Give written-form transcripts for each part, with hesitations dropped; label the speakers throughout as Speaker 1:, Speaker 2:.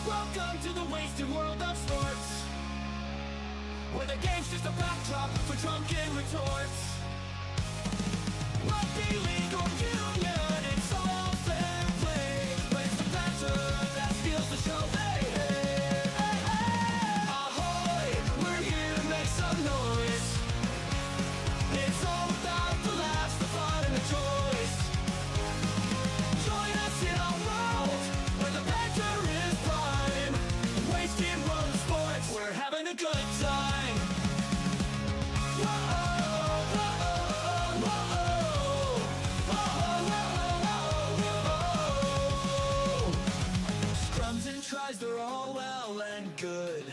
Speaker 1: Welcome to the wasted world of sports, where the game's just a backdrop for drunken retorts. Rugby league or union, it's all fair play, but it's the banter that steals the show. Hey, hey, hey, hey. Ahoy, we're here to make some noise. It's all about the laughs, the fun, and the joys. Join us in our world, where the banter is prime. Wasted world of sports, we're having a good time. Scrums and tries, they're all well and good,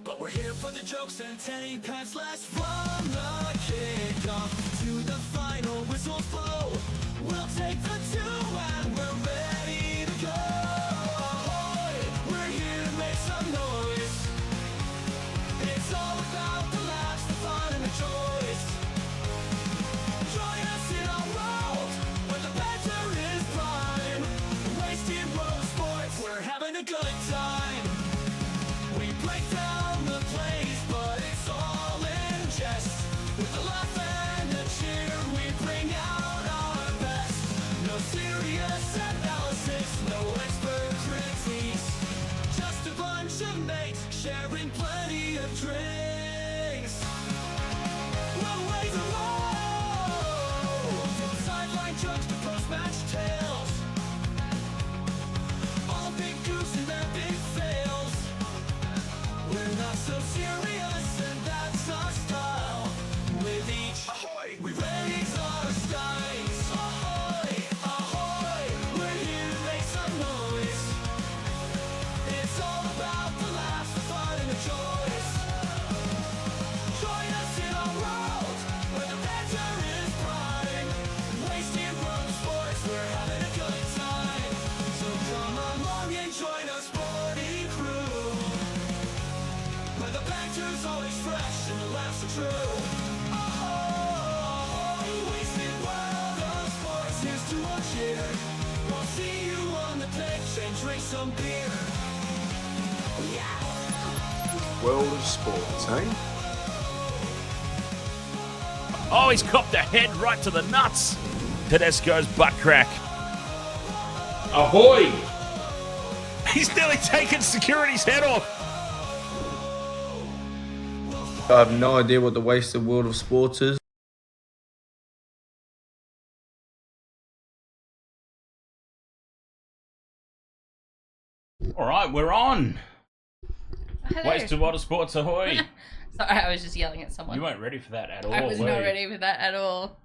Speaker 1: but we're here for the jokes and 10 pants less. From the kickoff to the final whistles blow, we'll take the two and we're ready to go. Ahoy, we're here to make some noise. It's all about the laughs, the fun, and the joys. Join us in our world, where the banter is prime. Wasted world of sports, we're having a good time. We break down the plays, but it's all in jest. With a laugh and a cheer, we bring out our best. No serious analysis, no expert critiques, just a bunch of mates sharing plenty of drinks. We'll wait to roll, from sideline jokes to post-match tales, all big goofs and their big fails. We're not so serious, and that's our style. With each ahoy, we raise our skies. Ahoy, ahoy, we're here to make some noise. It's all about the laughs, the fun, and the joys. Join us in our world, where the banter is prime. Wasted world of sports, we're having a good time. So come along and join our sporty crew, where the banter's always fresh and the laughs are true. Ahoy, wasted world of sports, here's to our cheer. We'll see you on the pitch and drink some beer. Yeah.
Speaker 2: World of sports, eh?
Speaker 3: Oh, he's copped a head right to the nuts. Tedesco's butt crack.
Speaker 2: Ahoy!
Speaker 3: He's nearly taken security's head off.
Speaker 2: I have no idea what the wasted world of sports is.
Speaker 3: All right, we're on.
Speaker 4: Hello.
Speaker 3: Wasted Water Sports, ahoy.
Speaker 4: Sorry, I was just yelling at someone.
Speaker 3: You weren't ready for that at all,
Speaker 4: I was
Speaker 3: were
Speaker 4: not
Speaker 3: you?
Speaker 4: ready for that at all.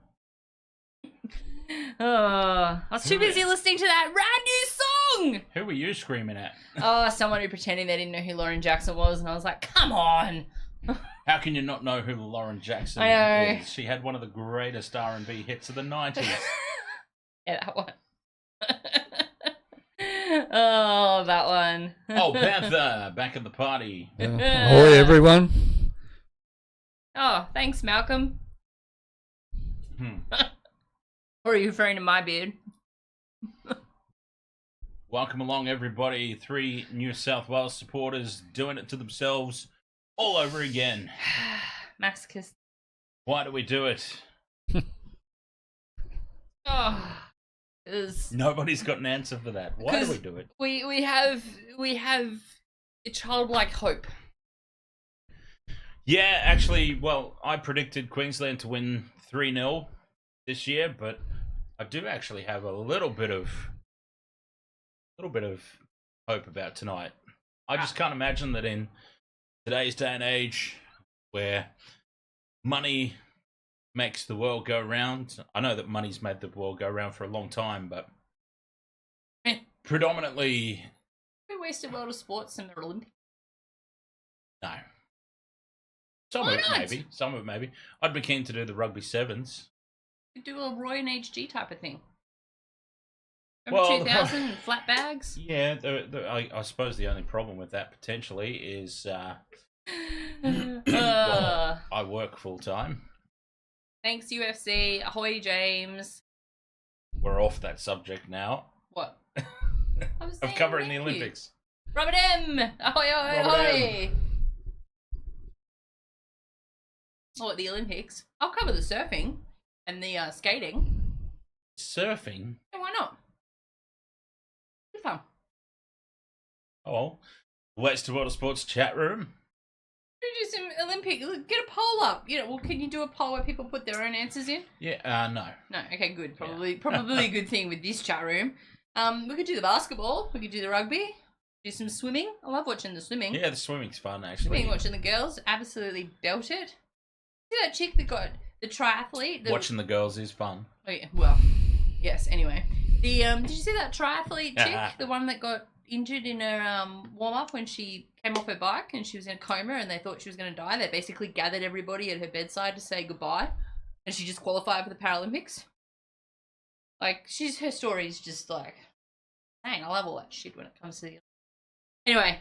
Speaker 4: Oh, I was too busy listening to that brand new song.
Speaker 3: Who were you screaming at?
Speaker 4: Oh, someone who pretending they didn't know who Lauren Jackson was, and I was like, come on.
Speaker 3: How can you not know who Lauren Jackson
Speaker 4: I know.
Speaker 3: is? She had one of the greatest R&B hits of the 90s.
Speaker 4: Yeah, that one. Oh, that one.
Speaker 3: Oh, Panther, back at the party.
Speaker 5: Ahoy, everyone.
Speaker 4: Oh, thanks, Malcolm. Or are you referring to my beard?
Speaker 3: Welcome along, everybody. 3 New South Wales supporters doing it to themselves all over again.
Speaker 4: Masochist.
Speaker 3: Why do we do it?
Speaker 4: Oh, because
Speaker 3: Nobody's got an answer for that. Why do we do it?
Speaker 4: we have a childlike hope.
Speaker 3: Yeah, actually, well, I predicted Queensland to win 3-0 this year, but I do actually have a little bit of hope about tonight. I just can't imagine that in today's day and age, where money makes the world go round. I know that money's made the world go round for a long time, but predominantly,
Speaker 4: We wasted a lot of sports in the Olympics.
Speaker 3: no. Some
Speaker 4: Why
Speaker 3: of it
Speaker 4: not?
Speaker 3: maybe. Some of it maybe. I'd be keen to do the rugby sevens.
Speaker 4: We could do a Roy and HG type of thing. Remember
Speaker 3: Well,
Speaker 4: 2000 and flat bags?
Speaker 3: Yeah, I suppose the only problem with that potentially is well, I work full time.
Speaker 4: Thanks, UFC. Ahoy, James.
Speaker 3: We're off that subject now
Speaker 4: What? I was
Speaker 3: of
Speaker 4: saying
Speaker 3: covering the
Speaker 4: thank you.
Speaker 3: Olympics.
Speaker 4: Robert M! Ahoy, ahoy,
Speaker 3: Robert
Speaker 4: ahoy! Oh, at the Olympics. I'll cover the surfing and the skating.
Speaker 3: Surfing?
Speaker 4: Yeah, why not? Good fun.
Speaker 3: Oh, Waste of Water Sports chat room.
Speaker 4: Do some Olympic. Get a poll up. You know, well, can you do a poll where people put their own answers in?
Speaker 3: Yeah, no.
Speaker 4: No. Okay, good. Probably a good thing with this chat room. We could do the basketball. We could do the rugby. Do some swimming. I love watching the swimming.
Speaker 3: Yeah, the swimming's fun, actually.
Speaker 4: Watching the girls absolutely belt it. See that chick that got the triathlete?
Speaker 3: Watching the girls is fun.
Speaker 4: Oh yeah. Well, yes. Anyway, the did you see that triathlete chick? The one that got injured in her warm up when she came off her bike and she was in a coma and they thought she was going to die. They basically gathered everybody at her bedside to say goodbye, and she just qualified for the Paralympics. Like her story is just like, dang, I love all that shit when it comes to the. Anyway.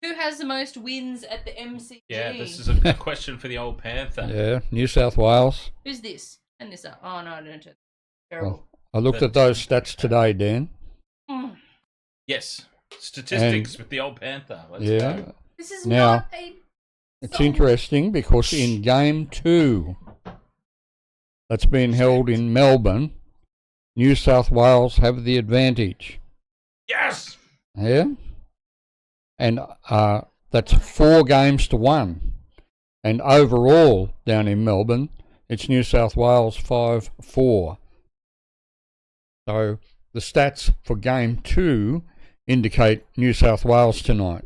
Speaker 4: Who has the most wins at the MCG?
Speaker 3: Yeah, this is a question for the old Panther.
Speaker 5: Yeah, New South Wales.
Speaker 4: Who's this? And this up. Oh, no, I don't. Terrible.
Speaker 5: Well, I looked at those stats today, Dan.
Speaker 4: Mm.
Speaker 3: Yes, statistics with the old Panther. Let's go.
Speaker 4: This is
Speaker 5: Now,
Speaker 4: not a...
Speaker 5: It's interesting because in Game 2, that's been held in Melbourne, New South Wales have the advantage.
Speaker 3: Yes!
Speaker 5: Yeah? And that's 4 games to 1. And overall, down in Melbourne, it's New South Wales 5-4. So the stats for Game 2 indicate New South Wales tonight.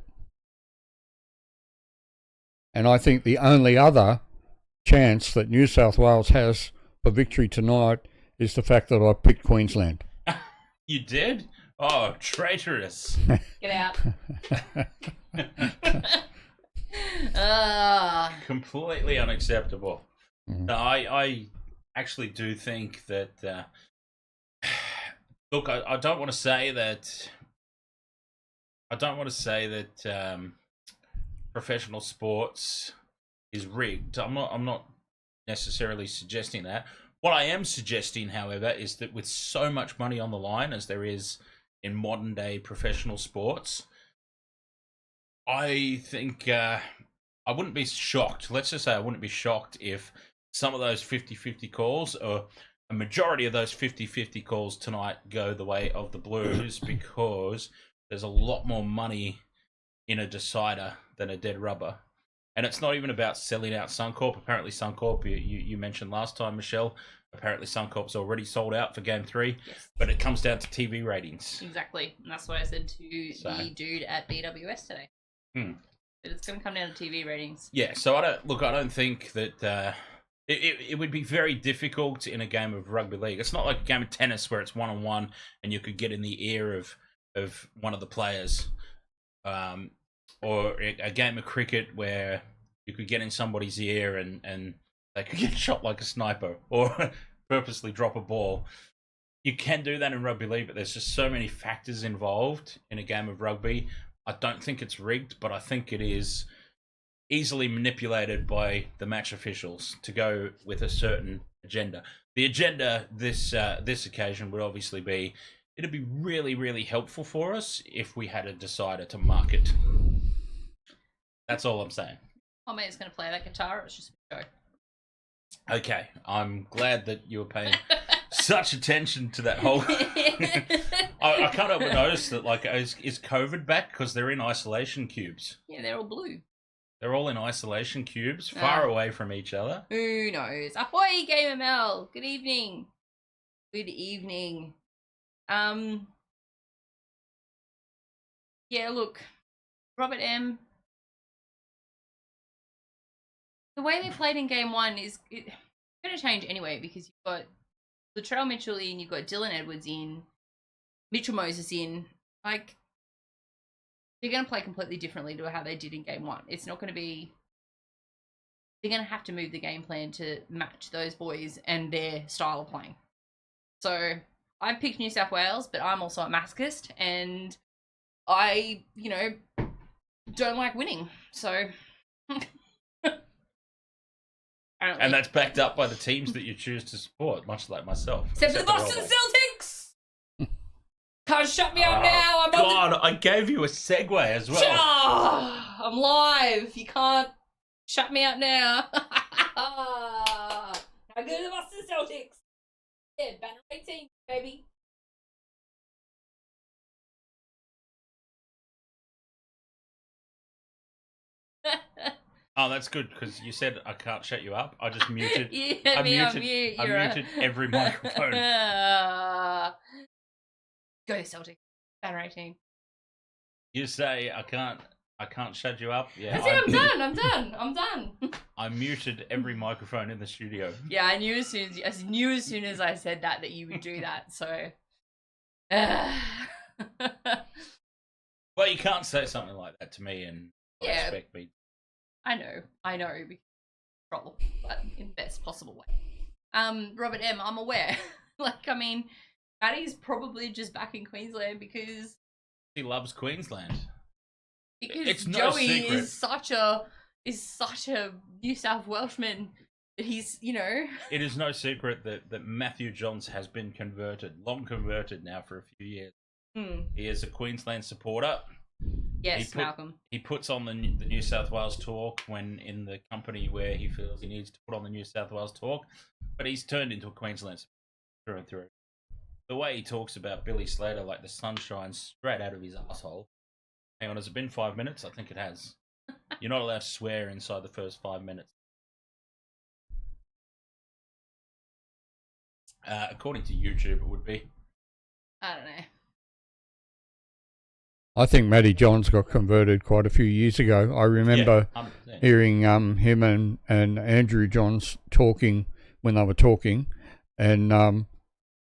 Speaker 5: And I think the only other chance that New South Wales has for victory tonight is the fact that I picked Queensland.
Speaker 3: You did? Oh, traitorous.
Speaker 4: Get out.
Speaker 3: Completely unacceptable.
Speaker 5: Mm.
Speaker 3: No, I actually do think that... look, I don't want to say that... professional sports is rigged. I'm not necessarily suggesting that. What I am suggesting, however, is that with so much money on the line as there is in modern day professional sports, I think I wouldn't be shocked. Let's just say I wouldn't be shocked if some of those 50-50 calls, or a majority of those 50-50 calls tonight, go the way of the Blues, because there's a lot more money in a decider than a dead rubber. And it's not even about selling out Suncorp. Apparently Suncorp, you mentioned last time, Michelle, apparently Suncorp's already sold out for Game 3.
Speaker 4: Yes.
Speaker 3: But it comes down to TV ratings.
Speaker 4: Exactly. And that's what I said to the dude at BWS today. That it's going to come down to TV ratings.
Speaker 3: Yeah, so I don't think that it would be very difficult in a game of rugby league. It's not like a game of tennis where it's one-on-one and you could get in the ear of one of the players. Or a game of cricket where you could get in somebody's ear and they could get shot like a sniper or purposely drop a ball. You can do that in rugby league, but there's just so many factors involved in a game of rugby. I don't think it's rigged, but I think it is easily manipulated by the match officials to go with a certain agenda. The agenda this occasion would obviously be, it'd be really, really helpful for us if we had a decider to market. That's all I'm saying.
Speaker 4: Oh, mate's going to play that guitar. It's just a joke.
Speaker 3: Okay, I'm glad that you were paying such attention to that whole... I can't help but notice that, like, is COVID back? Because they're in isolation cubes.
Speaker 4: Yeah, they're all blue.
Speaker 3: They're all in isolation cubes, far away from each other.
Speaker 4: Who knows? Ahoy, Game ML. Good evening. Good evening. Yeah, look, Robert M. The way they played in Game 1 is going to change anyway, because you've got Latrell Mitchell in, you've got Dylan Edwards in, Mitchell Moses in. Like, they're going to play completely differently to how they did in Game 1. It's not going to be... They're going to have to move the game plan to match those boys and their style of playing. So, I've picked New South Wales, but I'm also a masochist, and I, don't like winning. So... Apparently.
Speaker 3: And that's backed up by the teams that you choose to support, much like myself.
Speaker 4: Except for the Boston Celtics! Can't shut me up now. I'm
Speaker 3: God, I gave you a segue as well.
Speaker 4: I'm live. You can't shut me up now. How good are the Boston Celtics? Yeah, banner 18, baby.
Speaker 3: Oh, that's good because you said I can't shut you up. I just muted.
Speaker 4: You had me on mute.
Speaker 3: I muted every microphone.
Speaker 4: Go Celtics. Banner 18.
Speaker 3: You say I can't shut you up. Yeah,
Speaker 4: That's it. I'm done.
Speaker 3: I muted every microphone in the studio.
Speaker 4: Yeah, I knew as soon as I said that you would do that. So.
Speaker 3: Well, you can't say something like that to me and expect me.
Speaker 4: I know, because troll, but in the best possible way. Robert M, I'm aware. Maddie's probably just back in Queensland because
Speaker 3: he loves Queensland.
Speaker 4: Because
Speaker 3: it's no
Speaker 4: Joey
Speaker 3: secret.
Speaker 4: is such a New South Welshman that he's,
Speaker 3: It is no secret that Matthew Johns has been long converted now for a few years. He is a Queensland supporter.
Speaker 4: Yes, Malcolm.
Speaker 3: He puts on the New South Wales talk when in the company where he feels he needs to put on the New South Wales talk, but he's turned into a Queensland supporter through and through. The way he talks about Billy Slater like the sun shines straight out of his asshole. Hang on, has it been 5 minutes? I think it has. You're not allowed to swear inside the first 5 minutes. According to YouTube, it would be.
Speaker 4: I don't know.
Speaker 5: I think Matty Johns got converted quite a few years ago. I remember hearing him and Andrew Johns talking when they were talking, and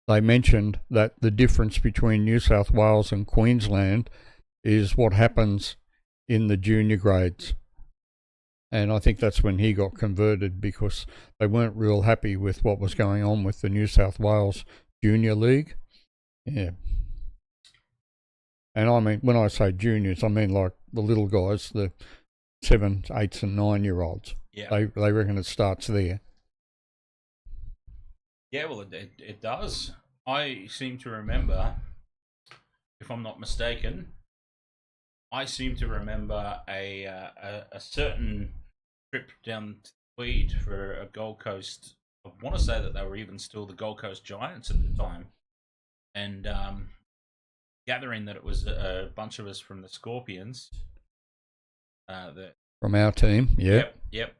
Speaker 5: they mentioned that the difference between New South Wales and Queensland is what happens in the junior grades. And I think that's when he got converted because they weren't real happy with what was going on with the New South Wales Junior League. Yeah. And I mean, when I say juniors, I mean like the little guys, the 7, 8 and 9-year-olds.
Speaker 3: Yeah.
Speaker 5: They reckon it starts there.
Speaker 3: Yeah, well, it does. I seem to remember, if I'm not mistaken, a certain trip down to Tweed for a Gold Coast. I want to say that they were even still the Gold Coast Giants at the time. And gathering that it was a bunch of us from the Scorpions.
Speaker 5: From our team, yeah.
Speaker 3: Yep.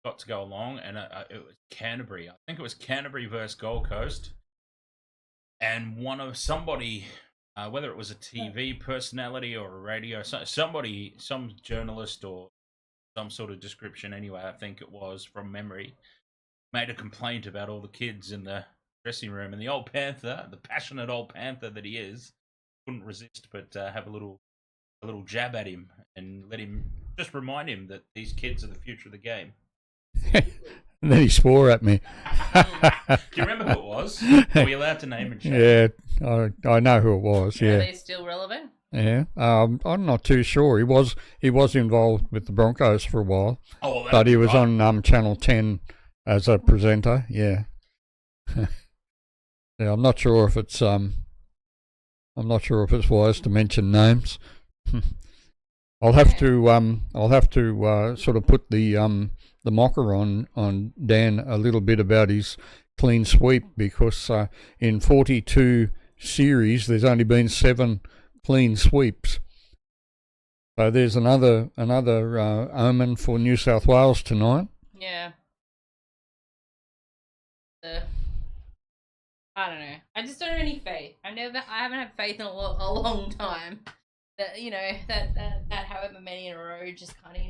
Speaker 3: Got to go along, and it was Canterbury. I think it was Canterbury versus Gold Coast. And somebody, whether it was a TV personality or a radio, some journalist or some sort of description anyway, I think it was from memory, made a complaint about all the kids in the dressing room, and the old Panther, the passionate old Panther that he is, couldn't resist but have a little jab at him and just remind him that these kids are the future of the game.
Speaker 5: And then he swore at me.
Speaker 3: Do you remember who it was? Are we allowed to name and shame?
Speaker 5: Yeah, I know who it was. Yeah.
Speaker 4: Are they still relevant?
Speaker 5: Yeah, I'm not too sure. He was involved with the Broncos for a while, but he was on Channel 10 as a presenter. Yeah. Yeah, I'm not sure if it's wise to mention names. I'll have to sort of put the mocker on Dan a little bit about his clean sweep because in 42 series there's only been 7 clean sweeps. So there's another omen for New South Wales tonight.
Speaker 4: Yeah. I don't know. I just don't have any faith. I haven't had faith in a long time. That that however many in a row just kind of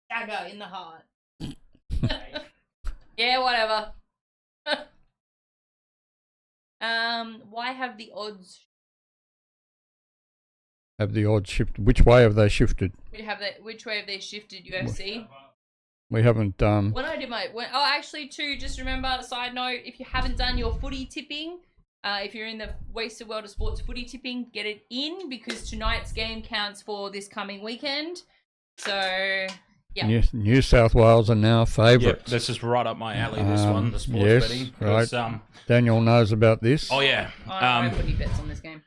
Speaker 4: dagger in the heart. Yeah, whatever. Why have the odds?
Speaker 5: Have the odds shifted? Which way have they shifted?
Speaker 4: Which way have they shifted? UFC.
Speaker 5: We haven't.
Speaker 4: Actually, too. Just remember, side note: if you haven't done your footy tipping, if you're in the Wasted World of Sports footy tipping, get it in because tonight's game counts for this coming weekend. So, Yeah.
Speaker 5: New South Wales are now
Speaker 3: Yep,
Speaker 5: favourites.
Speaker 3: this is right up my alley, this one, the sports
Speaker 5: yes,
Speaker 3: betting.
Speaker 5: right.
Speaker 3: 'Cause,
Speaker 5: Daniel knows about this.
Speaker 3: oh, yeah.
Speaker 4: I put any bets on this game.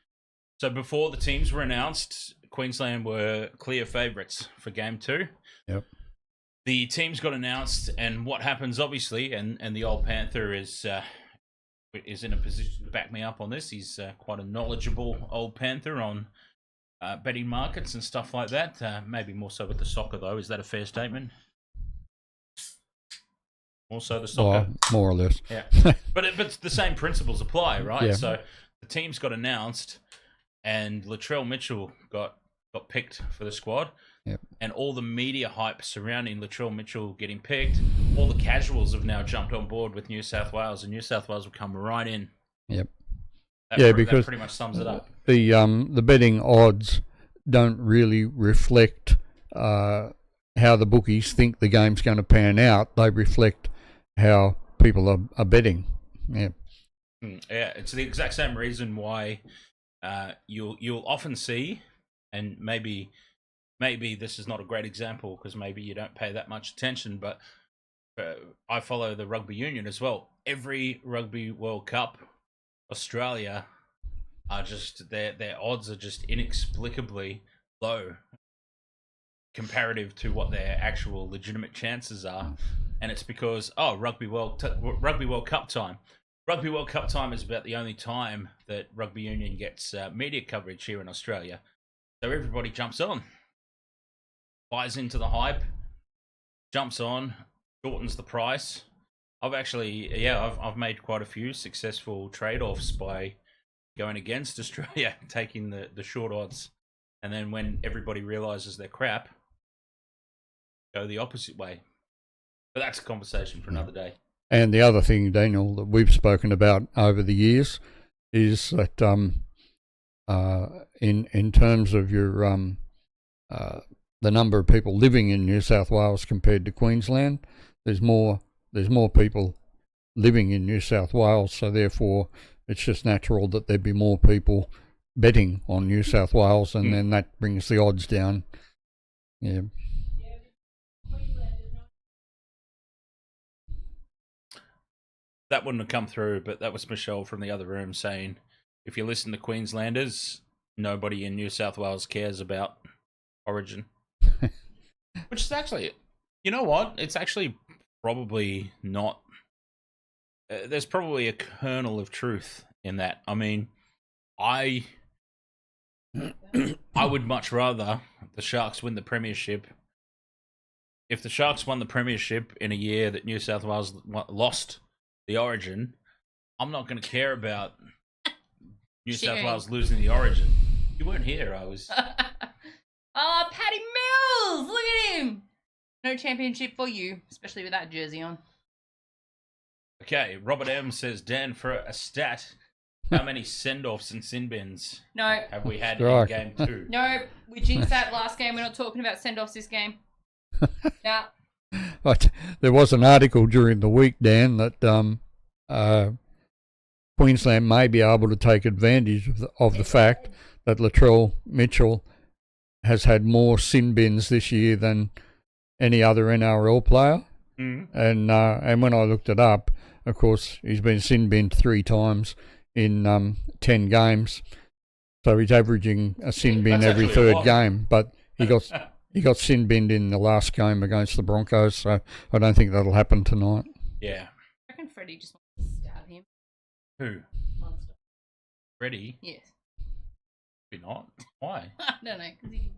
Speaker 3: So before the teams were announced, Queensland were clear favourites for Game 2.
Speaker 5: Yep.
Speaker 3: The teams got announced, and what happens, obviously, and the old Panther is in a position to back me up on this. He's quite a knowledgeable old Panther on betting markets and stuff like that. Maybe more so with the soccer, though. Is that a fair statement? More so the soccer?
Speaker 5: More or less.
Speaker 3: Yeah. but the same principles apply, right?
Speaker 5: Yeah.
Speaker 3: So the teams got announced, and Latrell Mitchell got picked for the squad.
Speaker 5: Yep.
Speaker 3: And all the media hype surrounding Latrell Mitchell getting picked, all the casuals have now jumped on board with New South Wales, and New South Wales will come right in.
Speaker 5: Yep.
Speaker 3: That
Speaker 5: because
Speaker 3: pretty much sums it up.
Speaker 5: The betting odds don't really reflect how the bookies think the game's going to pan out. They reflect how people are betting. Yeah.
Speaker 3: Yeah, it's the exact same reason why you'll often see, and maybe this is not a great example because maybe you don't pay that much attention, but I follow the rugby union as well. Every Rugby World Cup, Australia are just their odds are just inexplicably low comparative to what their actual legitimate chances are, and it's because Rugby World Cup time. Rugby World Cup time is about the only time that rugby union gets media coverage here in Australia, so everybody jumps on, buys into the hype, jumps on, shortens the price. I've made quite a few successful trade-offs by going against Australia, taking the short odds, and then when everybody realizes they're crap, go the opposite way. But that's a conversation for another day.
Speaker 5: And the other thing, Daniel, that we've spoken about over the years is that in terms of your the number of people living in New South Wales compared to Queensland, there's more people living in New South Wales, so therefore it's just natural that there'd be more people betting on New South Wales, and then that brings the odds down. Yeah.
Speaker 3: That wouldn't have come through, but that was Michelle from the other room saying, if you listen to Queenslanders, nobody in New South Wales cares about Origin. Which is actually, you know what? It's actually probably not. There's probably a kernel of truth in that. I mean, I would much rather the Sharks win the premiership. If the Sharks won the premiership in a year that New South Wales lost the Origin, I'm not going to care about New South Wales losing the Origin. You weren't here. I was.
Speaker 4: Oh, Paddy Mills! Look at him! No championship for you, especially with that jersey on.
Speaker 3: Okay, Robert M says, Dan, for a stat, how many send-offs and sin bins have we had in Game 2?
Speaker 4: No, we jinxed that last game. We're not talking about send-offs this game. Nah.
Speaker 5: But there was an article during the week, Dan, that Queensland may be able to take advantage of the fact that Latrell Mitchell has had more sin bins this year than any other NRL player. And when I looked it up, of course, he's been sin binned 3 times in 10 games. So he's averaging a sin bin every third game. But he got sin binned in the last game against the Broncos, so I don't think that'll happen tonight.
Speaker 3: Yeah.
Speaker 4: I reckon Freddie just wants to stab him.
Speaker 3: Who?
Speaker 4: Monster.
Speaker 3: Freddie?
Speaker 4: Yes.
Speaker 3: Maybe not. Why?
Speaker 4: I don't know. Cause he,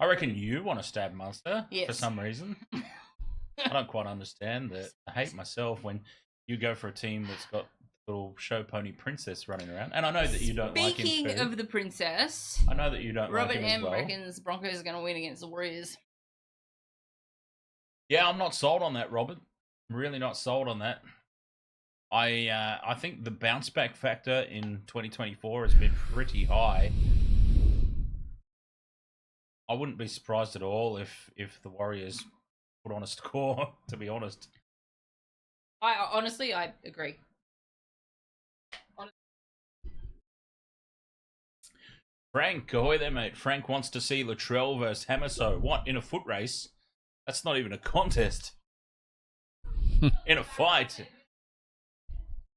Speaker 3: I reckon you want to stab Munster for
Speaker 4: Yes.
Speaker 3: some reason. I don't quite understand that. I hate myself when you go for a team that's got little show pony princess running around, and I know that you don't like him.
Speaker 4: Speaking
Speaker 3: too.
Speaker 4: of the princess,
Speaker 3: I know that you don't
Speaker 4: Robert
Speaker 3: like him as
Speaker 4: M
Speaker 3: well.
Speaker 4: reckons Broncos are going to win against the Warriors.
Speaker 3: Yeah, I'm not sold on that, Robert. I'm really not sold on that. I think the bounce back factor in 2024 has been pretty high. I wouldn't be surprised at all if the Warriors put on a score, to be honest.
Speaker 4: I honestly agree.
Speaker 3: Frank, ahoy there, mate. Frank wants to see Latrell versus Hamaso. What, in a foot race? That's not even a contest. In a fight.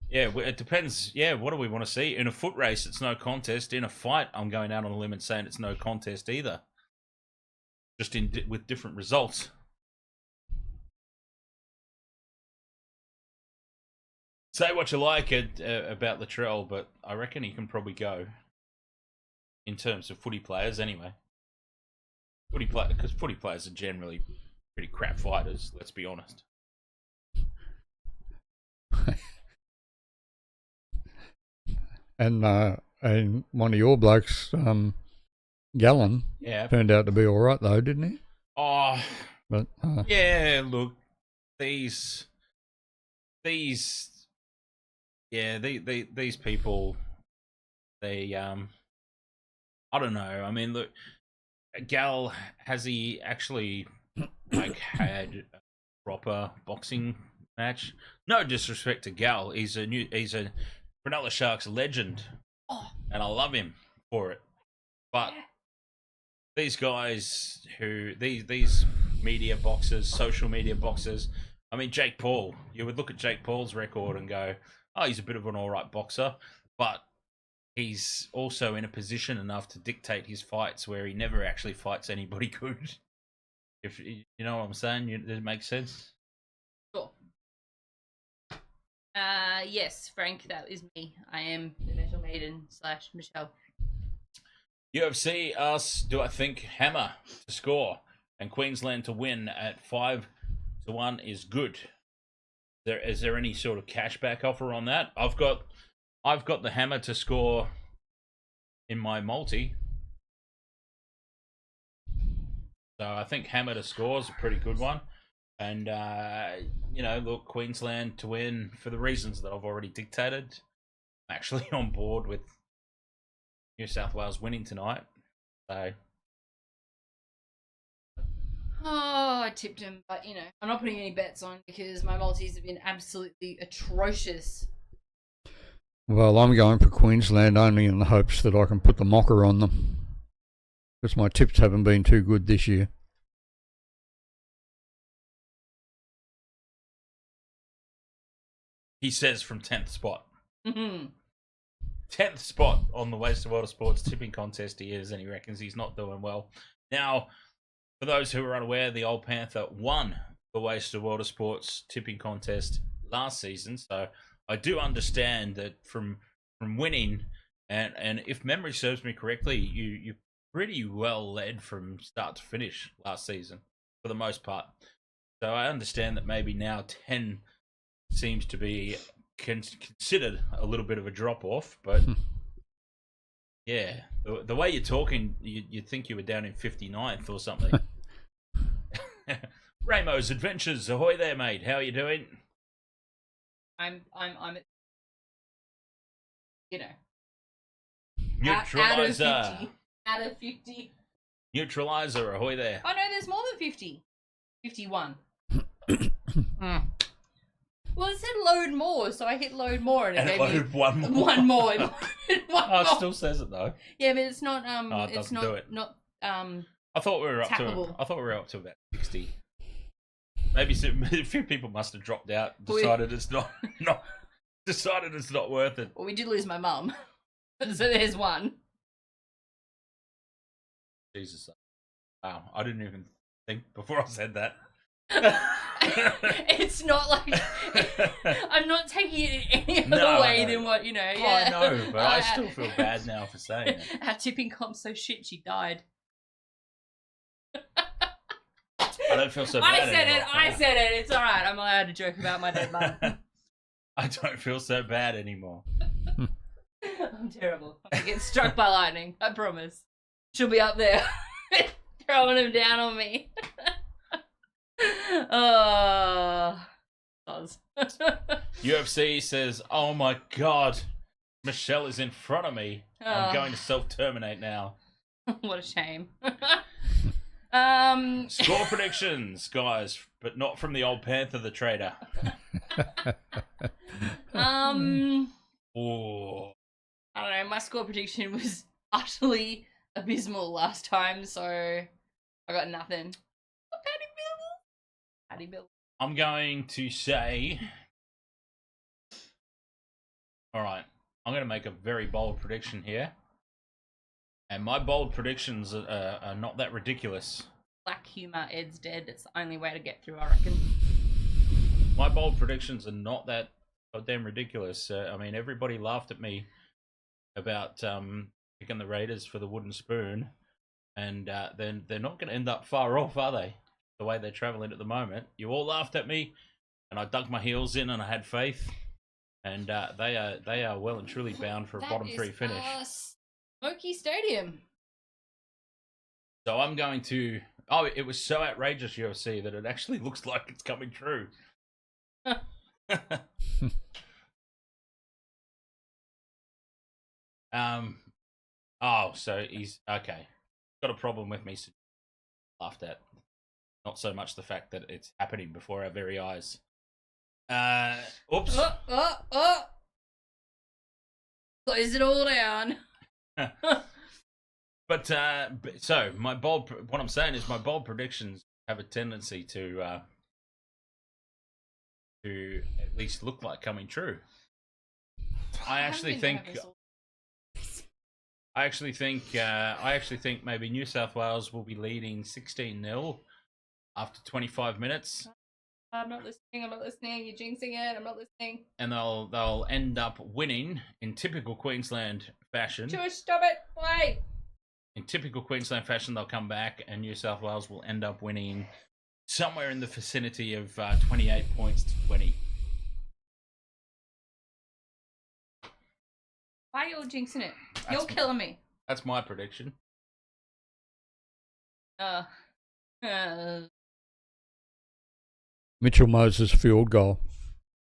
Speaker 3: Yeah, it depends. Yeah, what do we want to see? In a foot race, it's no contest. In a fight, I'm going out on a limb and saying it's no contest either. Just with different results. Say what you like about Latrell, but I reckon he can probably go in terms of footy players anyway. Because footy players are generally pretty crap fighters, let's be honest.
Speaker 5: And one of your blokes, Gallen, turned out to be all right though, didn't he?
Speaker 3: Oh,
Speaker 5: but
Speaker 3: yeah. Look, these people, they I don't know. I mean, look, Gal, has he actually like had a proper boxing match? No disrespect to Gal, he's a Cronulla Sharks legend, and I love him for it. But these guys these media boxers, social media boxers. I mean, Jake Paul. You would look at Jake Paul's record and go, "Oh, he's a bit of an all right boxer," but he's also in a position enough to dictate his fights where he never actually fights anybody good. If you know what I'm saying, does it make sense?
Speaker 4: Sure. Yes, Frank, that is me. I am the Metal Maiden / Michelle.
Speaker 3: UFC asks, do I think Hammer to score and Queensland to win at 5-1 is good? Is there any sort of cashback offer on that? I've got the Hammer to score in my multi. So I think Hammer to score is a pretty good one. And, look, Queensland to win for the reasons that I've already dictated. I'm actually on board with New South Wales winning tonight. So.
Speaker 4: Oh, I tipped him, but, I'm not putting any bets on because my multis have been absolutely atrocious.
Speaker 5: Well, I'm going for Queensland only in the hopes that I can put the mocker on them. Because my tips haven't been too good this year.
Speaker 3: He says from 10th spot. 10th spot on the Waste of World of Sports tipping contest he is, and he reckons he's not doing well. Now, for those who are unaware, the Old Panther won the Waste of World of Sports tipping contest last season, so I do understand that from winning, and if memory serves me correctly, you pretty well led from start to finish last season, for the most part. So I understand that maybe now 10 seems to be considered a little bit of a drop-off, but yeah, the way you're talking, you'd think you were down in 59th or something. Ramo's Adventures, ahoy there, mate. How are you doing?
Speaker 4: I'm
Speaker 3: Neutralizer.
Speaker 4: Out of 50.
Speaker 3: Neutralizer, ahoy there.
Speaker 4: Oh no, there's more than 50. 51. Well, it said load more, so I hit load more, and it gave me
Speaker 3: one more.
Speaker 4: One more.
Speaker 3: It still says it though.
Speaker 4: Yeah, but it's not.
Speaker 3: It
Speaker 4: it's
Speaker 3: doesn't do it.
Speaker 4: Not.
Speaker 3: I thought we were up
Speaker 4: tappable.
Speaker 3: I thought we were up to about 60. Maybe a few people must have dropped out. Decided it's not worth it.
Speaker 4: Well, we did lose my mum, so there's one.
Speaker 3: Jesus. Wow, I didn't even think before I said that.
Speaker 4: It's not like I'm not taking it in any other way than what Yeah.
Speaker 3: I know, but I still feel bad now for saying it.
Speaker 4: Our tipping comp's so shit. She died.
Speaker 3: I don't feel so bad.
Speaker 4: I said it. It's all right. I'm allowed to joke about my dead mum.
Speaker 3: I don't feel so bad anymore.
Speaker 4: I'm terrible. I get struck by lightning. I promise. She'll be up there throwing him down on me.
Speaker 3: UFC says, "Oh my god, Michelle is in front of me. I'm going to self-terminate now."
Speaker 4: What a shame.
Speaker 3: Score predictions, guys, but not from the old Panther, the trader.
Speaker 4: Oh, I don't know. My score prediction was utterly abysmal last time, so I got nothing. Not bad in Paddy Bill.
Speaker 3: I'm going to say. All right, I'm going to make a very bold prediction here, and my bold predictions are not that ridiculous.
Speaker 4: Black humour, Ed's dead. It's the only way to get through, I reckon.
Speaker 3: My bold predictions are not that goddamn ridiculous. I mean, everybody laughed at me about picking the Raiders for the wooden spoon, and then they're not going to end up far off, are they? The way they're travelling at the moment. You all laughed at me, and I dug my heels in, and I had faith, and they are well and truly bound for a bottom three finish.
Speaker 4: Smoky Stadium.
Speaker 3: So I'm going to. Oh, it was so outrageous, UFC, that it actually looks like it's coming true. Oh, so he's okay. Got a problem with me. Laughed at. Not so much the fact that it's happening before our very eyes. Oops.
Speaker 4: Close it all down.
Speaker 3: But so what I'm saying is my bold predictions have a tendency to at least look like coming true. I actually think maybe New South Wales will be leading 16-0 after 25 minutes.
Speaker 4: I'm not listening. You're jinxing it. I'm not listening.
Speaker 3: And they'll end up winning in typical Queensland fashion.
Speaker 4: Shush, stop it. Play.
Speaker 3: In typical Queensland fashion, they'll come back and New South Wales will end up winning somewhere in the vicinity of 28 points to 20.
Speaker 4: Why are you all jinxing it? You're killing me.
Speaker 3: That's my prediction.
Speaker 5: Mitchell Moses field goal.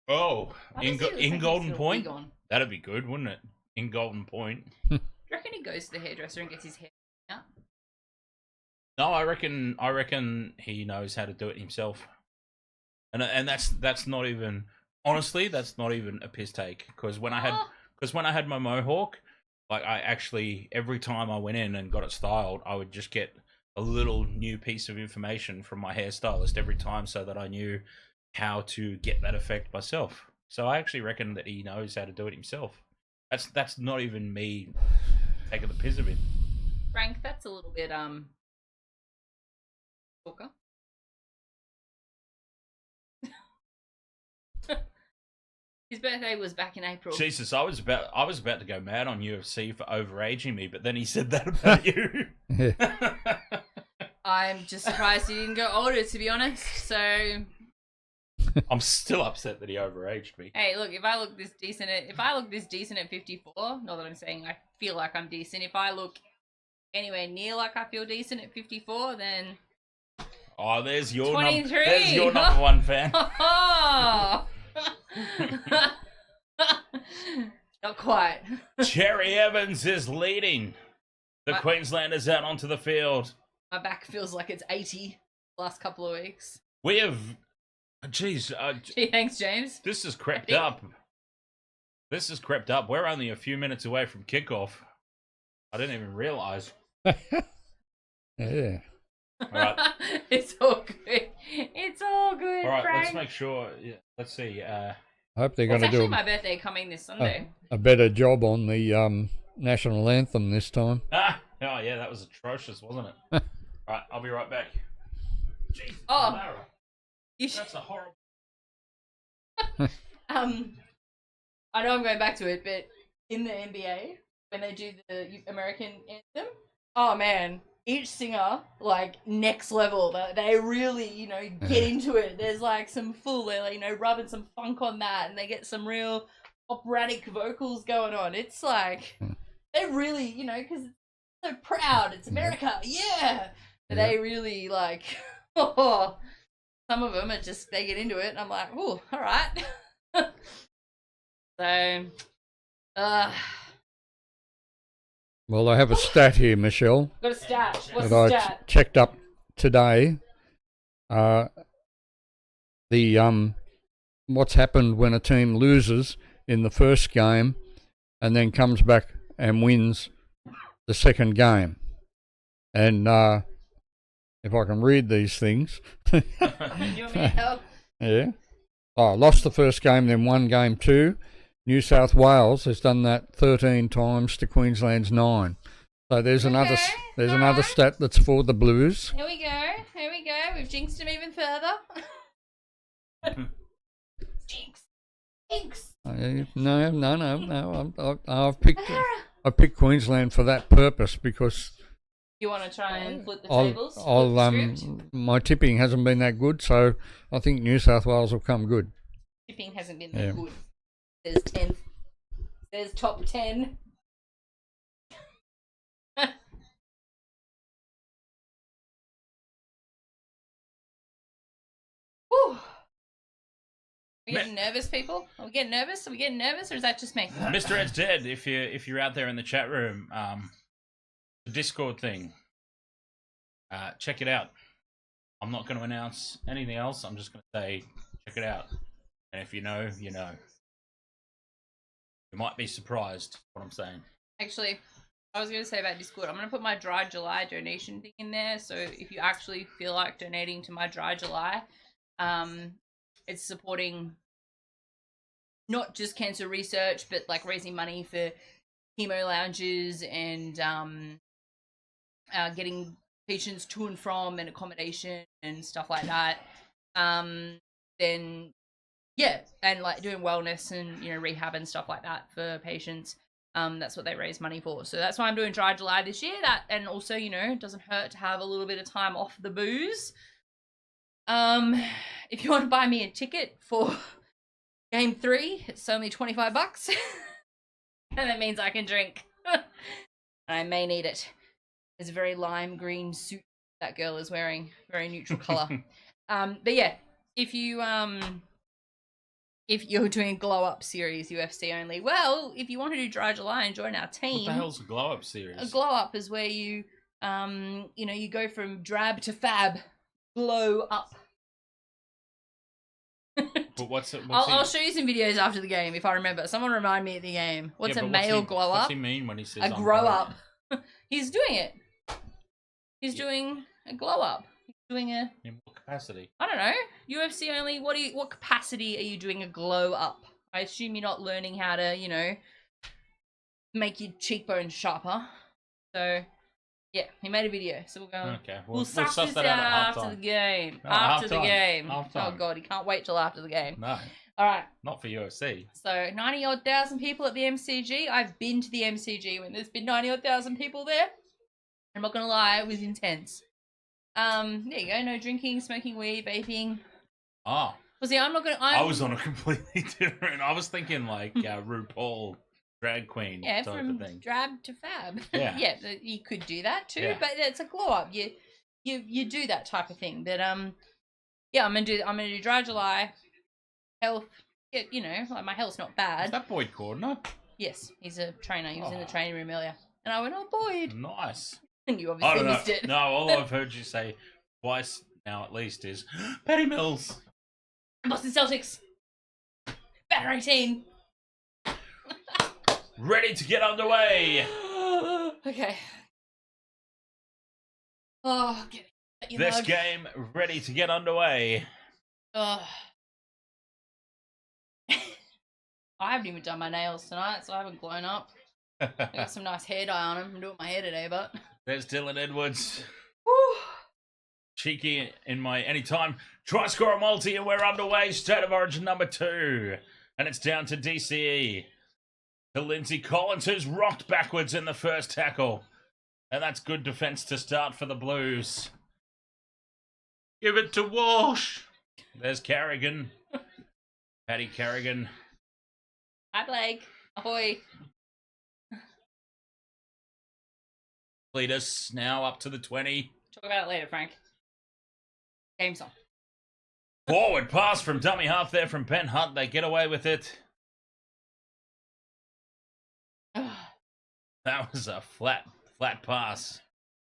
Speaker 3: Oh, in Golden Point?
Speaker 4: On.
Speaker 3: That'd be good, wouldn't it? In Golden Point.
Speaker 4: Do you reckon he goes to the hairdresser and gets his hair out?
Speaker 3: No, I reckon he knows how to do it himself. And that's not even, honestly, that's not even a piss take. Because when I had my mohawk, like I actually, every time I went in and got it styled, I would just get a little new piece of information from my hairstylist every time so that I knew how to get that effect myself. So I actually reckon that he knows how to do it himself. That's not even me taking the piss of him.
Speaker 4: Frank, that's a little bit talker. His birthday was back in April.
Speaker 3: Jesus, I was about to go mad on UFC for overaging me, but then he said that about you.
Speaker 4: I'm just surprised he didn't go older, to be honest. So
Speaker 3: I'm still upset that he overaged me.
Speaker 4: Hey, look, if I look this decent at 54, not that I'm saying I feel like I'm decent, if I look anywhere near like I feel decent at 54, then
Speaker 3: oh, there's your
Speaker 4: 23.
Speaker 3: There's your number one fan.
Speaker 4: Not quite.
Speaker 3: Cherry Evans is leading the Queenslanders out onto the field.
Speaker 4: My back feels like it's 80 the last couple of weeks.
Speaker 3: We have, gee,
Speaker 4: thanks, James.
Speaker 3: This has crept up. We're only a few minutes away from kickoff. I didn't even realise.
Speaker 5: Yeah.
Speaker 3: All right.
Speaker 4: It's all good. It's all good.
Speaker 3: All right,
Speaker 4: Frank.
Speaker 3: let's make sure. Yeah, let's see.
Speaker 5: I hope they're going to do
Speaker 4: my birthday coming this Sunday.
Speaker 5: a better job on the national anthem this time.
Speaker 3: Oh yeah, that was atrocious, wasn't it? All right, I'll be right back. Jesus, Lara, that's a horrible.
Speaker 4: I know I'm going back to it, but in the NBA, when they do the American anthem, oh man, each singer, like, next level. They really, get into it. There's, like, some full, they're, rubbing some funk on that, and they get some real operatic vocals going on. It's like, they really, because it's so proud. It's America, yeah! They really, like, some of them are just, they get into it, and I'm like, oh, all right. So,
Speaker 5: Well, I have a stat here, Michelle.
Speaker 4: got a stat. What's
Speaker 5: that
Speaker 4: the
Speaker 5: I
Speaker 4: stat?
Speaker 5: checked up today. What's happened when a team loses in the first game and then comes back and wins the second game. And if I can read these things.
Speaker 4: You want me to help?
Speaker 5: Yeah. Oh, lost the first game, then won game 2. New South Wales has done that 13 times to Queensland's 9. So there's another stat that's for the Blues.
Speaker 4: Here we go. We've jinxed him even further. Jinx.
Speaker 5: No. I've picked Queensland for that purpose because
Speaker 4: You want to try and flip the tables? Flip the script?
Speaker 5: My tipping hasn't been that good, so I think New South Wales will come good.
Speaker 4: Tipping hasn't been that good. There's 10. There's top 10. Whew. We getting nervous, people? Are we getting nervous? Or is that just me?
Speaker 3: Mr. Ed's dead. If you're out there in the chat room, the Discord thing, check it out. I'm not going to announce anything else. I'm just going to say check it out. And if you know, you know. You might be surprised what I'm saying.
Speaker 4: Actually, I was going to say about Discord, I'm going to put my Dry July donation thing in there. So if you actually feel like donating to my Dry July, it's supporting not just cancer research, but like raising money for chemo lounges and getting patients to and from and accommodation and stuff like that. Then yeah, and like doing wellness and rehab and stuff like that for patients. That's what they raise money for. So that's why I'm doing Dry July this year. That, and also it doesn't hurt to have a little bit of time off the booze. If you want to buy me a ticket for game 3, it's only $25. And that means I can drink. I may need it. It's a very lime green suit that girl is wearing, very neutral color. But yeah, if you're doing a glow up series, UFC only, well, if you want to do Dry July and join our team.
Speaker 3: What the hell's a glow up series?
Speaker 4: A glow up is where you you go from drab to fab. Glow up.
Speaker 3: But what's
Speaker 4: I'll show you some videos after the game if I remember. Someone remind me at the game. What's a male glow up?
Speaker 3: What's he mean when he says
Speaker 4: a grow up? He's doing it. He's doing a glow up. He's doing a.
Speaker 3: In what capacity?
Speaker 4: I don't know. UFC only. What capacity are you doing a glow up? I assume you're not learning how to make your cheekbones sharper. So yeah, he made a video. So we'll go.
Speaker 3: Okay.
Speaker 4: We'll suss this out after the game. After the game.
Speaker 3: Half-time.
Speaker 4: Oh god, he can't wait till after the game.
Speaker 3: No.
Speaker 4: All right.
Speaker 3: Not for UFC.
Speaker 4: So 90,000 odd people at the MCG. I've been to the MCG when there's been 90,000 odd people there. I'm not gonna lie, it was intense. There you go. No drinking, smoking weed, vaping.
Speaker 3: Oh.
Speaker 4: Well, see, I'm not gonna.
Speaker 3: I was on a completely different. I was thinking like RuPaul drag queen type of thing.
Speaker 4: Drab to fab.
Speaker 3: Yeah.
Speaker 4: Yeah, you could do that too,
Speaker 3: Yeah.
Speaker 4: but it's a glow up. You do that type of thing. But yeah, I'm gonna do Dry July. Health. Yeah, like my health's not bad.
Speaker 3: Is that Boyd Cordner?
Speaker 4: Yes, he's a trainer. He was in the training room earlier, and I went, "Oh, Boyd."
Speaker 3: Nice.
Speaker 4: And you
Speaker 3: I
Speaker 4: obviously
Speaker 3: don't know.
Speaker 4: missed it.
Speaker 3: No, all I've heard you say twice now at least is Patty Mills.
Speaker 4: Boston Celtics. Batter 18.
Speaker 3: Ready to get underway.
Speaker 4: Okay. Oh, get it.
Speaker 3: This game ready to get underway.
Speaker 4: I haven't even done my nails tonight, so I haven't blown up. I got some nice hair dye on them. I'm doing my hair today, but.
Speaker 3: There's Dylan Edwards.
Speaker 4: Whew.
Speaker 3: Cheeky in my anytime try score a multi, and we're underway. State of Origin number 2. And it's down to DCE. To Lindsay Collins, who's rocked backwards in the first tackle. And that's good defense to start for the Blues. Give it to Walsh. There's Carrigan. Paddy Carrigan.
Speaker 4: Hi, Blake. Ahoy.
Speaker 3: Lead us now up to the 20.
Speaker 4: Talk about it later, Frank. Game song.
Speaker 3: Forward pass from dummy half there from Ben Hunt. They get away with it. That was a flat pass,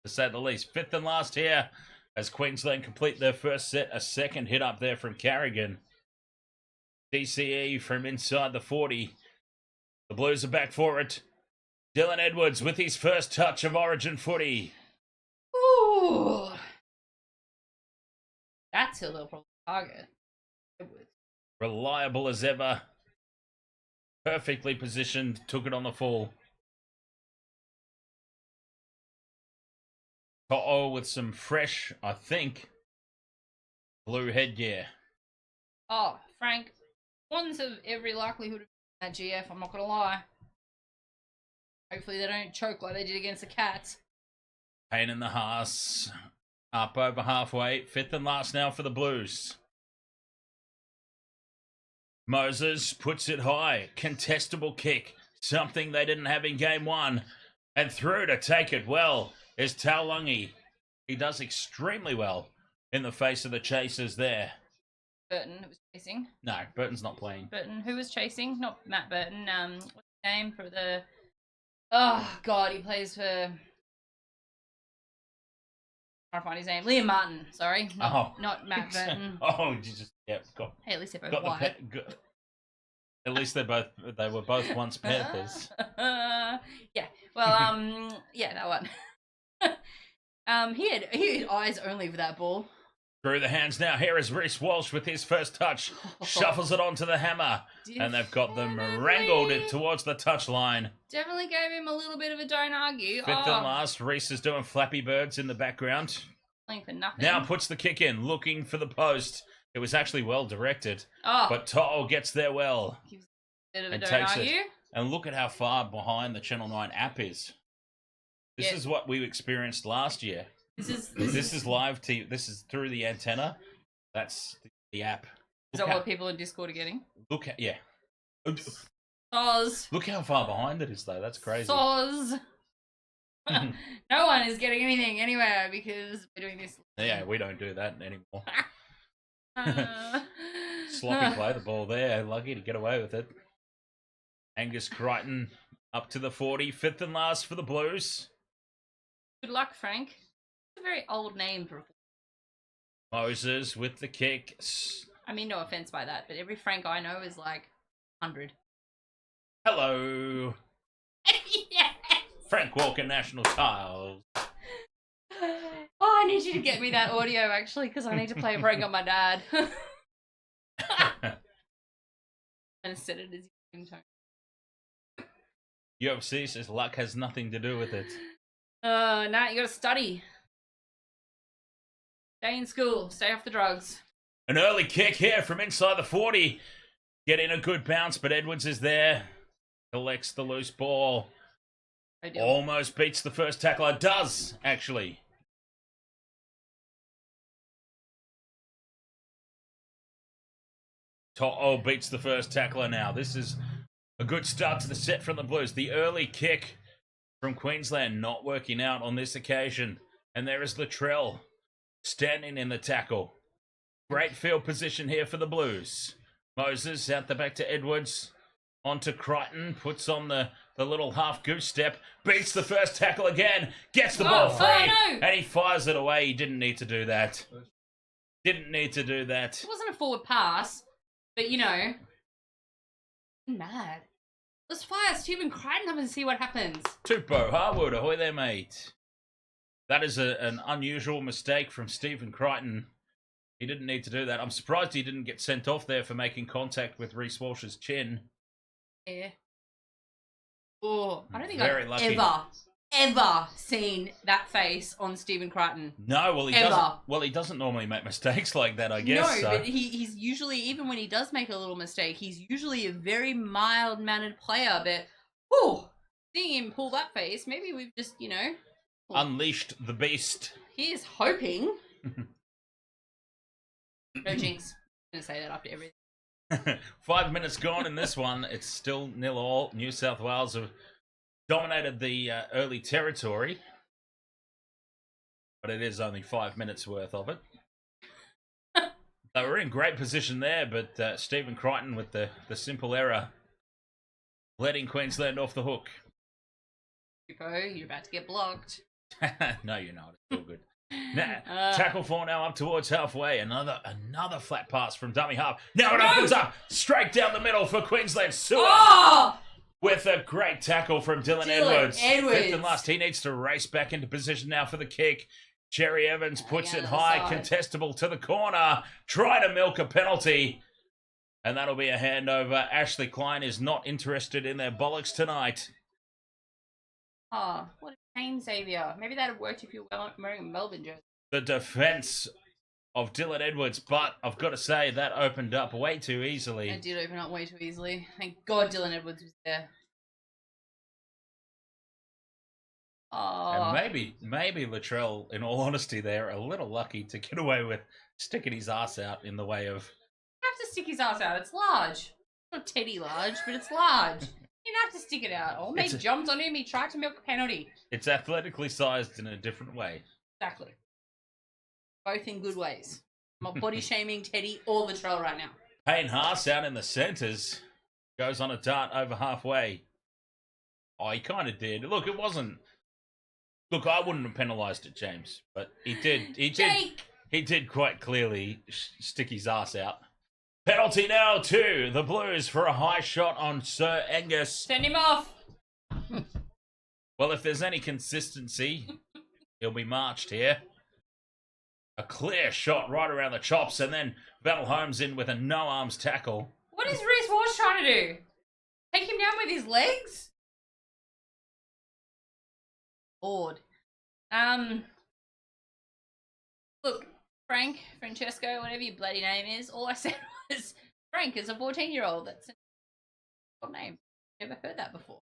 Speaker 3: to say the least. 5th and last here as Queensland complete their first set. A second hit up there from Carrigan. DCE from inside the 40. The Blues are back for it. Dylan Edwards with his first touch of Origin footy.
Speaker 4: Ooh. That's who they'll probably target.
Speaker 3: Reliable as ever. Perfectly positioned. Took it on the full. To'o with some fresh, I think, blue headgear.
Speaker 4: Oh, Frank, ones of every likelihood of at GF, I'm not going to lie. Hopefully they don't choke like they did against the Cats.
Speaker 3: Pain in the Haas. Up over halfway. 5th and last now for the Blues. Moses puts it high. Contestable kick. Something they didn't have in game 1. And through to take it well is Taulungi. He does extremely well in the face of the chasers there.
Speaker 4: Burton, who was chasing.
Speaker 3: No, Burton's not playing.
Speaker 4: Burton, who was chasing? Not Matt Burton. What's his name for the... Oh, God, he plays for... I'm trying to find his name. Liam Martin, sorry. Not Matt Burton.
Speaker 3: Oh, you just... Yeah,
Speaker 4: Hey, at least they're both white.
Speaker 3: At least they were both once Panthers.
Speaker 4: Yeah, well, yeah, that one. He had eyes only for that ball.
Speaker 3: Through the hands now. Here is Reece Walsh with his first touch. Shuffles it onto the hammer. And they've got them wrangled it towards the touchline.
Speaker 4: Definitely gave him a little bit of a don't argue.
Speaker 3: 5th and last. Reece is doing Flappy Birds in the background.
Speaker 4: Playing for nothing.
Speaker 3: Now puts the kick in, looking for the post. It was actually well directed.
Speaker 4: Oh.
Speaker 3: But To'o gets there well.
Speaker 4: Gives a bit of a
Speaker 3: And
Speaker 4: don't
Speaker 3: takes
Speaker 4: argue.
Speaker 3: it. And look at how far behind the Channel 9 app is. This is what we experienced last year. This is live TV. This is through the antenna. That's the app.
Speaker 4: Is that what people in Discord are getting?
Speaker 3: Look at
Speaker 4: Soz.
Speaker 3: Look how far behind it is, though. That's crazy.
Speaker 4: Soz. No one is getting anything anywhere because we're doing this.
Speaker 3: Yeah, we don't do that anymore. Sloppy play the ball there. Lucky to get away with it. Angus Crichton up to the 40. 5th and last for the Blues.
Speaker 4: Good luck, Frank. It's a very old name for a...
Speaker 3: Moses with the kick.
Speaker 4: I mean, no offense by that, but every Frank I know is like 100.
Speaker 3: Hello.
Speaker 4: Yes.
Speaker 3: Frank Walker National Tiles.
Speaker 4: Oh, I need you to get me that audio actually, because I need to play a prank on my dad. And set it as your ringtone.
Speaker 3: UFC says luck has nothing to do with it.
Speaker 4: Nah, you gotta study. Stay in school. Stay off the drugs.
Speaker 3: An early kick here from inside the 40. Getting a good bounce, but Edwards is there. Collects the loose ball. Almost beats the first tackler. Does, actually. To'o beats the first tackler now. This is a good start to the set from the Blues. The early kick from Queensland not working out on this occasion. And there is Latrell standing in the tackle. Great field position here for the Blues. Moses out the back to Edwards. Onto Crichton. Puts on the little half goose step. Beats the first tackle again. Gets the ball free.
Speaker 4: No.
Speaker 3: And he fires it away. He didn't need to do that. Didn't need to do that.
Speaker 4: It wasn't a forward pass, but you know. Mad. Let's fire Stephen Crichton up and see what happens.
Speaker 3: Tupou Harwood, ahoy there, mate. That is an unusual mistake from Stephen Crichton. He didn't need to do that. I'm surprised he didn't get sent off there for making contact with Reece Walsh's chin.
Speaker 4: Yeah. Oh, I don't think
Speaker 3: Very
Speaker 4: I've
Speaker 3: lucky.
Speaker 4: ever seen that face on Stephen Crichton.
Speaker 3: No, well he
Speaker 4: Ever.
Speaker 3: doesn't. Well, he doesn't normally make mistakes like that, I guess.
Speaker 4: No, but he's usually, even when he does make a little mistake, he's usually a very mild-mannered player. But, oh, seeing him pull that face, maybe we've just, you know,
Speaker 3: Unleashed the beast.
Speaker 4: here's hoping. No jinx. I'm gonna say that after everything.
Speaker 3: 5 minutes gone in this one. It's still 0-0. New South Wales have dominated the early territory. But it is only 5 minutes worth of it. They were in great position there, but Stephen Crichton with the simple error letting Queensland off the hook.
Speaker 4: Tupou, you're about to get blocked.
Speaker 3: No, you're not. It's all good. Tackle for now up towards halfway. Another flat pass from dummy half. Now it opens up straight down the middle for Queensland. Sewer with a great tackle from Dylan Edwards. 5th and last. He needs to race back into position now for the kick. Cherry Evans puts
Speaker 4: Yeah,
Speaker 3: it
Speaker 4: the
Speaker 3: high,
Speaker 4: side.
Speaker 3: contestable to the corner. Try to milk a penalty. And that'll be a handover. Ashley Klein is not interested in their bollocks tonight.
Speaker 4: Oh, what a pain savior. Maybe that'd have worked if you were wearing a Melbourne jersey.
Speaker 3: The defense of Dylan Edwards, but I've got to say that opened up way too easily.
Speaker 4: It did open up way too easily. Thank God Dylan Edwards was there. Oh,
Speaker 3: And maybe Latrell, in all honesty, they're a little lucky to get away with sticking his ass out in the way of.
Speaker 4: have to stick his ass out. It's large. It's not Teddy large, but it's large. You didn't have to stick it out. Old mate jumped on him. He tried to milk a penalty.
Speaker 3: It's athletically sized in a different way.
Speaker 4: Exactly. Both in good ways. I'm not body shaming Teddy or Latrell right now.
Speaker 3: Payne Haas out in the centres goes on a dart over halfway. Oh, he kind of did. Look, it wasn't. Look, I wouldn't have penalised it, James, but he did. He did quite clearly stick his ass out. Penalty now to the Blues for a high shot on Sir Angus.
Speaker 4: Send him off.
Speaker 3: Well, if there's any consistency, he'll be marched here. A clear shot right around the chops, and then Val Holmes in with a no-arms tackle.
Speaker 4: What is Reece Walsh trying to do? Take him down with his legs? Bored. Look, Francesco, whatever your bloody name is, all I said was Frank is a 14-year-old. That's a name. Never heard that before.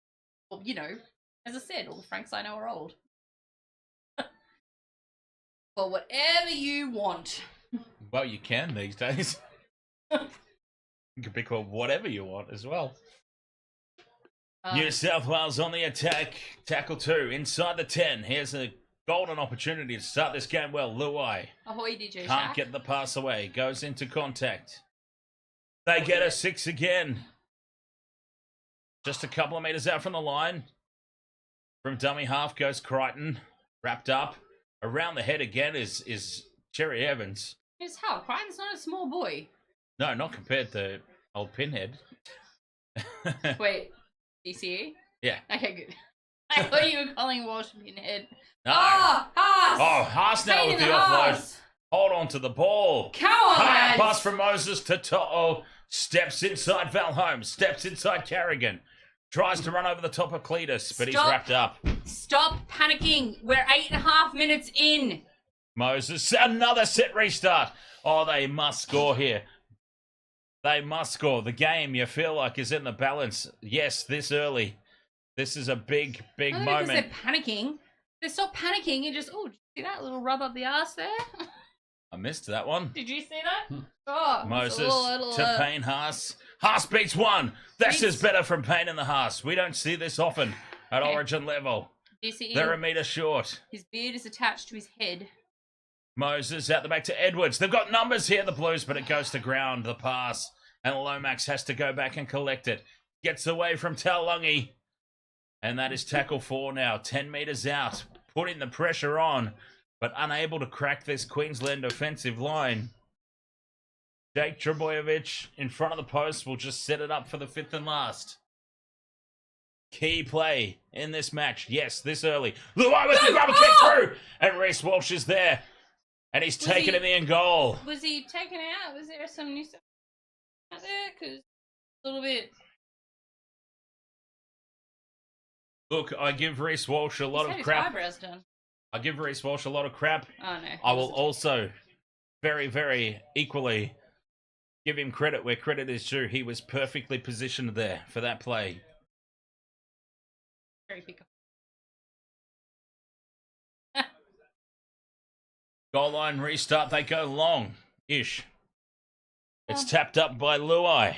Speaker 4: Well, you know, as I said, all the Franks I know are old. Well, whatever you want.
Speaker 3: Well, you can these days. You can be called whatever you want as well. New South Wales on the attack. Tackle 2 inside the 10. Here's a golden opportunity to start this game well. Luai
Speaker 4: Ahoy, DJ
Speaker 3: can't
Speaker 4: Shaq.
Speaker 3: get the pass away. Goes into contact. They get a 6 again. Just a couple of meters out from the line. From dummy half goes Crichton. Wrapped up. Around the head again is Cherry Evans.
Speaker 4: It's how? Crichton's not a small boy.
Speaker 3: No, not compared to old Pinhead.
Speaker 4: Wait, DCE?
Speaker 3: Yeah.
Speaker 4: Okay, good. I thought you were calling Walsh Pinhead.
Speaker 3: No.
Speaker 4: Oh, Haas!
Speaker 3: Oh, Haas now
Speaker 4: Pain
Speaker 3: with
Speaker 4: in
Speaker 3: the
Speaker 4: the
Speaker 3: offload.
Speaker 4: arse.
Speaker 3: Hold on to the ball.
Speaker 4: Come on,
Speaker 3: High
Speaker 4: lads.
Speaker 3: pass from Moses to To'o. Steps inside Val Holmes. Steps inside Carrigan. Tries to run over the top of Cletus, but he's
Speaker 4: Stop.
Speaker 3: wrapped up.
Speaker 4: Stop panicking. We're 8.5 minutes in.
Speaker 3: Moses, another set restart. Oh, they must score here. They must score. The game, you feel like, is in the balance. Yes, this early. This is a big, big
Speaker 4: Not
Speaker 3: moment.
Speaker 4: because they're panicking. They stop panicking and just, oh, did you see that little rub up the arse there?
Speaker 3: I missed that one.
Speaker 4: Did you see that? Oh,
Speaker 3: Moses
Speaker 4: it's a little,
Speaker 3: to Payne Haas. Haas beats one. This
Speaker 4: Beats-
Speaker 3: is better from Payne and the Haas. We don't see this often at
Speaker 4: Okay.
Speaker 3: Origin level.
Speaker 4: DCE,
Speaker 3: They're a metre short.
Speaker 4: his beard is attached to his head.
Speaker 3: Moses out the back to Edwards. They've got numbers here, the Blues, but it goes to ground, the pass. And Lomax has to go back and collect it. Gets away from Taulungi. And that is tackle 4 now. 10 metres out. Putting the pressure on, but unable to crack this Queensland offensive line. Jake Trebojevic in front of the post will just set it up for the 5th and last. Key play in this match. Yes, this early. Luai with the grubber kick through. And Reece Walsh is there. And he's taken in the end goal.
Speaker 4: Was he taken out? Was there some new stuff out there? Because a little bit.
Speaker 3: Look, I give Reece Walsh a lot
Speaker 4: He's had
Speaker 3: of
Speaker 4: his
Speaker 3: crap.
Speaker 4: eyebrows done.
Speaker 3: I give Reece Walsh a lot of crap.
Speaker 4: Oh no.
Speaker 3: I will also very, very equally give him credit where credit is due. He was perfectly positioned there for that play.
Speaker 4: Very pick up.
Speaker 3: Goal line restart. They go long-ish. It's tapped up by Luai.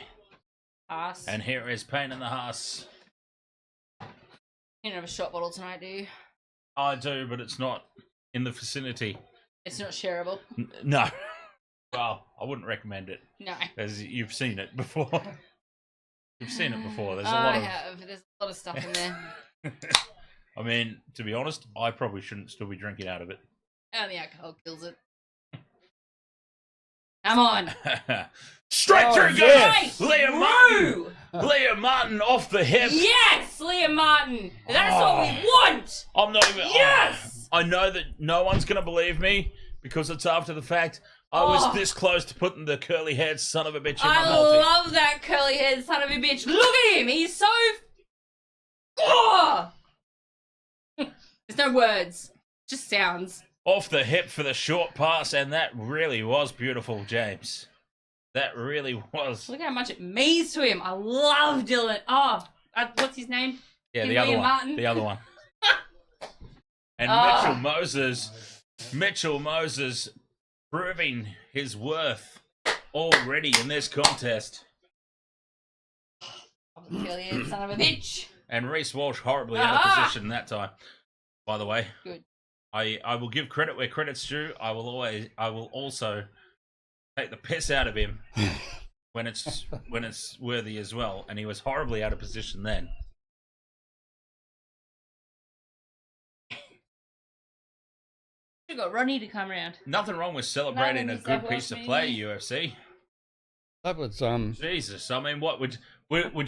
Speaker 4: Ass.
Speaker 3: And here is Payne in the Haas.
Speaker 4: You don't have a shot bottle tonight, do you?
Speaker 3: I do, but it's not in the vicinity.
Speaker 4: It's not shareable.
Speaker 3: No. Well, I wouldn't recommend it,
Speaker 4: No.
Speaker 3: as you've seen it before. You've seen it before. There's a
Speaker 4: I
Speaker 3: lot of...
Speaker 4: have. There's a lot of stuff in there.
Speaker 3: I mean, to be honest, I probably shouldn't still be drinking out of it.
Speaker 4: And the alcohol kills it. Come on.
Speaker 3: Straight through
Speaker 4: yes.
Speaker 3: goes Liam Martin.
Speaker 4: Woo!
Speaker 3: Liam Martin off the hip.
Speaker 4: Yes, Liam Martin. That's what we want.
Speaker 3: I'm not even.
Speaker 4: Yes.
Speaker 3: I know that no one's going to believe me because it's after the fact. I was this close to putting the curly haired son of a bitch in my multi.
Speaker 4: I love that curly haired son of a bitch. Look at him. He's so... Oh! There's no words. Just sounds.
Speaker 3: Off the hip for the short pass, and that really was beautiful, James. That really was.
Speaker 4: Look how much it means to him. I love Dylan. Oh, what's his name?
Speaker 3: Yeah, the
Speaker 4: William
Speaker 3: other one.
Speaker 4: Martin.
Speaker 3: The other one. And Mitchell Moses proving his worth already in this contest.
Speaker 4: Killian, son of a bitch.
Speaker 3: And Reece Walsh horribly out of position that time. By the way.
Speaker 4: Good.
Speaker 3: I will give credit where credit's due. I will also take the piss out of him when it's worthy as well. And he was horribly out of position then.
Speaker 4: You got Ronnie to come around.
Speaker 3: Nothing wrong with celebrating a good piece of play, UFC.
Speaker 5: That was
Speaker 3: Jesus. I mean, what would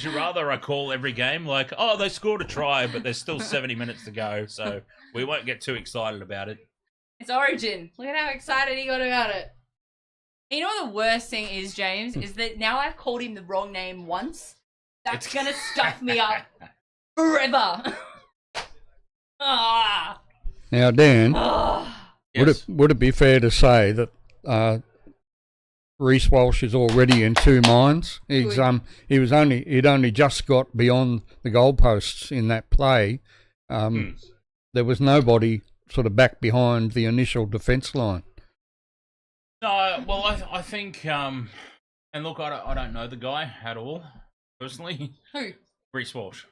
Speaker 3: you rather I call every game like, oh, they scored a try, but there's still 70 minutes to go, so we won't get too excited about it.
Speaker 4: It's Origin. Look at how excited he got about it. You know what the worst thing is, James, is that now I've called him the wrong name once. That's gonna stuff me up forever. Ah.
Speaker 5: now, Dan.
Speaker 3: Yes.
Speaker 5: Would it be fair to say that Reece Walsh is already in two minds? He'd only just got beyond the goalposts in that play. There was nobody sort of back behind the initial defence line.
Speaker 3: No, well, I think, and look, I don't know the guy at all personally.
Speaker 4: Who?
Speaker 3: Reece Walsh.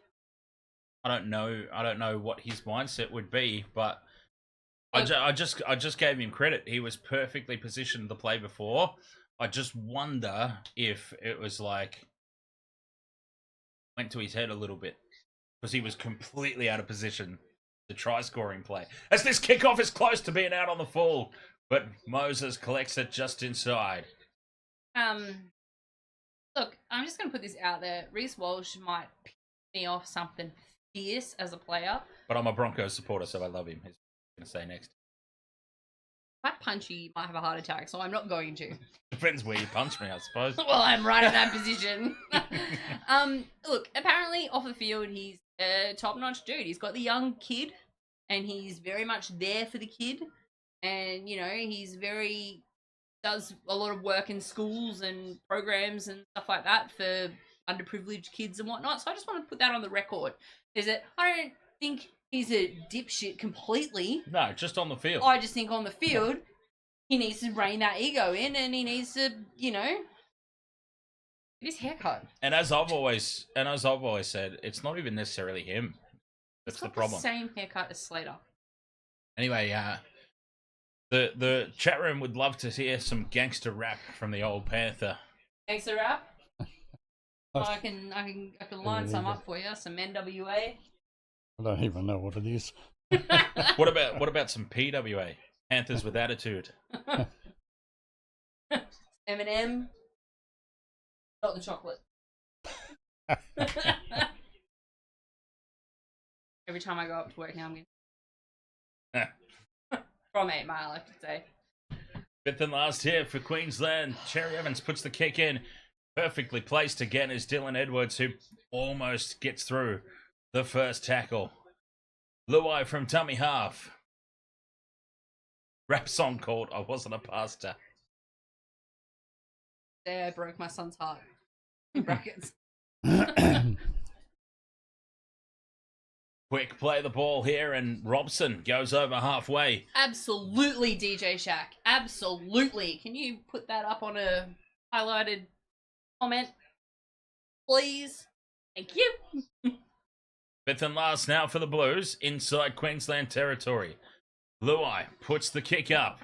Speaker 3: I don't know what his mindset would be, but I just gave him credit. He was perfectly positioned to play before. I just wonder if it was like went to his head a little bit because he was completely out of position. The try scoring play as this kickoff is close to being out on the full, but Moses collects it just inside.
Speaker 4: Look, I'm just gonna put this out there. Reece Walsh might piss me off something fierce as a player,
Speaker 3: but I'm a Broncos supporter, so I love him. He's going to say next.
Speaker 4: If I punch you, you might have a heart attack, so I'm not going to.
Speaker 3: Depends where you punch me, I suppose.
Speaker 4: Well, I'm right in that position. Look, apparently off the field, he's a top-notch dude. He's got the young kid, and he's very much there for the kid. And, you know, does a lot of work in schools and programs and stuff like that for underprivileged kids and whatnot. So I just want to put that on the record. Is that I don't think he's a dipshit completely.
Speaker 3: No, just on the field.
Speaker 4: I just think on the field, he needs to rein that ego in, and he needs to, you know, get his haircut.
Speaker 3: And as I've always said, it's not even necessarily him. That's the problem.
Speaker 4: The same haircut as Slater.
Speaker 3: Anyway, the chat room would love to hear some gangster rap from the old Panther.
Speaker 4: Gangster rap. I can line some up for you. Some NWA.
Speaker 5: I don't even know what it is.
Speaker 3: What about some PWA? Panthers with attitude.
Speaker 4: Eminem. Not the chocolate. Every time I go up to work now, I'm getting from 8 Mile, I have to say.
Speaker 3: Fifth and last here for Queensland. Cherry Evans puts the kick in. Perfectly placed again is Dylan Edwards, who almost gets through the first tackle. Luai from dummy half. Rap song called I Wasn't a Pastor.
Speaker 4: There, I broke my son's heart. In brackets.
Speaker 3: Quick play the ball here, and Robson goes over halfway.
Speaker 4: Absolutely, DJ Shack. Absolutely. Can you put that up on a highlighted comment, please? Thank you.
Speaker 3: Fifth and last now for the Blues, inside Queensland territory. Luai puts the kick up,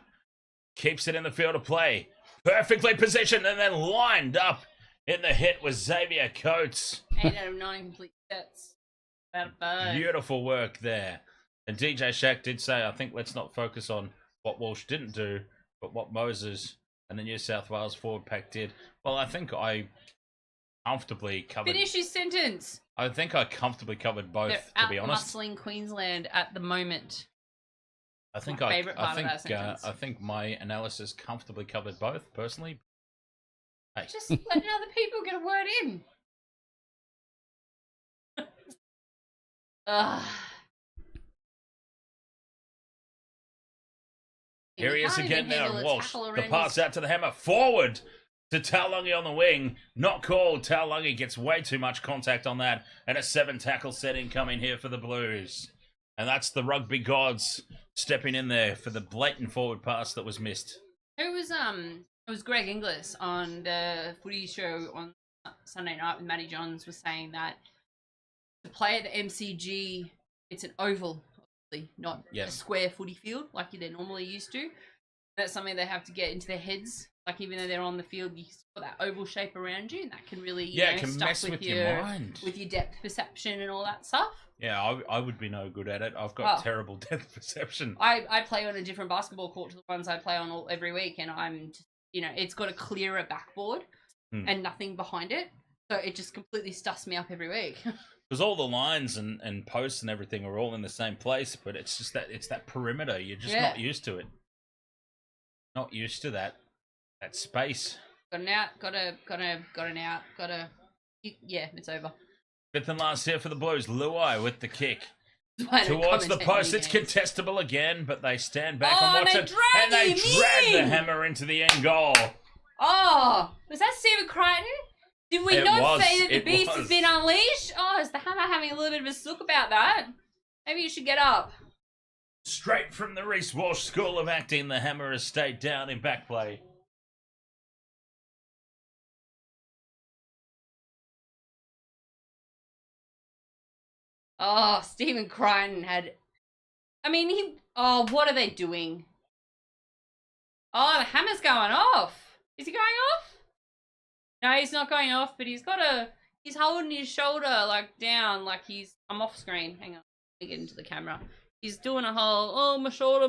Speaker 3: keeps it in the field of play, perfectly positioned and then lined up in the hit with Xavier Coates.
Speaker 4: 8 out of 9 complete sets. About a bird.
Speaker 3: Beautiful work there. And DJ Shack did say, I think let's not focus on what Walsh didn't do, but what Moses and the New South Wales forward pack did. Well, I think I comfortably covered...
Speaker 4: Finish his sentence.
Speaker 3: I think I comfortably covered both, to be honest.
Speaker 4: They're out-muscling Queensland at the moment.
Speaker 3: I think
Speaker 4: My favourite part of that sentence.
Speaker 3: I think my analysis comfortably covered both, personally. Hey.
Speaker 4: Just letting other people get a word in.
Speaker 3: Here he is again now, Walsh. The pass out to the hammer. Forward to Taulagi on the wing. Not called. Taulagi gets way too much contact on that. And a 7 tackle set incoming here for the Blues. And that's the rugby gods stepping in there for the blatant forward pass that was missed.
Speaker 4: It was Greg Inglis on the footy show on Sunday night with Matty Johns was saying that to play at the MCG, it's an oval, obviously, not a square footy field like they're normally used to. That's something they have to get into their heads. Like even though they're on the field, you got that oval shape around you, and that can really
Speaker 3: it can mess with your mind,
Speaker 4: with your depth perception and all that stuff.
Speaker 3: Yeah, I would be no good at it. I've got terrible depth perception.
Speaker 4: I play on a different basketball court to the ones I play on every week, and I'm just, it's got a clearer backboard and nothing behind it, so it just completely stuffs me up every week.
Speaker 3: Because all the lines and posts and everything are all in the same place, but it's just that perimeter. You're just not used to it. Not used to that space.
Speaker 4: Got an out. Got an out. It's over.
Speaker 3: Fifth and last here for the Blues. Luai with the kick. Towards the post. It's contestable again, but they stand back and watch it. And they drag the hammer into the end goal.
Speaker 4: Oh, was that Stephen Crichton? Did we not say that the beast has been unleashed? Oh, is the hammer having a little bit of a sook about that? Maybe you should get up.
Speaker 3: Straight from the Reece Walsh School of Acting, the hammer has stayed down in back play.
Speaker 4: Oh, Stephen Crichton had... what are they doing? Oh, the hammer's going off. Is he going off? No, he's not going off, but he's holding his shoulder, down, I'm off screen. Hang on, let me get into the camera. He's doing a whole, my shoulder,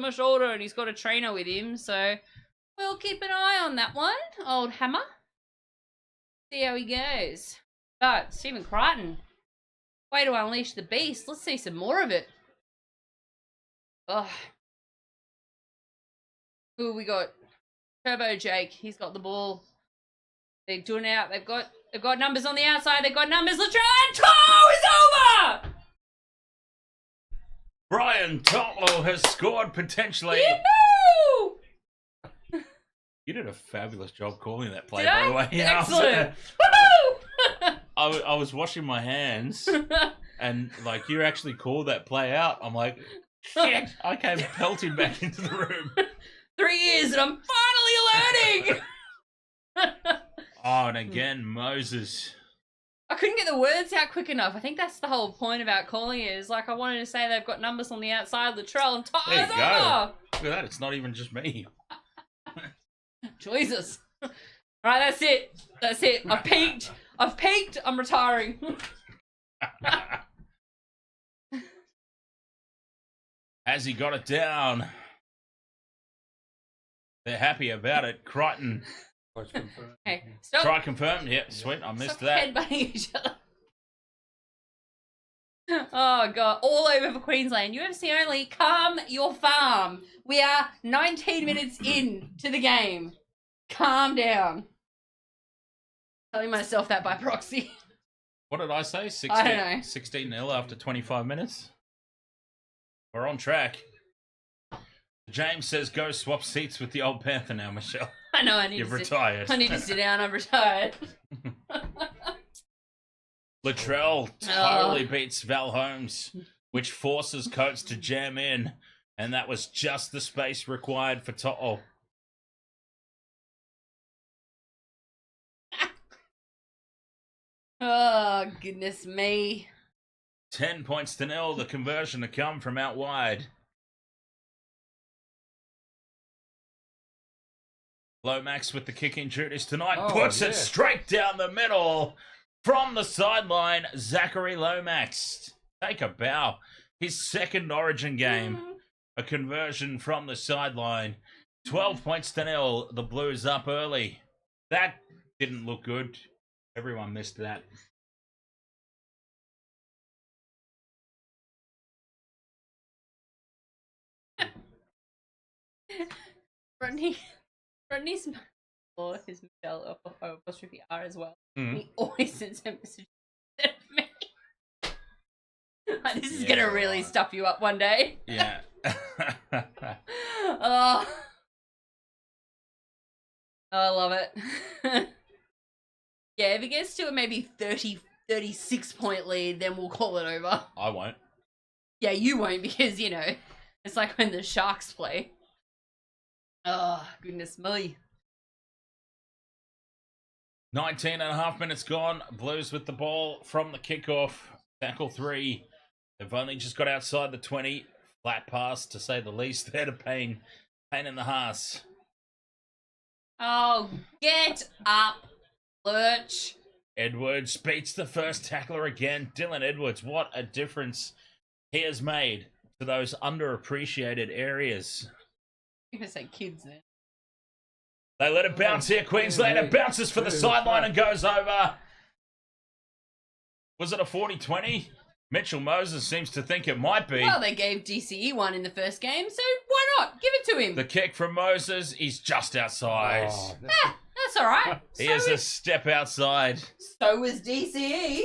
Speaker 4: and he's got a trainer with him, so we'll keep an eye on that one, old hammer. See how he goes. But, Stephen Crichton, way to unleash the beast. Let's see some more of it. Oh. Who we got? Turbo Jake, he's got the ball. They're doing out. They've got numbers on the outside. They've got numbers. Latrell and To'o is over.
Speaker 3: Brian To'o has scored potentially.
Speaker 4: Yoo-hoo!
Speaker 3: You did a fabulous job calling that play,
Speaker 4: Did
Speaker 3: by
Speaker 4: I?
Speaker 3: the way.
Speaker 4: Excellent. Woohoo!
Speaker 3: I was washing my hands, and you actually called that play out. I'm like, shit! I came pelting back into the room.
Speaker 4: 3 years, and I'm finally learning.
Speaker 3: Oh, and again, Moses.
Speaker 4: I couldn't get the words out quick enough. I think that's the whole point about calling it. Is I wanted to say they've got numbers on the outside. Latrell and To'o's
Speaker 3: There you go.
Speaker 4: over.
Speaker 3: Look at that. It's not even just me.
Speaker 4: Jesus. All right, that's it. That's it. I've peaked. I'm retiring.
Speaker 3: Has he got it down? They're happy about it. Crichton.
Speaker 4: Hey, stop.
Speaker 3: Try confirmed. Yep, sweet. I missed that.
Speaker 4: Headbutting each other. Oh, God. All over for Queensland. UFC only. Calm your farm. We are 19 minutes in to the game. Calm down. Telling myself that by proxy.
Speaker 3: What did I say? 16,
Speaker 4: I don't know.
Speaker 3: 16-0 after 25 minutes? We're on track. James says go swap seats with the old Panther now, Michelle.
Speaker 4: I know, I need
Speaker 3: You've
Speaker 4: to
Speaker 3: retired.
Speaker 4: I need to sit down, I'm retired.
Speaker 3: Latrell totally beats Val Holmes, which forces Coates to jam in, and that was just the space required for To'o.
Speaker 4: Oh, goodness me.
Speaker 3: 10 points to 0, the conversion to come from out wide. Lomax with the kicking duties tonight, puts it straight down the middle from the sideline. Zachary Lomax, take a bow. His second Origin game, a conversion from the sideline. 12 points to 0, the Blues up early. That didn't look good. Everyone missed that.
Speaker 4: Rodney's or his Michelle apostrophe R as well.
Speaker 3: Mm.
Speaker 4: He always sends a message instead of me. Like, this is
Speaker 3: Yeah,
Speaker 4: gonna really
Speaker 3: right.
Speaker 4: stuff you up one day.
Speaker 3: Yeah.
Speaker 4: Oh, I love it. Yeah, if it gets to a maybe 36 point lead, then we'll call it over.
Speaker 3: I won't.
Speaker 4: Yeah, you won't because, it's like when the Sharks play. Oh, goodness me.
Speaker 3: 19 and a half minutes gone. Blues with the ball from the kickoff. Tackle 3. They've only just got outside the 20. Flat pass, to say the least. They're to pain in the hearse.
Speaker 4: Oh, get up, Lurch.
Speaker 3: Edwards beats the first tackler again. Dylan Edwards, what a difference he has made to those underappreciated areas.
Speaker 4: I'm gonna say kids then.
Speaker 3: They let it bounce here. Queenslander bounces for the sideline and goes over. Was it a 40-20? Mitchell Moses seems to think it might be.
Speaker 4: Well, they gave DCE one in the first game, so why not? Give it to him.
Speaker 3: The kick from Moses, he's just outside.
Speaker 5: Oh,
Speaker 4: That's all right.
Speaker 3: He is a step outside.
Speaker 4: So was DCE.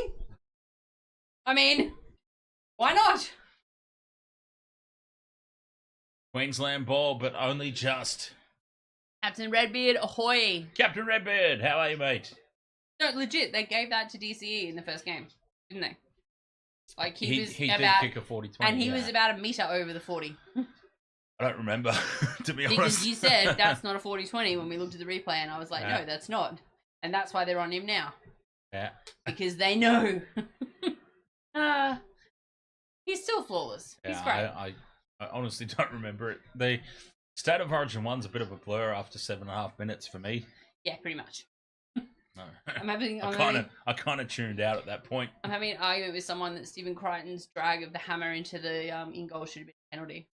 Speaker 4: I mean, why not?
Speaker 3: Queensland ball, but only just.
Speaker 4: Captain Redbeard, ahoy.
Speaker 3: Captain Redbeard, how are you, mate?
Speaker 4: No, legit, they gave that to DCE in the first game, didn't they? Like, he was
Speaker 3: did
Speaker 4: about...
Speaker 3: kick a 40-20.
Speaker 4: And he was about a metre over the 40.
Speaker 3: I don't remember, to be honest.
Speaker 4: Because you said that's not a 40-20 when we looked at the replay, and I was like,
Speaker 3: Yeah.
Speaker 4: no, that's not. And that's why they're on him now.
Speaker 3: Yeah.
Speaker 4: Because they know. He's still flawless. He's great.
Speaker 3: I honestly don't remember it. The State of Origin 1's a bit of a blur after 7.5 minutes for me.
Speaker 4: Yeah, pretty much.
Speaker 3: No.
Speaker 4: I
Speaker 3: I kind of tuned out at that point.
Speaker 4: I'm having an argument with someone that Stephen Crichton's drag of the hammer into the in goal should have been a penalty.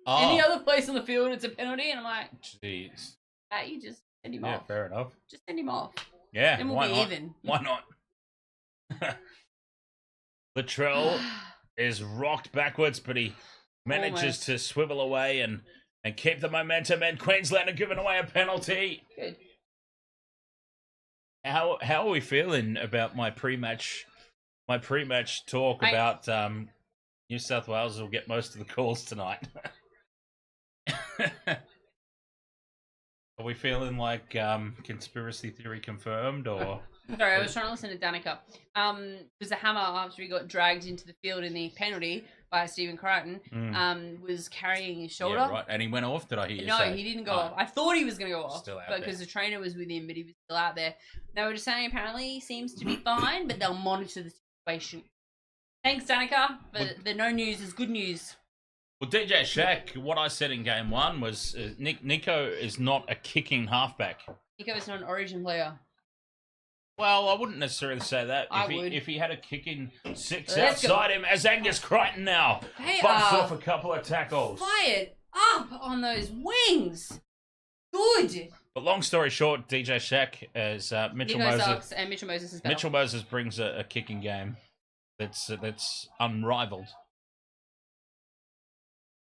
Speaker 3: Oh,
Speaker 4: Any other place on the field, it's a penalty, and I'm like,
Speaker 3: jeez.
Speaker 4: hey, you just send him
Speaker 3: Yeah,
Speaker 4: off.
Speaker 3: fair enough.
Speaker 4: Just send him off.
Speaker 3: Yeah,
Speaker 4: Then we'll
Speaker 3: why
Speaker 4: be
Speaker 3: not?
Speaker 4: even.
Speaker 3: Why not? Latrell is rocked backwards, but he manages
Speaker 4: Almost.
Speaker 3: to swivel away and keep the momentum, and Queensland are giving away a penalty.
Speaker 4: Good.
Speaker 3: How are we feeling about my pre-match talk about New South Wales will get most of the calls tonight? Are we feeling like conspiracy theory confirmed, or?
Speaker 4: Sorry, I was trying to listen to Danica. Because the hammer, after he got dragged into the field in the penalty by Stephen Crichton, was carrying his shoulder.
Speaker 3: Yeah, right. And he went off. Did I hear you
Speaker 4: No,
Speaker 3: say?
Speaker 4: he didn't go off. I thought he was going to go off.
Speaker 3: Still out
Speaker 4: but because the trainer was with him, but he was still out there. They were just saying apparently he seems to be fine, but they'll monitor the situation. Thanks, Danica. But the no news is good news.
Speaker 3: Well, DJ Shaq, what I said in game 1 was Nico is not a kicking halfback.
Speaker 4: Nico is not an Origin player.
Speaker 3: Well, I wouldn't necessarily say that.
Speaker 4: I would.
Speaker 3: If he had a kicking 6
Speaker 4: Let's
Speaker 3: outside him, as Angus Crichton now
Speaker 4: They
Speaker 3: bumps
Speaker 4: are
Speaker 3: off a couple of tackles.
Speaker 4: fired up on those wings. Good.
Speaker 3: But long story short, DJ Shaq as Mitchell
Speaker 4: Nico
Speaker 3: Moses.
Speaker 4: sucks and Mitchell Moses is better.
Speaker 3: Mitchell Moses brings a kicking game that's unrivaled.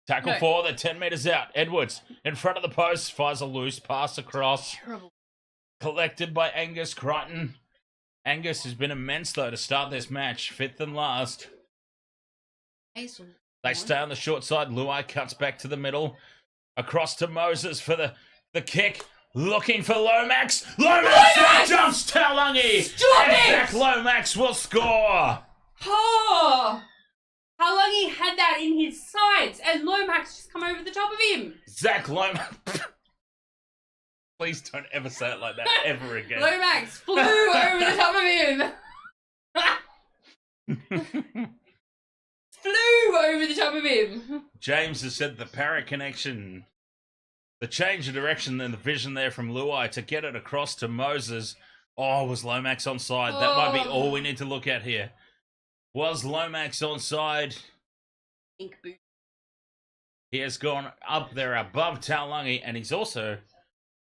Speaker 3: Tackle
Speaker 4: No.
Speaker 3: 4, they're 10 metres out. Edwards in front of the post, fires a loose pass across.
Speaker 4: Terrible.
Speaker 3: Collected by Angus Crichton. Angus has been immense, though, to start this match. 5th and last. They stay on the short side. Luai cuts back to the middle. Across to Moses for the kick. Looking for Lomax. Lomax jumps Taulagi.
Speaker 4: Stop it!
Speaker 3: Zach Lomax will score.
Speaker 4: Oh! How long he had that in his sights and Lomax just come over the top of him.
Speaker 3: Zach Lomax. Please don't ever say it like that ever again.
Speaker 4: Lomax flew over the top of him. Flew over the top of him.
Speaker 3: James has said the para connection. The change of direction and the vision there from Luai to get it across to Moses. Oh, was Lomax onside? That might be all we need to look at here. Was Lomax onside?
Speaker 4: Ink boot.
Speaker 3: He has gone up there above Taulagi, and he's also...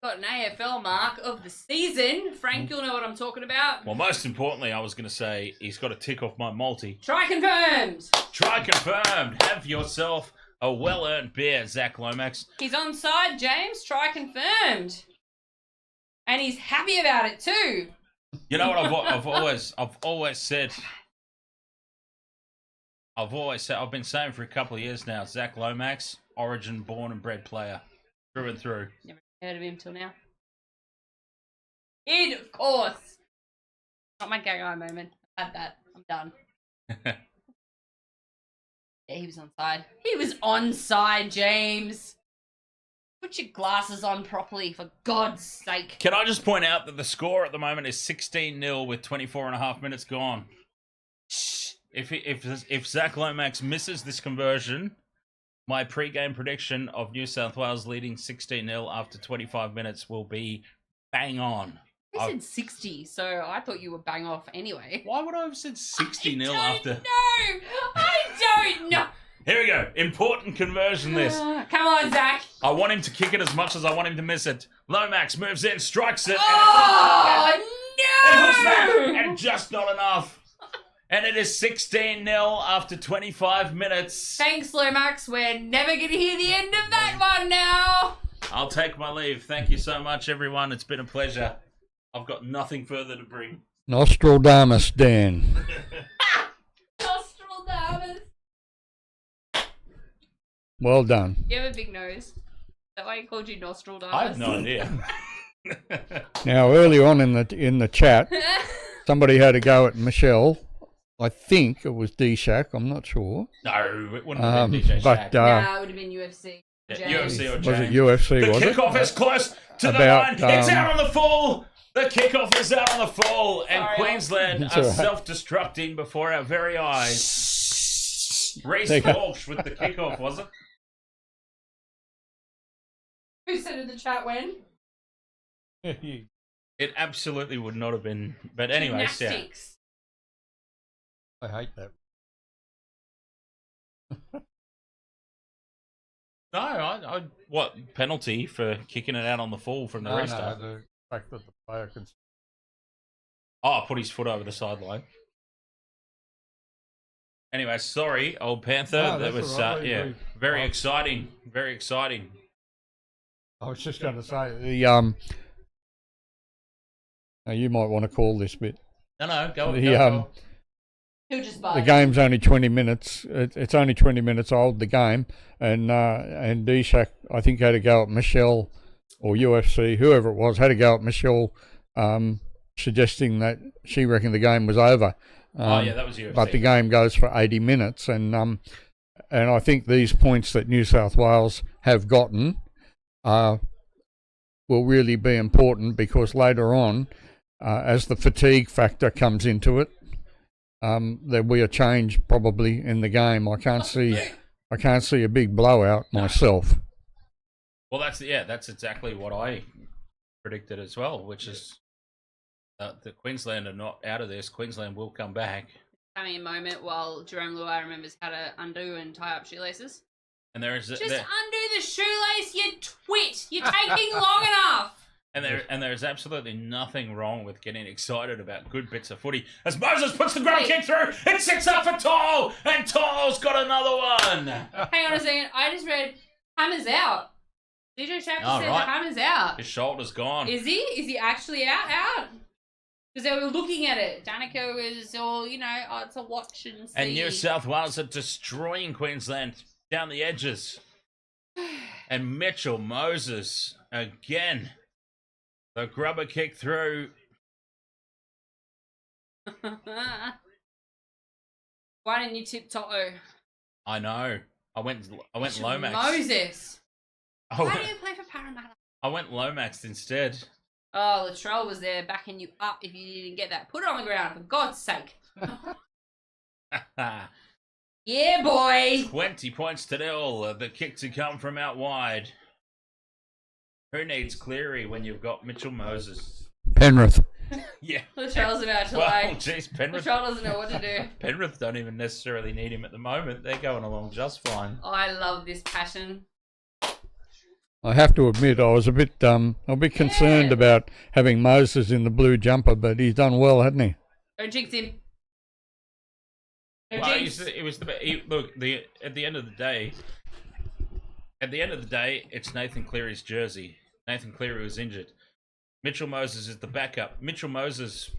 Speaker 4: Got an AFL mark of the season. Frank, you'll know what I'm talking about.
Speaker 3: Well, most importantly, I was going to say, he's got to tick off my multi.
Speaker 4: Try confirmed.
Speaker 3: Try confirmed. Have yourself A well-earned beer, Zach Lomax.
Speaker 4: He's onside, James. Try confirmed. And he's happy about it too.
Speaker 3: You know what I've always said. I've been saying for a couple of years now. Zach Lomax, Origin born and bred player, through and through.
Speaker 4: Never heard of him till now. Kid, of course. Not my gang eye moment. I've had that. I'm done. Yeah, he was onside. He was onside, James. Put your glasses on properly, for God's sake.
Speaker 3: Can I just point out that the score at the moment is 16-0 with 24 and a half minutes gone. If Zach Lomax misses this conversion, my pre-game prediction of New South Wales leading 16-0 after 25 minutes will be bang on.
Speaker 4: I said 60, so I thought you were bang off anyway.
Speaker 3: Why would I have said 60-0 after?
Speaker 4: No, I don't know.
Speaker 3: Here we go. Important conversion this.
Speaker 4: Come on, Zach.
Speaker 3: I want him to kick it as much as I want him to miss it. Lomax moves in, strikes it.
Speaker 4: Oh,
Speaker 3: and hooks back,
Speaker 4: no.
Speaker 3: and just not enough. And it is 16-0 after 25 minutes.
Speaker 4: Thanks, Lomax. We're never going to hear the end of that one now.
Speaker 3: I'll take my leave. Thank you so much, everyone. It's been a pleasure. I've got nothing further to bring.
Speaker 5: Nostradamus, Dan.
Speaker 4: Nostradamus.
Speaker 5: Well done.
Speaker 4: You have a big nose. Is that why he called you Nostradamus?
Speaker 3: I have no idea.
Speaker 5: Now, earlier on in the chat, somebody had a go at Michelle. I think it was D-Shack. I'm not sure.
Speaker 3: No, it wouldn't have been DJ
Speaker 5: but
Speaker 3: Shack.
Speaker 4: Nah, it would have been UFC.
Speaker 3: Yeah,
Speaker 4: James.
Speaker 3: UFC or
Speaker 5: was
Speaker 3: James.
Speaker 5: it UFC?
Speaker 3: The
Speaker 5: Was it?
Speaker 3: kickoff is close to
Speaker 5: About,
Speaker 3: the line. It's out on the full. The kickoff is out on the full. And
Speaker 4: Sorry,
Speaker 3: Queensland
Speaker 5: It's
Speaker 3: are
Speaker 5: all right.
Speaker 3: self-destructing before our very eyes. Reece
Speaker 5: They go-
Speaker 3: Walsh with the kickoff, was it?
Speaker 4: Who said in the chat when?
Speaker 3: It absolutely would not have been. But anyways, yeah.
Speaker 4: Gymnastics.
Speaker 5: I hate that.
Speaker 3: No, I what penalty for kicking it out on the full from the restart?
Speaker 5: the fact that the player can.
Speaker 3: Oh, put his foot over the sideline. Anyway, sorry, old Panther.
Speaker 5: No,
Speaker 3: that
Speaker 5: that's
Speaker 3: was
Speaker 5: all right.
Speaker 3: yeah, very exciting. Very exciting.
Speaker 5: I was just going to say the you might want to call this bit.
Speaker 3: No, go.
Speaker 5: The
Speaker 3: go.
Speaker 4: Who just
Speaker 5: the
Speaker 4: barged?
Speaker 5: game's only 20 minutes. It's only 20 minutes old, the game, and D-Shack I think had to go at Michelle or UFC, whoever it was, had to go at Michelle, suggesting that she reckoned the game was over.
Speaker 3: Oh yeah, that was UFC.
Speaker 5: But the game goes for 80 minutes, and I think these points that New South Wales have gotten will really be important, because later on, as the fatigue factor comes into it, there'll be a change probably in the game. I can't see a big blowout myself.
Speaker 3: Well, that's exactly what I predicted as well, which is that Queensland are not out of this. Queensland will come back.
Speaker 4: Having a moment while Jerome Luai remembers how to undo and tie up shoelaces.
Speaker 3: And there is
Speaker 4: Just undo the shoelace, you twit! You're taking long enough!
Speaker 3: and there is absolutely nothing wrong with getting excited about good bits of footy. As Moses puts the ground kick through, it sits up for Toll, and Toll's got another one.
Speaker 4: Hang on a second, I just read hammer's out. DJ Shack
Speaker 3: Oh,
Speaker 4: said
Speaker 3: right.
Speaker 4: the hammer's out.
Speaker 3: His shoulder's gone.
Speaker 4: Is he? Is he actually out? Because they were looking at it. Danica was all, oh, it's a watch and see.
Speaker 3: And New South Wales are destroying Queensland down the edges. And Mitchell Moses again. The grubber kick through.
Speaker 4: Why didn't you tip Toto?
Speaker 3: I know. I went Lomax.
Speaker 4: Moses.
Speaker 3: I
Speaker 4: Why
Speaker 3: went,
Speaker 4: do you play for Parramatta?
Speaker 3: I went Lomax instead.
Speaker 4: Oh, Latrell was there backing you up if you didn't get that. Put it on the ground, for God's sake. Yeah, boy.
Speaker 3: 20 points to nil. The kick to come from out wide. Who needs Cleary when you've got Mitchell Moses?
Speaker 5: Penrith.
Speaker 3: Yeah.
Speaker 4: Latrell's about to
Speaker 3: Well, geez, Penrith.
Speaker 4: Latrell doesn't know what to do.
Speaker 3: Penrith don't even necessarily need him at the moment. They're going along just fine.
Speaker 4: Oh, I love this passion.
Speaker 5: I have to admit, I was a bit concerned about having Moses in the blue jumper, but he's done well, hasn't he?
Speaker 4: Don't jinx him. Don't
Speaker 3: Well,
Speaker 4: jinx.
Speaker 3: at the end of the day, At the end of the day, it's Nathan Cleary's jersey. Nathan Cleary was injured. Mitchell Moses is the backup. Mitchell Moses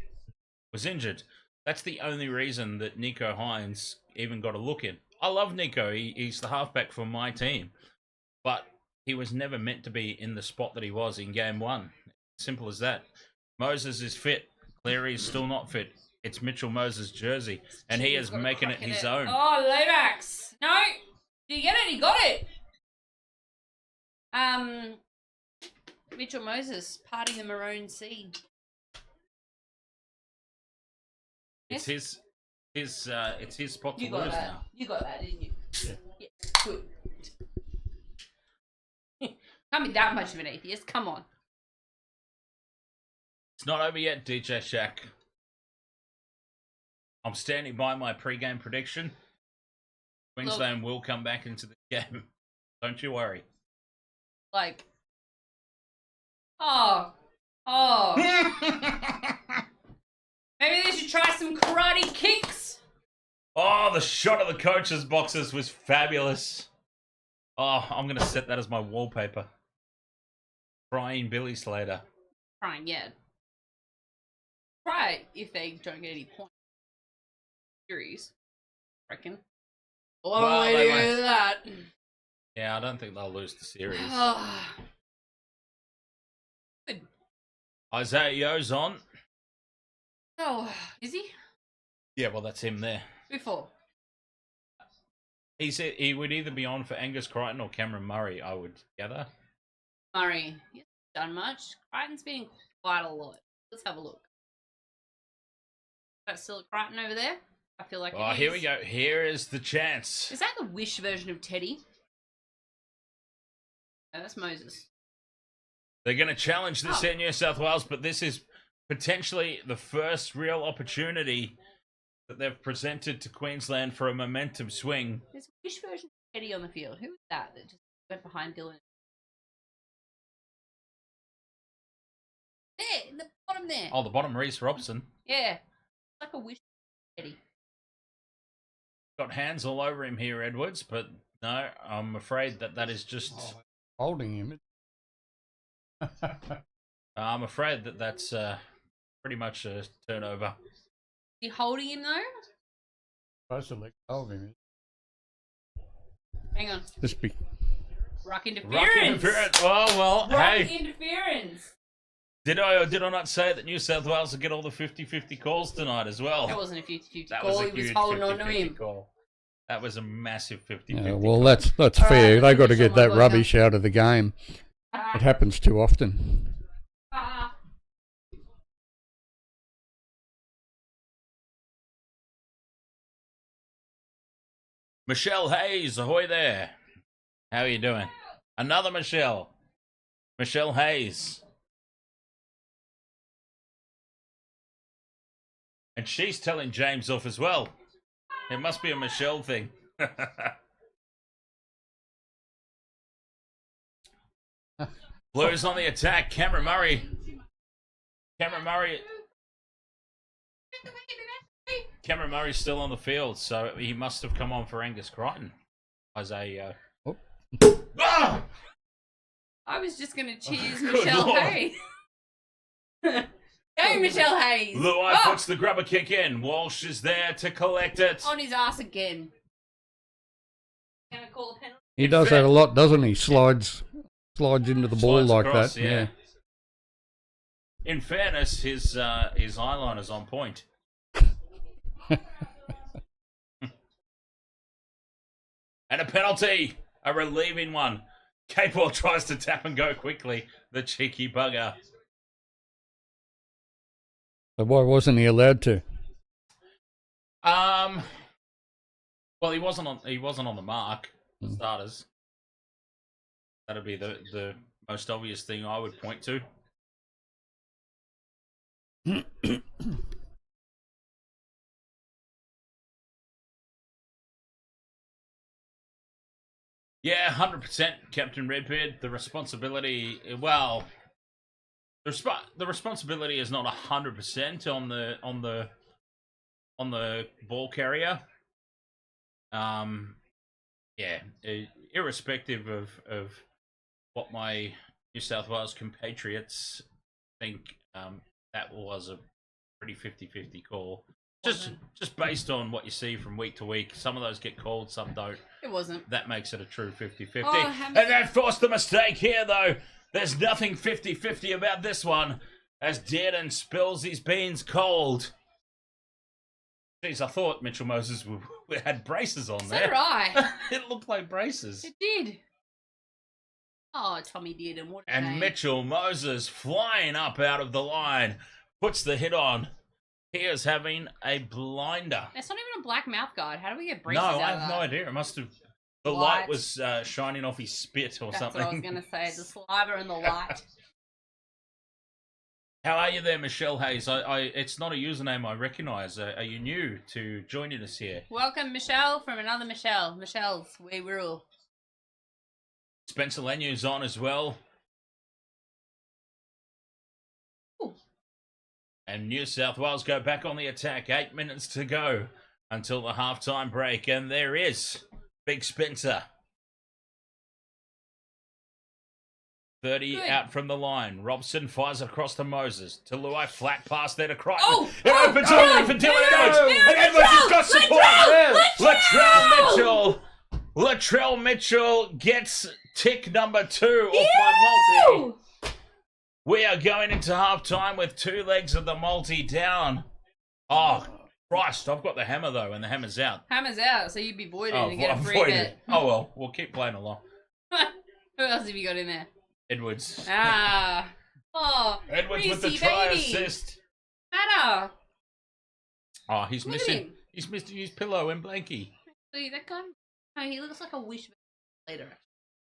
Speaker 3: was injured. That's the only reason that Nico Hines even got a look in. I love Nico. He's the halfback for my team. But he was never meant to be in the spot that he was in game 1. Simple as that. Moses is fit. Cleary is still not fit. It's Mitchell Moses' jersey. And he is making it his own.
Speaker 4: Oh, laybacks. No. Did you get it? He got it. Mitchell Moses, parting the maroon sea.
Speaker 3: It's his spot to
Speaker 4: You got
Speaker 3: lose
Speaker 4: that.
Speaker 3: now.
Speaker 4: You got that, didn't you?
Speaker 3: Yeah.
Speaker 4: Good. Can't be that much of an atheist. Come on.
Speaker 3: It's not over yet, DJ Shaq. I'm standing by my pre-game prediction. Queensland will come back into the game. Don't you worry.
Speaker 4: Like, oh. Maybe they should try some karate kicks.
Speaker 3: Oh, the shot of the coach's boxes was fabulous. Oh, I'm going to set that as my wallpaper. Crying Billy Slater.
Speaker 4: Crying, yeah. Try it if they don't get any points. Series, I reckon. Long
Speaker 3: Well,
Speaker 4: way
Speaker 3: they
Speaker 4: to go
Speaker 3: won't.
Speaker 4: to that.
Speaker 3: Yeah, I don't think they'll lose the series.
Speaker 4: Good.
Speaker 3: Isaiah Yo's on.
Speaker 4: Oh, is he?
Speaker 3: Yeah, well, that's him there.
Speaker 4: Before.
Speaker 3: He said he would either be on for Angus Crichton or Cameron Murray, I would gather.
Speaker 4: Murray. He hasn't done much. Crichton's been quite a lot. Let's have a look. That's still a Crichton over there? I feel like
Speaker 3: Oh,
Speaker 4: it is.
Speaker 3: here we go. Here is the chance.
Speaker 4: Is that the Wish version of Teddy? No, that's Moses.
Speaker 3: They're going to challenge this in New South Wales, but this is potentially the first real opportunity that they've presented to Queensland for a momentum swing.
Speaker 4: There's a Wish version of Teddy on the field. Who was that just went behind Dylan? There, in the bottom there.
Speaker 3: Oh, the bottom, Reece Robson.
Speaker 4: Yeah. It's like a Wish Teddy.
Speaker 3: Got hands all over him here, Edwards, but no, I'm afraid that is just...
Speaker 5: Holding him.
Speaker 3: I'm afraid that's pretty much a turnover.
Speaker 4: Is he holding him though?
Speaker 5: Supposed to let go of him.
Speaker 4: Hang on.
Speaker 5: Just be.
Speaker 4: Ruck interference.
Speaker 3: Ruck interference. Oh, well,
Speaker 4: Ruck
Speaker 3: hey.
Speaker 4: interference.
Speaker 3: Did I or did I not say that New South Wales would get all the 50-50 calls tonight as well?
Speaker 4: That wasn't a 50-50
Speaker 3: That
Speaker 4: call.
Speaker 3: was a
Speaker 4: He was
Speaker 3: huge
Speaker 4: holding on to
Speaker 3: 50-50
Speaker 4: him.
Speaker 3: call. That was a massive 50-50
Speaker 5: Yeah, well,
Speaker 3: call.
Speaker 5: that's
Speaker 4: All
Speaker 5: fair.
Speaker 4: right,
Speaker 5: They got to
Speaker 4: finish
Speaker 5: get
Speaker 4: on
Speaker 5: that
Speaker 4: my
Speaker 5: rubbish out of the game. It happens too often.
Speaker 3: Michelle Hayes, ahoy there. How are you doing? Another Michelle. Michelle Hayes. And she's telling James off as well. It must be a Michelle thing. Blues on the attack. Cameron Murray. Cameron Murray's still on the field, so he must have come on for Angus Crichton. Isaiah.
Speaker 5: Oh.
Speaker 3: Ah!
Speaker 4: I was just going to cheers
Speaker 3: Good
Speaker 4: Michelle
Speaker 3: Lord.
Speaker 4: Hayes. Go, Michelle Hayes.
Speaker 3: Luai
Speaker 4: Oh,
Speaker 3: puts the grubber kick in. Walsh is there to collect it.
Speaker 4: on his ass again. Going to call a penalty?
Speaker 5: He does that a lot, doesn't he? Slides into the ball
Speaker 3: Slides
Speaker 5: like
Speaker 3: across,
Speaker 5: that. Yeah.
Speaker 3: In fairness, his eyeliner's on point. And a penalty, a relieving one. Capewell tries to tap and go quickly. The cheeky bugger.
Speaker 5: But why wasn't he allowed to?
Speaker 3: Well, he wasn't on the mark. For starters. That'd be the most obvious thing I would point to. Yeah, 100%, Captain Redbeard. The responsibility, well, the responsibility is not 100% on the ball carrier. yeah, irrespective of what my New South Wales compatriots think, that was a pretty 50-50 call. Just based on what you see from week to week. Some of those get called, some don't.
Speaker 4: It wasn't.
Speaker 3: That makes it a true 50-50.
Speaker 4: Oh,
Speaker 3: and that forced the mistake here, though. There's nothing 50-50 about this one, as Dearden spills his beans cold. Jeez, I thought Mitchell Moses had braces on there.
Speaker 4: So did I.
Speaker 3: It looked like braces.
Speaker 4: It did. Oh, Tommy Dearden, what a
Speaker 3: And
Speaker 4: name.
Speaker 3: Mitchell Moses flying up out of the line, puts the hit on. He is having a blinder.
Speaker 4: That's not even a black mouth guard. How do we get braces
Speaker 3: No,
Speaker 4: out
Speaker 3: I
Speaker 4: of
Speaker 3: have
Speaker 4: that?
Speaker 3: no idea. It must have... The light was shining off his spit or
Speaker 4: That's
Speaker 3: something.
Speaker 4: what I was going to say. The saliva and the light.
Speaker 3: How are you there, Michelle Hayes? It's not a username I recognise. Are you new to joining us here?
Speaker 4: Welcome, Michelle, from another Michelle. Michelle's, we rule.
Speaker 3: Spencer Lenu's on as well.
Speaker 4: Ooh.
Speaker 3: And New South Wales go back on the attack. 8 minutes to go until the halftime break. And there is Big Spencer. 30
Speaker 4: Good.
Speaker 3: out from the line. Robson fires across to Moses. To Luai, flat pass there to Crichton.
Speaker 4: Oh!
Speaker 3: It opens early for Dylan Edwards. And Edwards has got support. Latrell Mitchell. Latrell Mitchell gets tick number 2 off my multi. We are going into halftime with 2 legs of the multi down. Oh, Christ. I've got the hammer, though, and the hammer's out.
Speaker 4: Hammer's out, so you'd be voided and get a
Speaker 3: I'm
Speaker 4: free
Speaker 3: voided.
Speaker 4: bet.
Speaker 3: Oh, well. We'll keep playing along.
Speaker 4: Who else have you got in there?
Speaker 3: Edwards.
Speaker 4: Ah. Oh,
Speaker 3: Edwards with the
Speaker 4: Reese,
Speaker 3: try
Speaker 4: baby.
Speaker 3: assist.
Speaker 4: Matter.
Speaker 3: Oh, he's
Speaker 4: Look at
Speaker 3: missing.
Speaker 4: him.
Speaker 3: He's missing his pillow and blankie.
Speaker 4: See, that guy? Oh, he looks like a wish later.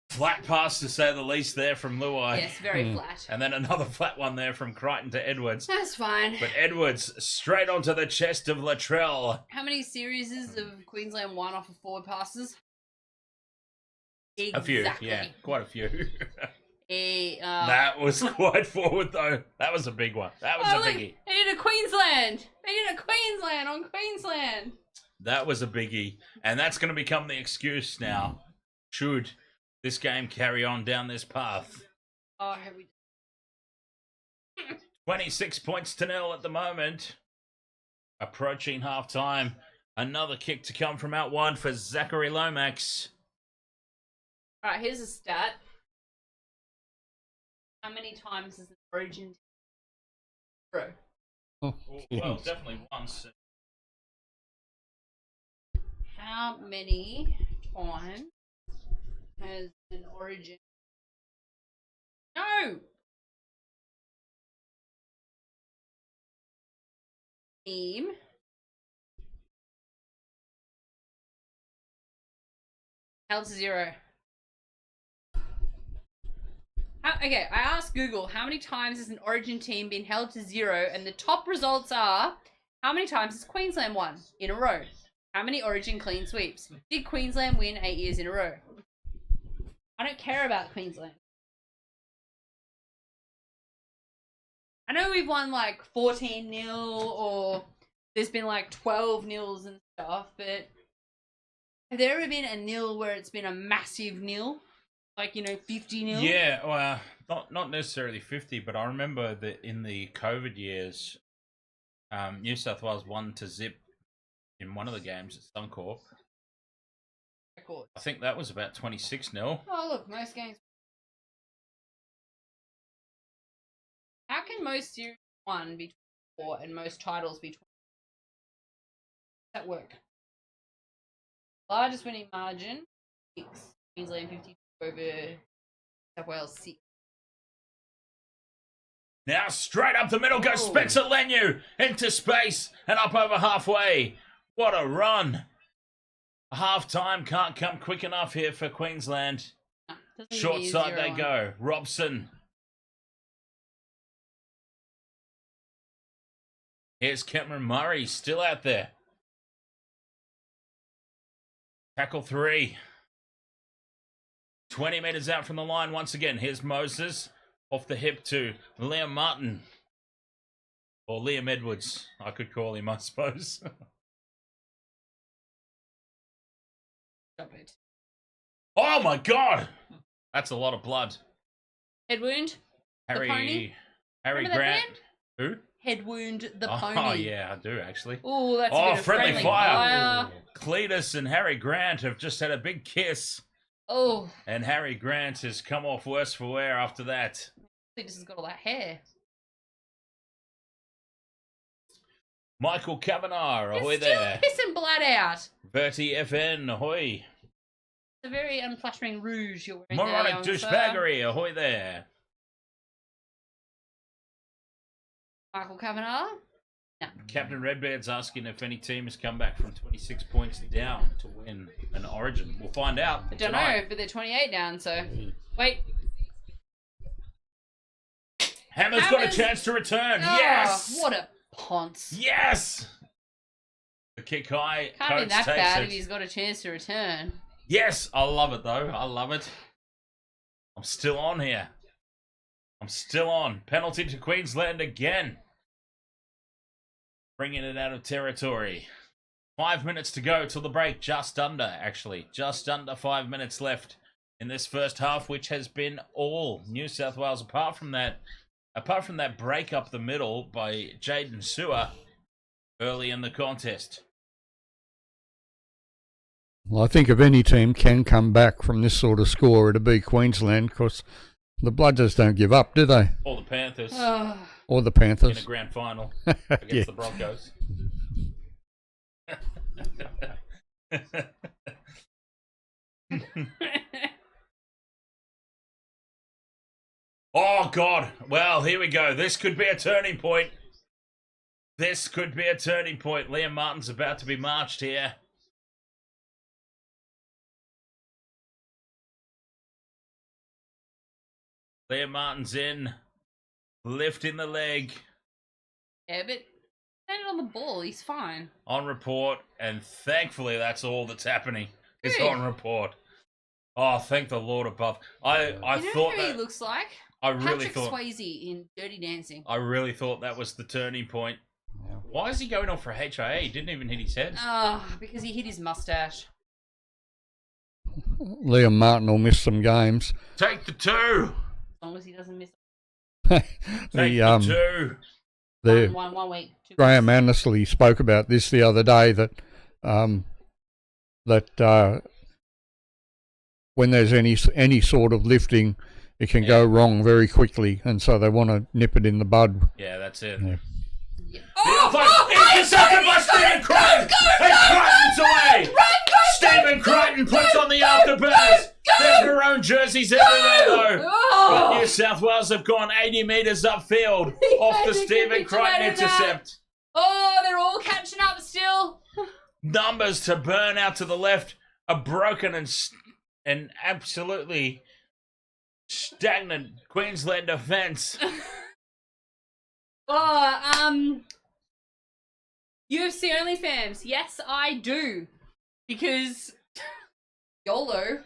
Speaker 3: Flat pass, to say the least, there from Luai.
Speaker 4: Yes, very flat.
Speaker 3: And then another flat one there from Crichton to Edwards.
Speaker 4: That's fine.
Speaker 3: But Edwards straight onto the chest of Latrell.
Speaker 4: How many series of Queensland won off of forward passes?
Speaker 3: A few,
Speaker 4: Exactly.
Speaker 3: yeah, quite a few.
Speaker 4: That
Speaker 3: That was quite forward, though. That was a big one. That was a biggie.
Speaker 4: They did a Queensland. They did a Queensland on Queensland.
Speaker 3: That was a biggie. And that's going to become the excuse now, should this game carry on down this path.
Speaker 4: Oh, have we?
Speaker 3: 26 points to 0 at the moment. Approaching half-time. Another kick to come from out wide for Zachary Lomax.
Speaker 4: All right, here's a stat. How many times is an origin throw?
Speaker 5: Oh,
Speaker 3: Well,
Speaker 5: jeez.
Speaker 3: definitely once.
Speaker 4: How many times has an origin? No. Team. Held to 0. Okay, I asked Google how many times has an origin team been held to 0, and the top results are how many times has Queensland won in a row? How many origin clean sweeps? Did Queensland win 8 years in a row? I don't care about Queensland. I know we've won like 14-0 or there's been like 12-0s and stuff, but have there ever been a nil where it's been a massive nil? Like, 50-0?
Speaker 3: Yeah, well, not necessarily 50, but I remember that in the COVID years, New South Wales won to zip in one of the games at Suncorp.
Speaker 4: Record.
Speaker 3: I think that was about 26-0.
Speaker 4: Oh, look, most games. How can most series won be 24 and most titles be 20? Does that work? Largest winning margin, 6. Queensland 52 over South Wales 6.
Speaker 3: Now straight up the middle goes
Speaker 4: Whoa.
Speaker 3: Spencer Lenu into space and up over halfway. What a run. Half time can't come quick enough here for Queensland.
Speaker 4: Doesn't give
Speaker 3: Short
Speaker 4: me a
Speaker 3: side they
Speaker 4: 0-1.
Speaker 3: go. Robson. Here's Cameron Murray still out there. Tackle 3. 20 metres out from the line once again. Here's Moses off the hip to Liam Martin. Or Liam Edwards, I could call him, I suppose.
Speaker 4: Stop it.
Speaker 3: Oh my God! That's a lot of blood.
Speaker 4: Head wound.
Speaker 3: Harry
Speaker 4: pony?
Speaker 3: Harry
Speaker 4: Remember that
Speaker 3: Grant.
Speaker 4: band?
Speaker 3: Who?
Speaker 4: Head wound the
Speaker 3: Oh
Speaker 4: pony.
Speaker 3: yeah, I do actually.
Speaker 4: Oh, that's a
Speaker 3: Oh,
Speaker 4: bit of
Speaker 3: friendly fire.
Speaker 4: fire.
Speaker 3: Cletus and Harry Grant have just had a big kiss,
Speaker 4: Oh,
Speaker 3: and Harry Grant has come off worse for wear after that.
Speaker 4: Cletus has got all that hair.
Speaker 3: Michael Kavanagh, ahoy
Speaker 4: He's still
Speaker 3: there.
Speaker 4: pissing blood out.
Speaker 3: Bertie FN, ahoy.
Speaker 4: It's a very unflattering rouge you're wearing
Speaker 3: Moronic
Speaker 4: there, young sir.
Speaker 3: douchebaggery, ahoy there.
Speaker 4: Michael Kavanagh.
Speaker 3: Captain Redbeard's asking if any team has come back from 26 points down to win an Origin. We'll find out.
Speaker 4: I don't
Speaker 3: tonight.
Speaker 4: know, but they're 28 down, so... Wait.
Speaker 3: Hammer's got a
Speaker 4: Hammers-
Speaker 3: chance to return.
Speaker 4: Oh,
Speaker 3: Yes!
Speaker 4: what a ponce.
Speaker 3: Yes! The kick high.
Speaker 4: Can't be
Speaker 3: Coates
Speaker 4: that
Speaker 3: takes
Speaker 4: bad
Speaker 3: it.
Speaker 4: if he's got a chance to return.
Speaker 3: Yes! I love it, though. I love it. I'm still on here. I'm still on. Penalty to Queensland again. Bringing it out of territory. 5 minutes to go till the break. Just under, actually. Just under 5 minutes left in this first half, which has been all New South Wales, apart from that break up the middle by Jaden Sewer early in the contest.
Speaker 5: Well, I think if any team can come back from this sort of score, it'd be Queensland, because the Bloods don't give up, do they?
Speaker 3: Or the Panthers
Speaker 4: Oh.
Speaker 5: Or the
Speaker 3: in a
Speaker 5: Panthers.
Speaker 3: grand final against
Speaker 5: Yeah.
Speaker 3: the Broncos. Oh, God. Well, here we go. This could be a turning point. This could be a turning point. Liam Martin's about to be marched here. Liam Martin's in. Lifting the leg.
Speaker 4: Yeah, but landed on the ball. He's fine.
Speaker 3: On report. And thankfully, that's all that's happening. It's
Speaker 4: Good.
Speaker 3: on report. Oh, thank the Lord above. I
Speaker 4: You know
Speaker 3: thought
Speaker 4: who he
Speaker 3: that...
Speaker 4: looks like?
Speaker 3: I really
Speaker 4: Patrick
Speaker 3: thought...
Speaker 4: Swayze in Dirty Dancing.
Speaker 3: I really thought that was the turning point. Why is he going on for a HIA? He didn't even hit his head.
Speaker 4: Oh, because he hit his mustache.
Speaker 5: Liam Martin will miss some games.
Speaker 3: Take the 2.
Speaker 4: As long as he doesn't miss
Speaker 3: Take
Speaker 5: the
Speaker 3: the 2.
Speaker 5: the
Speaker 4: one week. 2
Speaker 5: Graham
Speaker 4: weeks.
Speaker 5: Annesley spoke about this the other day, that when there's any sort of lifting, it can go wrong very quickly, and so they want to nip it in the bud.
Speaker 3: Yeah, that's it.
Speaker 5: Yeah.
Speaker 3: Intercepted by Stephen Crichton! And Crichton's away! Stephen Crichton puts on the afterburners! There's maroon jerseys everywhere, though! But New South Wales have gone 80 metres upfield off the Stephen Crichton intercept.
Speaker 4: Oh, they're all catching up still.
Speaker 3: Numbers to burn out to the left. A broken and absolutely stagnant Queensland defence.
Speaker 4: Oh, UFC OnlyFans. Yes, I do. Because YOLO.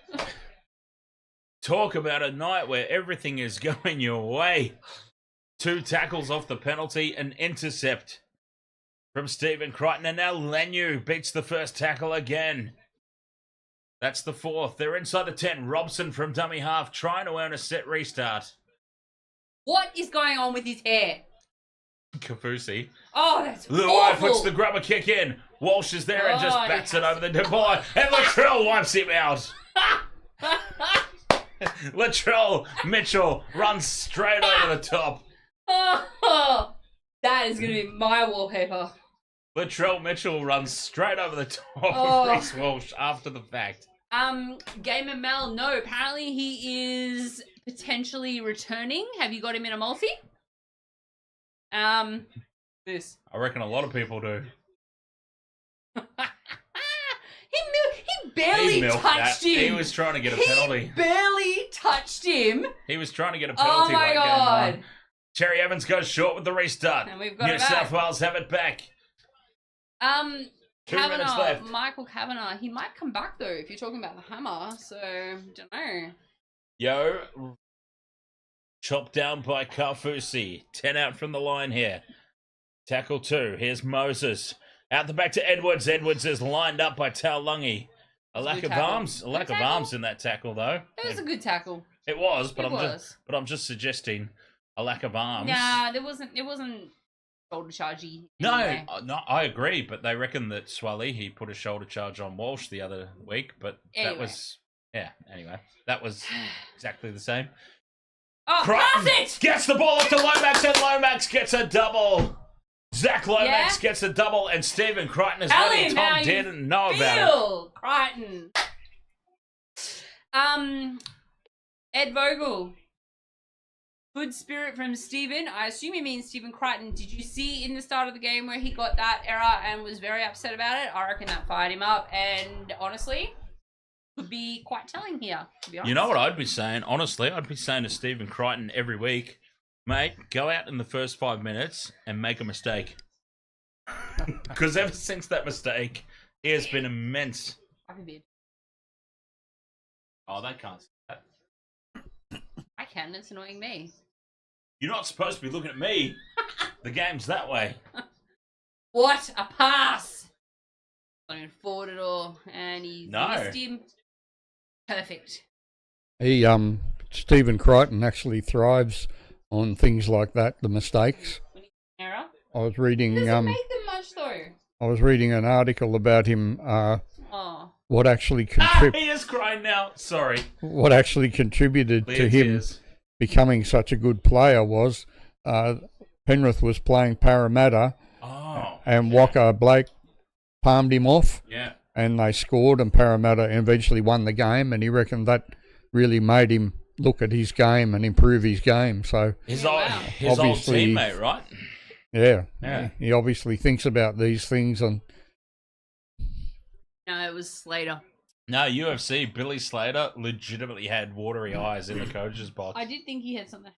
Speaker 3: Talk about a night where everything is going your way. 2 tackles off the penalty, an intercept from Stephen Crichton, and now Lenu beats the first tackle again. That's the 4th. They're inside the 10. Robson from dummy half trying to earn a set restart.
Speaker 4: What is going on with his hair?
Speaker 3: Kafusi.
Speaker 4: Oh, that's
Speaker 3: Luai
Speaker 4: awful.
Speaker 3: puts the grubber kick in. Walsh is there and just
Speaker 4: Oh,
Speaker 3: bats
Speaker 4: he
Speaker 3: it
Speaker 4: has
Speaker 3: over the Dubai. And Latrell wipes him out. Latrell Mitchell runs straight over the top.
Speaker 4: Oh, that is going to be my wallpaper.
Speaker 3: Latrell Mitchell runs straight over the top
Speaker 4: Oh.
Speaker 3: of Reece Walsh after the fact.
Speaker 4: Gamer Mel, no, apparently he is potentially returning. Have you got him in a multi? This.
Speaker 3: I reckon a lot of people do.
Speaker 4: He barely
Speaker 3: milked
Speaker 4: touched
Speaker 3: that.
Speaker 4: him.
Speaker 3: He was trying to get a
Speaker 4: He
Speaker 3: penalty.
Speaker 4: barely touched him.
Speaker 3: He was trying to get a
Speaker 4: Oh
Speaker 3: penalty
Speaker 4: my
Speaker 3: late
Speaker 4: god.
Speaker 3: game 1. Cherry Evans goes short with the restart.
Speaker 4: And we've got
Speaker 3: New
Speaker 4: it back.
Speaker 3: South Wales have it back. 2 minutes
Speaker 4: Kavanagh,
Speaker 3: left.
Speaker 4: Michael Kavanagh. He might come back though if you're talking about the hammer. So don't know.
Speaker 3: Yo, chopped down by Carfusi. 10 out from the line here. Tackle 2. Here's Moses. Out the back to Edwards. Edwards is lined up by Taulungi. A lack
Speaker 4: good
Speaker 3: of
Speaker 4: tackle.
Speaker 3: arms. A lack
Speaker 4: Good
Speaker 3: of
Speaker 4: tackle.
Speaker 3: arms in that tackle, though.
Speaker 4: It was a good tackle.
Speaker 3: It was, but
Speaker 4: It was.
Speaker 3: I'm just suggesting a lack of arms.
Speaker 4: Nah, it wasn't shoulder chargey.
Speaker 3: No,
Speaker 4: anyway.
Speaker 3: no, I agree, but they reckon that Swalehi put a shoulder charge on Walsh the other week, but that
Speaker 4: Anyway.
Speaker 3: was anyway. That was exactly the same.
Speaker 4: Oh,
Speaker 3: Crichton
Speaker 4: pass it!
Speaker 3: gets the ball up to Lomax, and Lomax gets a double. Zach Lomax
Speaker 4: Yeah?
Speaker 3: gets a double, and Stephen Crichton is
Speaker 4: Tell
Speaker 3: letting
Speaker 4: him how
Speaker 3: Tom
Speaker 4: you
Speaker 3: didn't know about it.
Speaker 4: Bill Crichton. Ed Vogel. Good spirit from Stephen. I assume he means Stephen Crichton. Did you see in the start of the game where he got that error and was very upset about it? I reckon that fired him up, and honestly, could be quite telling here, to be honest.
Speaker 3: You know what I'd be saying? Honestly, I'd be saying to Stephen Crichton every week, mate, go out in the first 5 minutes and make a mistake. Because ever since that mistake, he has been immense.
Speaker 4: I can be.
Speaker 3: Oh, they can't see that.
Speaker 4: I can. It's annoying me.
Speaker 3: You're not supposed to be looking at me. The game's that way.
Speaker 4: What a pass! Not even forward at all, and he
Speaker 3: No.
Speaker 4: missed him. Perfect.
Speaker 5: He Stephen Crichton actually thrives on things like that, the mistakes.
Speaker 4: Error.
Speaker 5: I was reading
Speaker 4: Doesn't make them much though.
Speaker 5: I was reading an article about him
Speaker 4: Oh.
Speaker 5: what actually
Speaker 3: He is crying now. Sorry.
Speaker 5: what actually contributed to
Speaker 3: Please,
Speaker 5: him
Speaker 3: yes.
Speaker 5: becoming such a good player was Penrith was playing Parramatta
Speaker 3: Oh.
Speaker 5: and Walker Blake palmed him off
Speaker 3: Yeah.
Speaker 5: and they scored and Parramatta eventually won the game, and he reckoned that really made him look at his game and improve his game. So
Speaker 3: His,
Speaker 4: Yeah,
Speaker 3: old,
Speaker 4: wow.
Speaker 3: his old
Speaker 5: Obviously-
Speaker 3: teammate, right?
Speaker 5: yeah, he obviously thinks about these things. And
Speaker 4: No, it was Slater.
Speaker 3: No, UFC, Billy Slater legitimately had watery eyes in the coach's box.
Speaker 4: I did think he had something.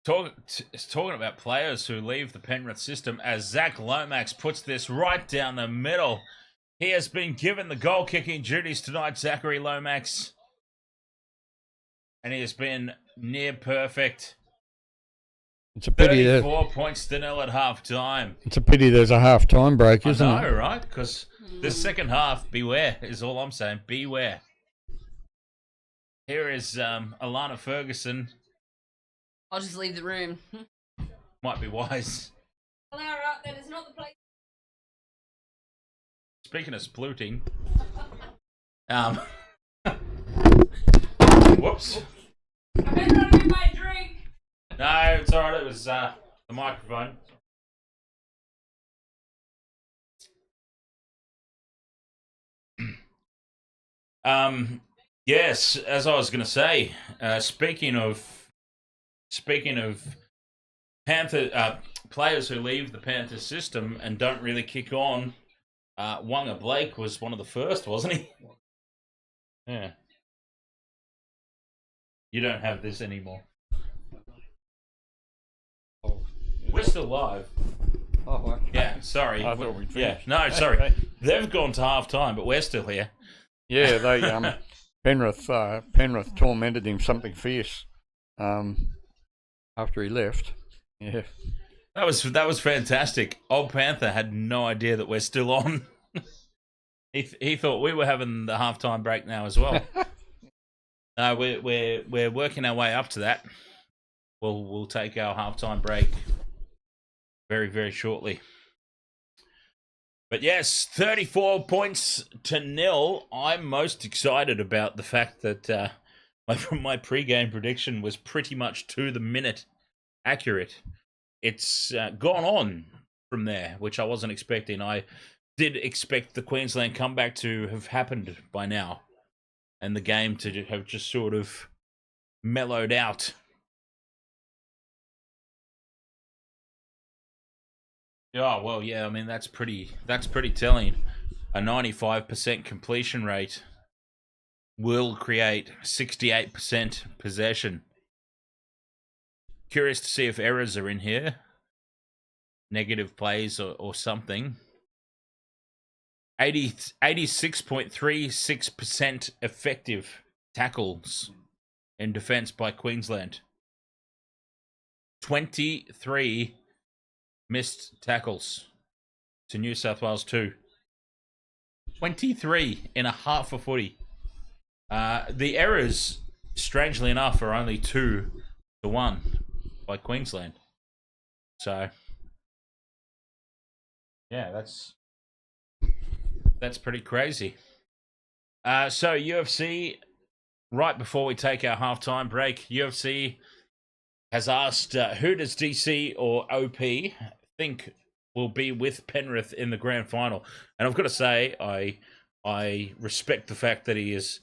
Speaker 3: Talking about players who leave the Penrith system, as Zach Lomax puts this right down the middle. He has been given the goal-kicking duties tonight, Zachary Lomax. And he has been near perfect.
Speaker 5: it's a pity
Speaker 3: 34 points to nil at half-time.
Speaker 5: there's a half-time break,
Speaker 3: I
Speaker 5: isn't
Speaker 3: know,
Speaker 5: it?
Speaker 3: right? Because the second half, beware, is all I'm saying. Beware. Here is Alana Ferguson.
Speaker 4: I'll just leave the room.
Speaker 3: Might be wise.
Speaker 4: Clara, that is not the place.
Speaker 3: Speaking of splooting, whoops.
Speaker 4: I better not do my drink.
Speaker 3: No, it's alright. It was the microphone. Yes, as I was going to say, speaking of Panther players who leave the Panther system and don't really kick on, Wonga Blake was one of the first, wasn't he? Yeah. You don't have this anymore. We're still live.
Speaker 5: Oh,
Speaker 3: Yeah, sorry.
Speaker 5: I thought we'd
Speaker 3: Yeah,
Speaker 5: finished.
Speaker 3: no, sorry. They've gone to half time, but we're still here.
Speaker 5: Yeah, they Penrith tormented him something fierce after he left. Yeah,
Speaker 3: That was fantastic. Old Panther had no idea that we're still on. he thought we were having the halftime break now as well. No, we're working our way up to that. We'll take our halftime break very, very shortly. But yes, 34 points to nil. I'm most excited about the fact that my pre-game prediction was pretty much to the minute accurate. It's gone on from there, which I wasn't expecting. I did expect the Queensland comeback to have happened by now, and the game to have just sort of mellowed out. Oh, well, yeah, I mean, that's pretty telling. A 95% completion rate will create 68% possession. Curious to see if errors are in here. Negative plays or something. 86.36% effective tackles in defence by Queensland. 23 missed tackles to New South Wales 2. 23 in a half of footy. The errors, strangely enough, are only 2-1 by Queensland. So, yeah, that's pretty crazy. So UFC, right before we take our halftime break, UFC has asked who does DC or OP think will be with Penrith in the grand final. And I've got to say, I respect the fact that he is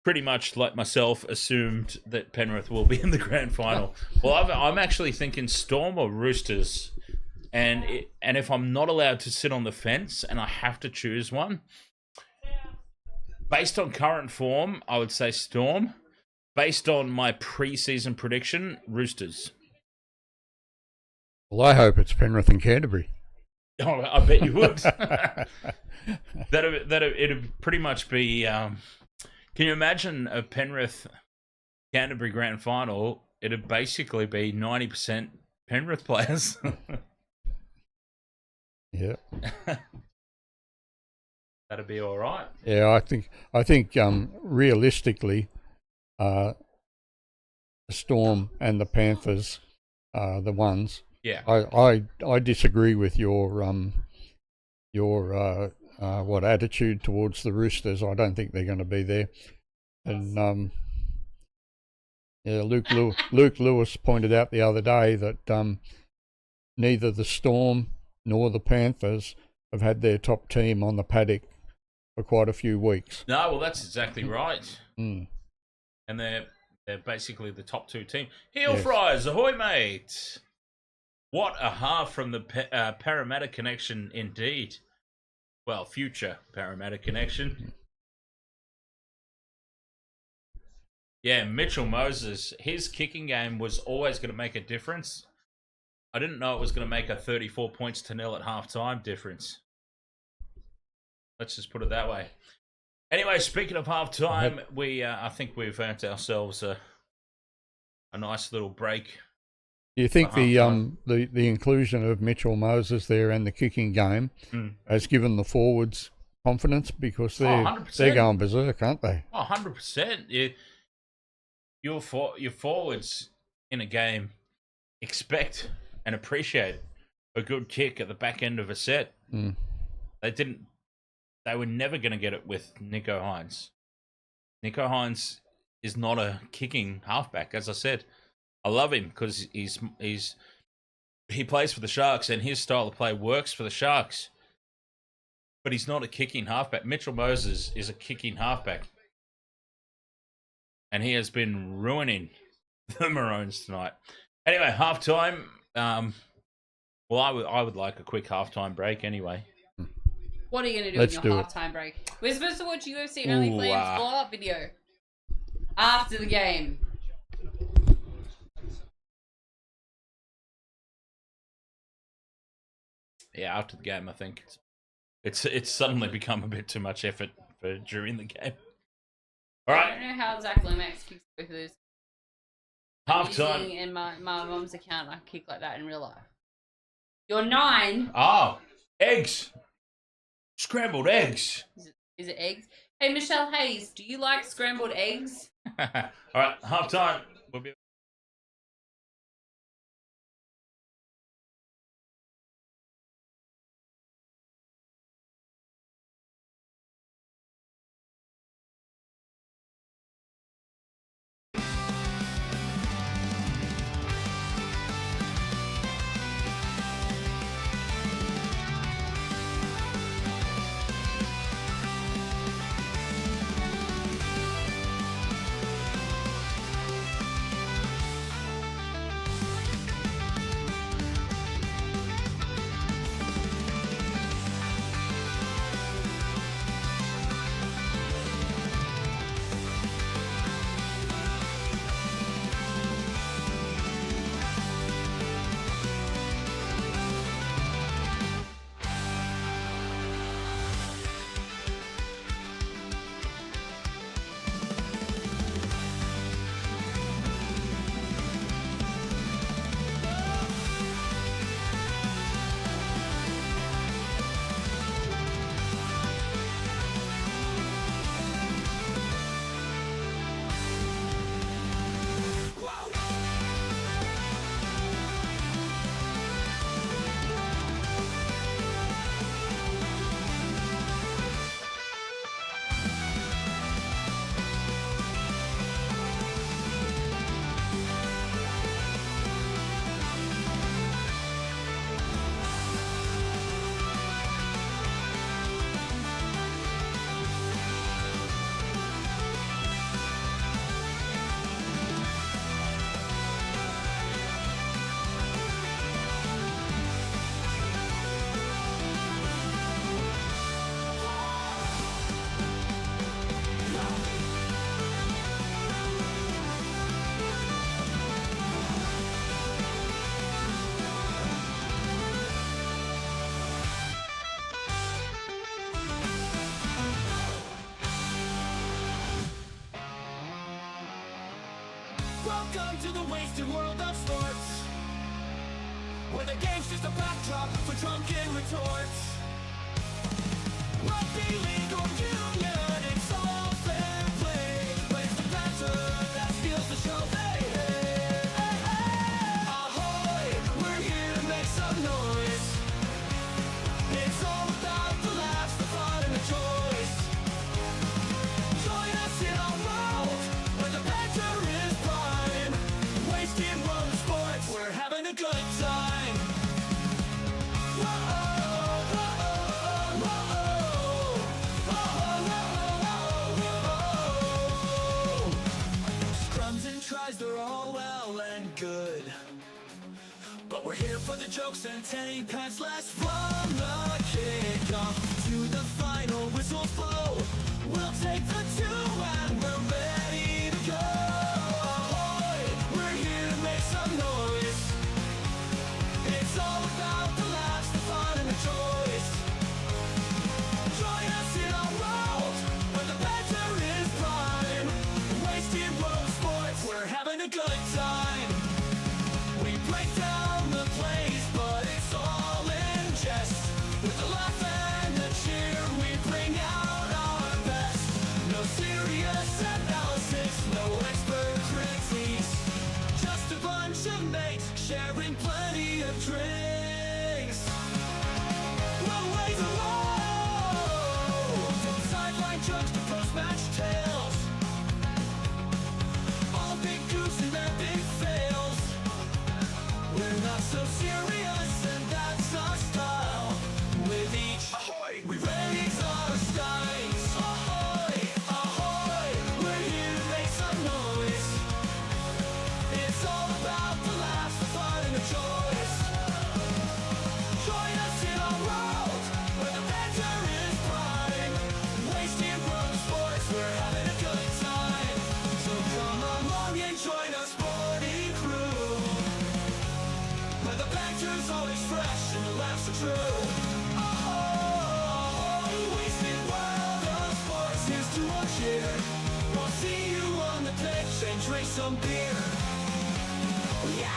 Speaker 3: pretty much like myself assumed that Penrith will be in the grand final. Well, I'm actually thinking Storm or Roosters. And if I'm not allowed to sit on the fence and I have to choose one, based on current form, I would say Storm. Based on my preseason prediction, Roosters.
Speaker 5: Well, I hope it's Penrith and Canterbury.
Speaker 3: Oh, I bet you would. It'd pretty much be. Can you imagine a Penrith Canterbury grand final? It'd basically be 90% Penrith players.
Speaker 5: Yeah.
Speaker 3: That'd be all right.
Speaker 5: Yeah, I think realistically, the Storm and the Panthers are the ones.
Speaker 3: Yeah.
Speaker 5: I disagree with your attitude towards the Roosters. I don't think they're going to be there. And yeah, Luke Lewis pointed out the other day that neither the Storm nor the Panthers have had their top team on the paddock for quite a few weeks.
Speaker 3: No, well, that's exactly right.
Speaker 5: Mm.
Speaker 3: And they're basically the top two team. Heel Fries, ahoy, mate! What a half from the Parramatta connection, indeed. Well, future Parramatta connection. Yeah, Mitchell Moses, his kicking game was always going to make a difference. I didn't know it was going to make a 34 points to nil at halftime difference. Let's just put it that way. Anyway, speaking of halftime, I think we've earned ourselves a nice little break.
Speaker 5: Do you think the inclusion of Mitchell Moses there and the kicking game has given the forwards confidence, because they're going berserk, aren't they?
Speaker 3: 100%. Your forwards in a game expect and appreciate a good kick at the back end of a set.
Speaker 5: Mm.
Speaker 3: They were never going to get it with Nico Hines. Nico Hines is not a kicking halfback, as I said. I love him because he plays for the Sharks and his style of play works for the Sharks. But he's not a kicking halfback. Mitchell Moses is a kicking halfback. And he has been ruining the Maroons tonight. Anyway, halftime. Well, I would like a quick halftime break anyway.
Speaker 4: What are you going to do in your halftime break? We're supposed to watch UFC Only Flames blow-up video after the game.
Speaker 3: Yeah, after the game, I think it's suddenly become a bit too much effort for during the game. All right.
Speaker 4: I don't know how Zach Lomax kicks both of those.
Speaker 3: Halftime.
Speaker 4: In my mom's account, I kick like that in real life. You're 9.
Speaker 3: Oh, eggs. Scrambled eggs.
Speaker 4: Is it eggs? Hey, Michelle Hayes, do you like scrambled eggs?
Speaker 3: All right, halftime. We'll be
Speaker 1: Welcome to the wasted world of sports, where the game's just a backdrop for drunken retorts. Rugby league or union, it's all fair play, but it's the banter that steals the show. Hey, hey, hey, hey. Ahoy, we're here to make some noise. It's all about the laughs, the fun, and the choice. Join us in our world, where the banter is prime. Wasted world of sports, we're having a good time. Scrums and tries, they're all well and good, but we're here for the jokes and 10 pants last from the kickoff to the final whistles blow. We'll take the 2 and we're ready to go. Ahoy, we're here to make some noise. It's all about the laughs, the fun, and the choice. Join us in our world, where the banter is prime. Wasted world of sports, we're having a good time. We break down the plays, but it's all in jest. With the laugh and the cheer, we bring out our best. No serious analysis, no expert critiques, just a bunch of mates sharing plenty of drinks. We'll raise a roll, from sideline jokes to post-match tales. All big goofs and their big fails. We're not so serious, and that's our style. With each ahoy, we raise our skies. Ahoy, ahoy, we're here to make some noise. It's all about the laughs, the fun, and the choice. Join us in our world, where the banter is prime. Wasted world of sports, we're having a good time. So come along and join our sporty crew, where the banter's always fresh and the laughs are true. Oh, wasted world of sports, here's to our cheer. We'll see you on the pitch and drink some beer. Yeah.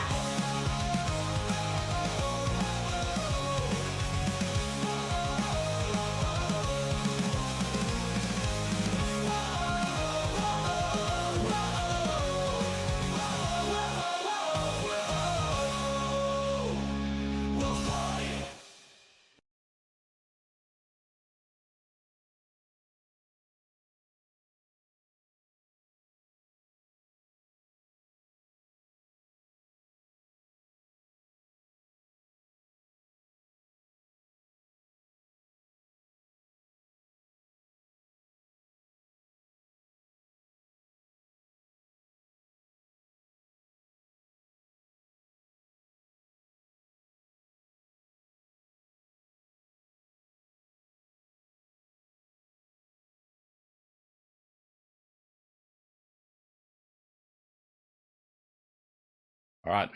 Speaker 3: All right.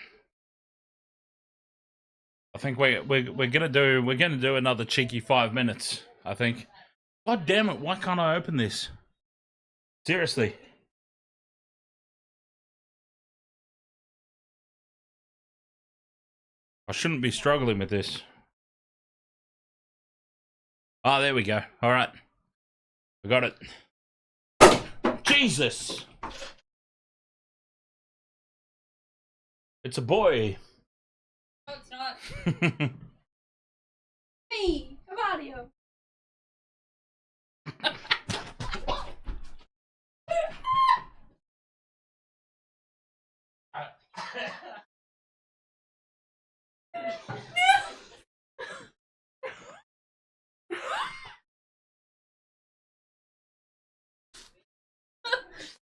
Speaker 3: I think we're gonna do another cheeky 5 minutes. I think. God damn it! Why can't I open this? Seriously. I shouldn't be struggling with this. Ah, there we go. All right. I got it. Jesus! It's a boy.
Speaker 4: No, it's not. Me, come out of here.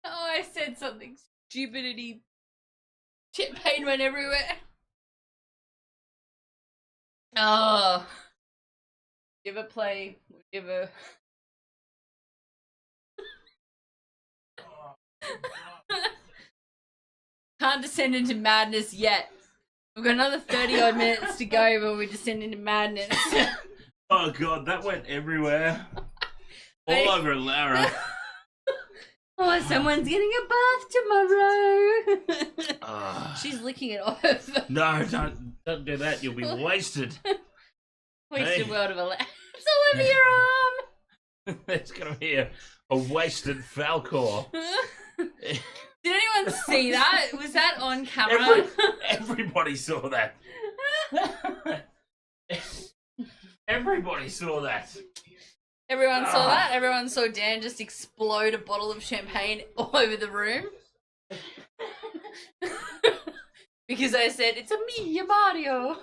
Speaker 4: Oh, I said something stupid and he shit pain went everywhere. Oh. You ever play, you ever... Can't descend into madness yet. We've got another 30 odd minutes to go before we descend into madness.
Speaker 3: Oh god, that went everywhere. All over Lara.
Speaker 4: Oh, someone's getting a bath tomorrow. She's licking it off.
Speaker 3: No, don't do that. You'll be wasted.
Speaker 4: Wasted
Speaker 3: Hey.
Speaker 4: world of a It's all over your arm.
Speaker 3: There's gonna be a wasted Falcor.
Speaker 4: Did anyone see that? Was that on camera?
Speaker 3: Everybody saw that. Everybody saw that.
Speaker 4: Everyone saw that? Everyone saw Dan just explode a bottle of champagne all over the room? Because I said, it's a me, Mario.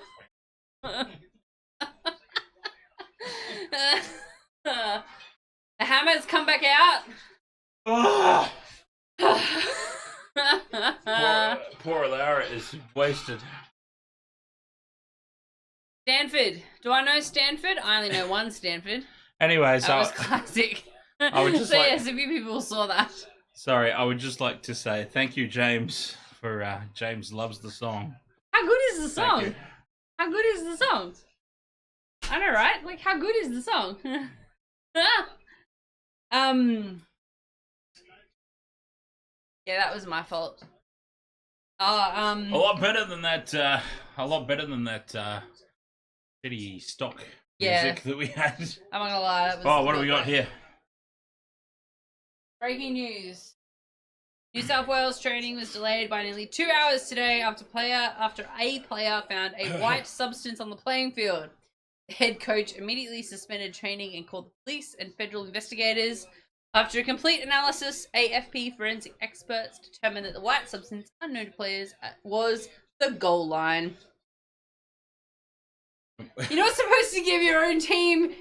Speaker 4: The hammer's come back out.
Speaker 3: Poor Lara is wasted.
Speaker 4: Stanford. Do I know Stanford? I only know one Stanford.
Speaker 3: Anyway,
Speaker 4: That was classic.
Speaker 3: I would just
Speaker 4: so
Speaker 3: like-
Speaker 4: yes, a few people saw that.
Speaker 3: Sorry, I would just like to say thank you, James, for James loves the song.
Speaker 4: How good is the
Speaker 3: Thank
Speaker 4: song?
Speaker 3: you.
Speaker 4: How good is the song? I know, right? Like, how good is the song? Yeah, that was my fault.
Speaker 3: A lot better than that. Shitty stock
Speaker 4: Yeah.
Speaker 3: music that we had.
Speaker 4: I'm not gonna lie. That was
Speaker 3: Oh, what do we
Speaker 4: not
Speaker 3: got
Speaker 4: great.
Speaker 3: here?
Speaker 4: Breaking news. New South Wales training was delayed by nearly 2 hours today after a player found a white substance on the playing field. The head coach immediately suspended training and called the police and federal investigators. After a complete analysis, AFP forensic experts determined that the white substance, unknown to players, was the goal line. You're not supposed to give your own team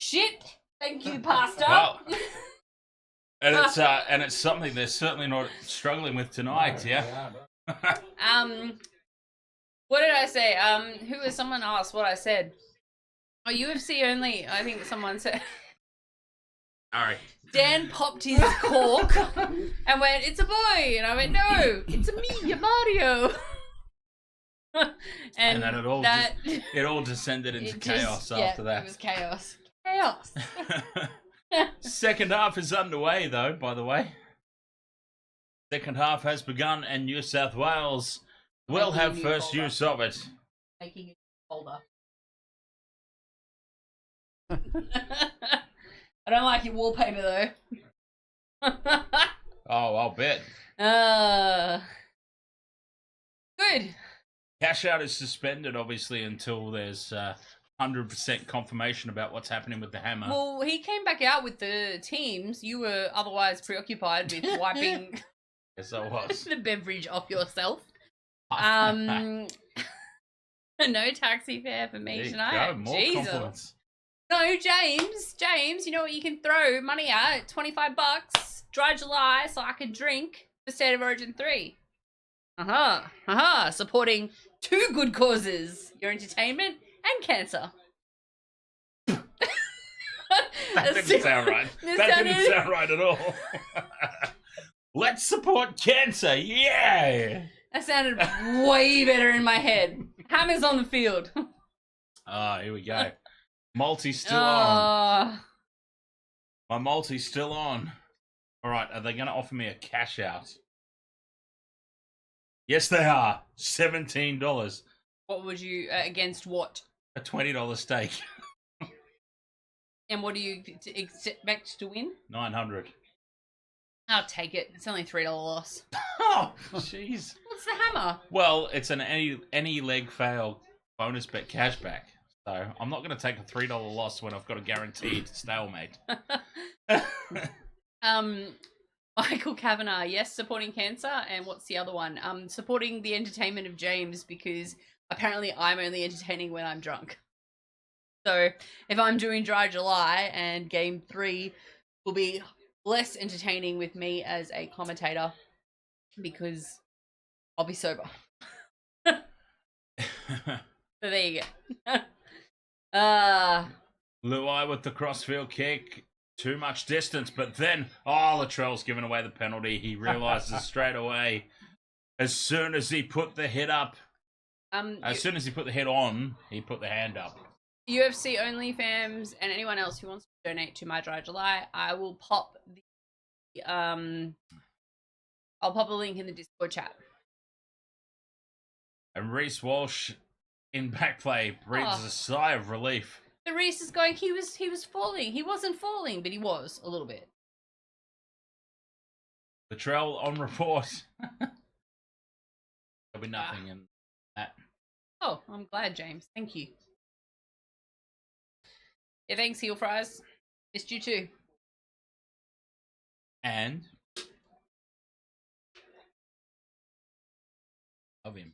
Speaker 4: shit. Thank you, Pastor.
Speaker 3: Well, and it's something they're certainly not struggling with tonight. Yeah.
Speaker 4: What did I say? Who was someone asked what I said? Oh, UFC only. I think someone said.
Speaker 3: All right.
Speaker 4: Dan popped his cork and went, "It's a boy," and I went, "No, it's a me, Mario."
Speaker 3: And then
Speaker 4: that
Speaker 3: it all descended into
Speaker 4: it
Speaker 3: chaos
Speaker 4: just-
Speaker 3: after
Speaker 4: It
Speaker 3: that.
Speaker 4: was chaos. Chaos.
Speaker 3: Second half is underway, though, by the way. Second half has begun, and New South Wales will
Speaker 4: Making
Speaker 3: have
Speaker 4: a new
Speaker 3: first
Speaker 4: folder.
Speaker 3: use of it.
Speaker 4: Making it colder. I don't like your wallpaper though.
Speaker 3: Oh, I'll bet.
Speaker 4: Good.
Speaker 3: Cash out is suspended, obviously, until there's 100% confirmation about what's happening with the hammer.
Speaker 4: Well, he came back out with the teams. You were otherwise preoccupied with wiping
Speaker 3: Yes, I was.
Speaker 4: the beverage off yourself. No taxi fare for me
Speaker 3: There you
Speaker 4: tonight.
Speaker 3: go, more
Speaker 4: Jesus.
Speaker 3: compliments.
Speaker 4: No, James, you know what you can throw money at? $25. Dry July, so I can drink for State of Origin 3. Supporting two good causes: your entertainment and cancer.
Speaker 3: That didn't sound right. That didn't sound right at all. Let's support cancer, yeah!
Speaker 4: That sounded way better in my head. Hammer's on the field.
Speaker 3: Ah, here we go. Multi's still on.
Speaker 4: Oh,
Speaker 3: My multi's still on. All right, are they going to offer me a cash out? Yes, they are. $17.
Speaker 4: what would you against what?
Speaker 3: A $20 stake.
Speaker 4: And what do you expect to win?
Speaker 3: 900.
Speaker 4: I'll take it. It's only $3 loss.
Speaker 3: Oh, jeez.
Speaker 4: What's the hammer?
Speaker 3: Well, it's an any leg fail bonus bet cashback. So I'm not going to take a $3 loss when I've got a guaranteed stalemate.
Speaker 4: Michael Kavanagh, yes, supporting cancer, and what's the other one? Supporting the entertainment of James, because apparently I'm only entertaining when I'm drunk. So if I'm doing Dry July and Game 3 will be less entertaining with me as a commentator, because I'll be sober. So there you go.
Speaker 3: Luai with the crossfield kick. Too much distance, but then, Latrell's given away the penalty. He realizes straight away, as soon as he put the head up, as soon as he put the head on, he put the hand up.
Speaker 4: UFC only fans and anyone else who wants to donate to my Dry July, I will pop the I'll pop a link in the Discord chat.
Speaker 3: And Reece Walsh in back play breathes a sigh of relief.
Speaker 4: The Reece is going, he was falling. He wasn't falling, but he was a little bit.
Speaker 3: Latrell on report. There'll be nothing in that.
Speaker 4: Oh, I'm glad, James. Thank you. Yeah, thanks, Heel Fries. Missed you too.
Speaker 3: And love him.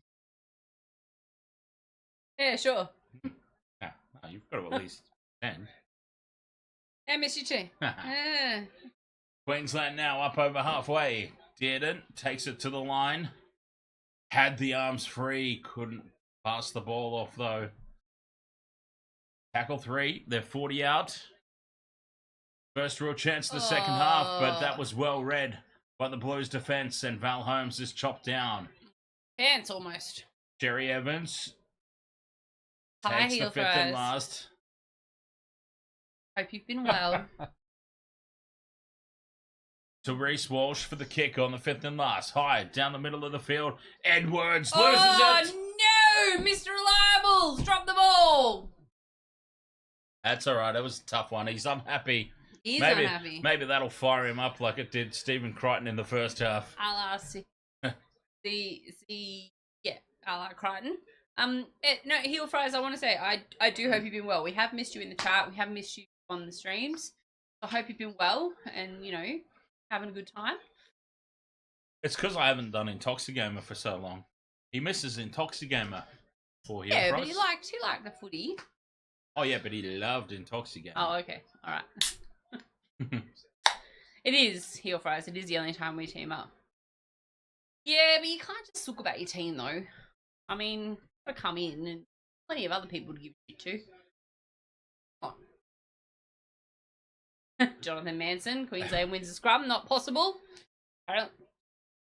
Speaker 4: Yeah, sure.
Speaker 3: Yeah, no, you've got to at least 10.
Speaker 4: Yeah, miss you too. Yeah.
Speaker 3: Queensland now up over halfway. Dearden takes it to the line. Had the arms free. Couldn't pass the ball off though. Tackle 3. They're 40 out. First real chance of the second half, but that was well read by the Blues defence, and Val Holmes is chopped down.
Speaker 4: Pants almost.
Speaker 3: Jerry Evans
Speaker 4: Hi,
Speaker 3: takes
Speaker 4: Heel
Speaker 3: the fifth
Speaker 4: Fries.
Speaker 3: and last.
Speaker 4: Hope you've been well.
Speaker 3: To Reece Walsh for the kick on the fifth and last. High down the middle of the field. Edwards loses it.
Speaker 4: No! Mr. Reliables! Drop the ball!
Speaker 3: That's all right. It was a tough one. He's unhappy.
Speaker 4: He's
Speaker 3: maybe,
Speaker 4: unhappy.
Speaker 3: Maybe that'll fire him up like it did Stephen Crichton in the first half.
Speaker 4: A la Crichton. No, Heel Fries, I want to say, I do hope you've been well. We have missed you in the chat. We have missed you on the streams. I hope you've been well and, you know, having a good time.
Speaker 3: It's because I haven't done Intoxigamer for so long. He misses Intoxigamer for Heel
Speaker 4: Yeah,
Speaker 3: Fries.
Speaker 4: but he liked the footy.
Speaker 3: Oh, yeah, but he loved Intoxigamer.
Speaker 4: Oh, okay. All right. It is, Heel Fries. It is the only time we team up. Yeah, but you can't just talk about your team, though. I mean, you've got to come in and plenty of other people to give shit to. Come on. Jonathan Manson, Queensland wins the scrum. Not possible.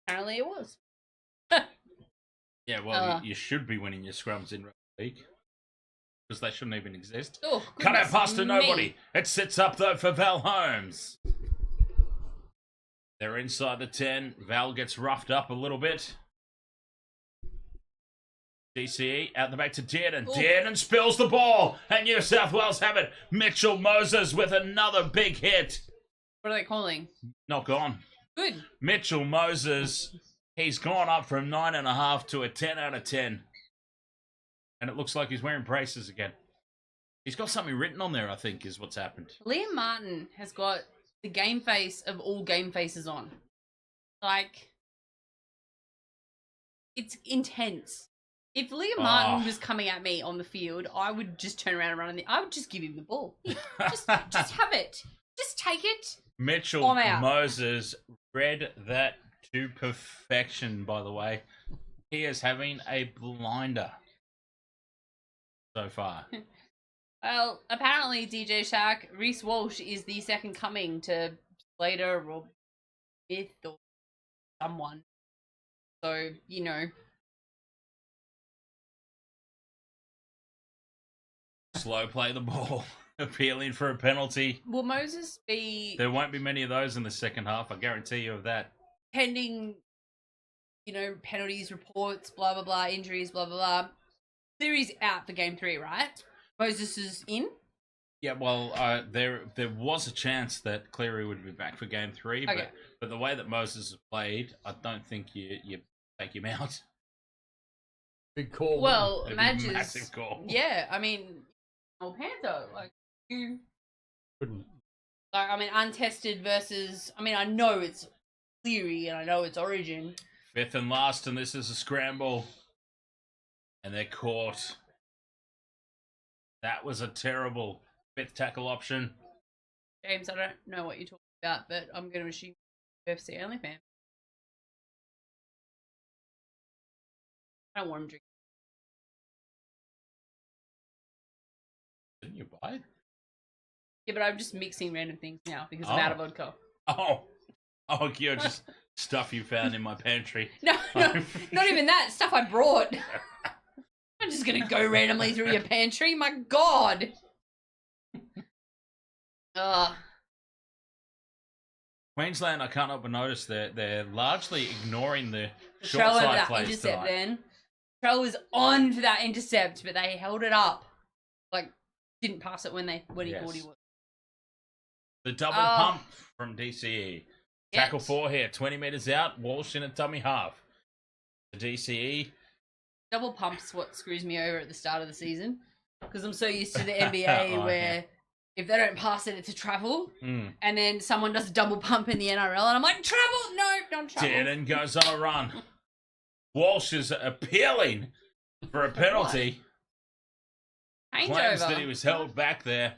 Speaker 4: Apparently it was.
Speaker 3: Yeah, well, you should be winning your scrums in Rugby League. Because they shouldn't even exist.
Speaker 4: Oh,
Speaker 3: Cut out pass to
Speaker 4: me.
Speaker 3: nobody. It sits up, though, for Val Holmes. They're inside the 10. Val gets roughed up a little bit. DCE out the back to Dearden. Dearden spills the ball. And New South Wales have it. Mitchell Moses with another big hit.
Speaker 4: What are they calling?
Speaker 3: Not gone.
Speaker 4: Good.
Speaker 3: Mitchell Moses, he's gone up from 9.5 to a 10 out of 10. And it looks like he's wearing braces again. He's got something written on there, I think, is what's happened.
Speaker 4: Liam Martin has got the game face of all game faces on. Like, it's intense. If Liam Martin was coming at me on the field, I would just turn around and run. I would just give him the ball. Just have it. Just take it.
Speaker 3: Mitchell Moses read that to perfection, by the way. He is having a blinder so far.
Speaker 4: Well, apparently, DJ Shark, Reece Walsh is the second coming to Slater or Smith or someone. So, you know.
Speaker 3: Slow play the ball. Appealing for a penalty.
Speaker 4: Will Moses be...
Speaker 3: There won't be many of those in the second half, I guarantee you of that.
Speaker 4: Pending, you know, penalties, reports, blah, blah, blah, injuries, blah, blah, blah. Cleary's out for game 3, right? Moses is in?
Speaker 3: Yeah, well, there was a chance that Cleary would be back for game 3,
Speaker 4: Okay.
Speaker 3: but the way that Moses has played, I don't think you take him out.
Speaker 5: Big call.
Speaker 4: Well,
Speaker 3: It'd be a
Speaker 4: Madge
Speaker 3: massive call.
Speaker 4: Yeah, I mean, old Panther, like, you...
Speaker 5: Couldn't.
Speaker 4: Like, I mean, untested versus... I mean, I know it's Cleary and I know it's Origin.
Speaker 3: Fifth and last, and this is a scramble. And they're caught. That was a terrible fifth tackle option.
Speaker 4: James, I don't know what you're talking about, but I'm going to assume UFC only fan. I don't want him drinking.
Speaker 3: Didn't you buy it?
Speaker 4: Yeah, but I'm just mixing random things now because I'm out of vodka.
Speaker 3: Oh, you're just stuff you found in my pantry.
Speaker 4: No, not even that. Stuff I brought. I'm just going to go randomly through your pantry. My God.
Speaker 3: Queensland, I can't help but notice they're largely ignoring the short
Speaker 4: Trell over
Speaker 3: side
Speaker 4: that
Speaker 3: plays
Speaker 4: intercept
Speaker 3: tonight.
Speaker 4: then. Trell was on for that intercept, but they held it up. Like, didn't pass it when he thought he was.
Speaker 3: The double pump from DCE.
Speaker 4: Yes.
Speaker 3: Tackle 4 here, 20 metres out, Walsh in a dummy half. The DCE.
Speaker 4: Double pump's what screws me over at the start of the season. Because I'm so used to the NBA where if they don't pass it, it's a travel. And then someone does a double pump in the NRL and I'm like, travel? No, don't travel.
Speaker 3: Dearden goes on a run. Walsh is appealing for a penalty. Claims that he was held back there.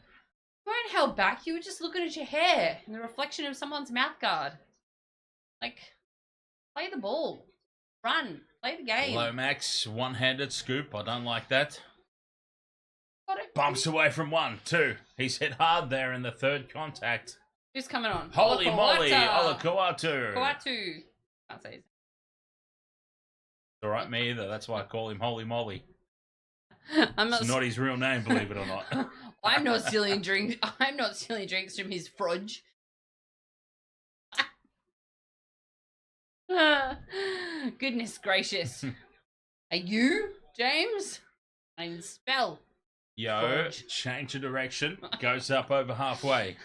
Speaker 4: You weren't held back. You were just looking at your hair and the reflection of someone's mouth guard. Like, play the ball. Run. Play the game.
Speaker 3: Lomax, one-handed scoop. I don't like that.
Speaker 4: Got it.
Speaker 3: Bumps away from 1, 2. He's hit hard there in the third contact.
Speaker 4: Who's coming on?
Speaker 3: Holy moly,
Speaker 4: Olakuatu.
Speaker 3: Olakuatu.
Speaker 4: Kuatu. Can't say his name.
Speaker 3: All right, me either. That's why I call him Holy Moly.
Speaker 4: I'm not.
Speaker 3: It's not his real name, believe it or not.
Speaker 4: I'm not stealing drinks. I'm not stealing drinks from his fridge. Goodness gracious. Are you, James? I can spell.
Speaker 3: Yo,
Speaker 4: Fudge.
Speaker 3: change of direction. Goes up over halfway.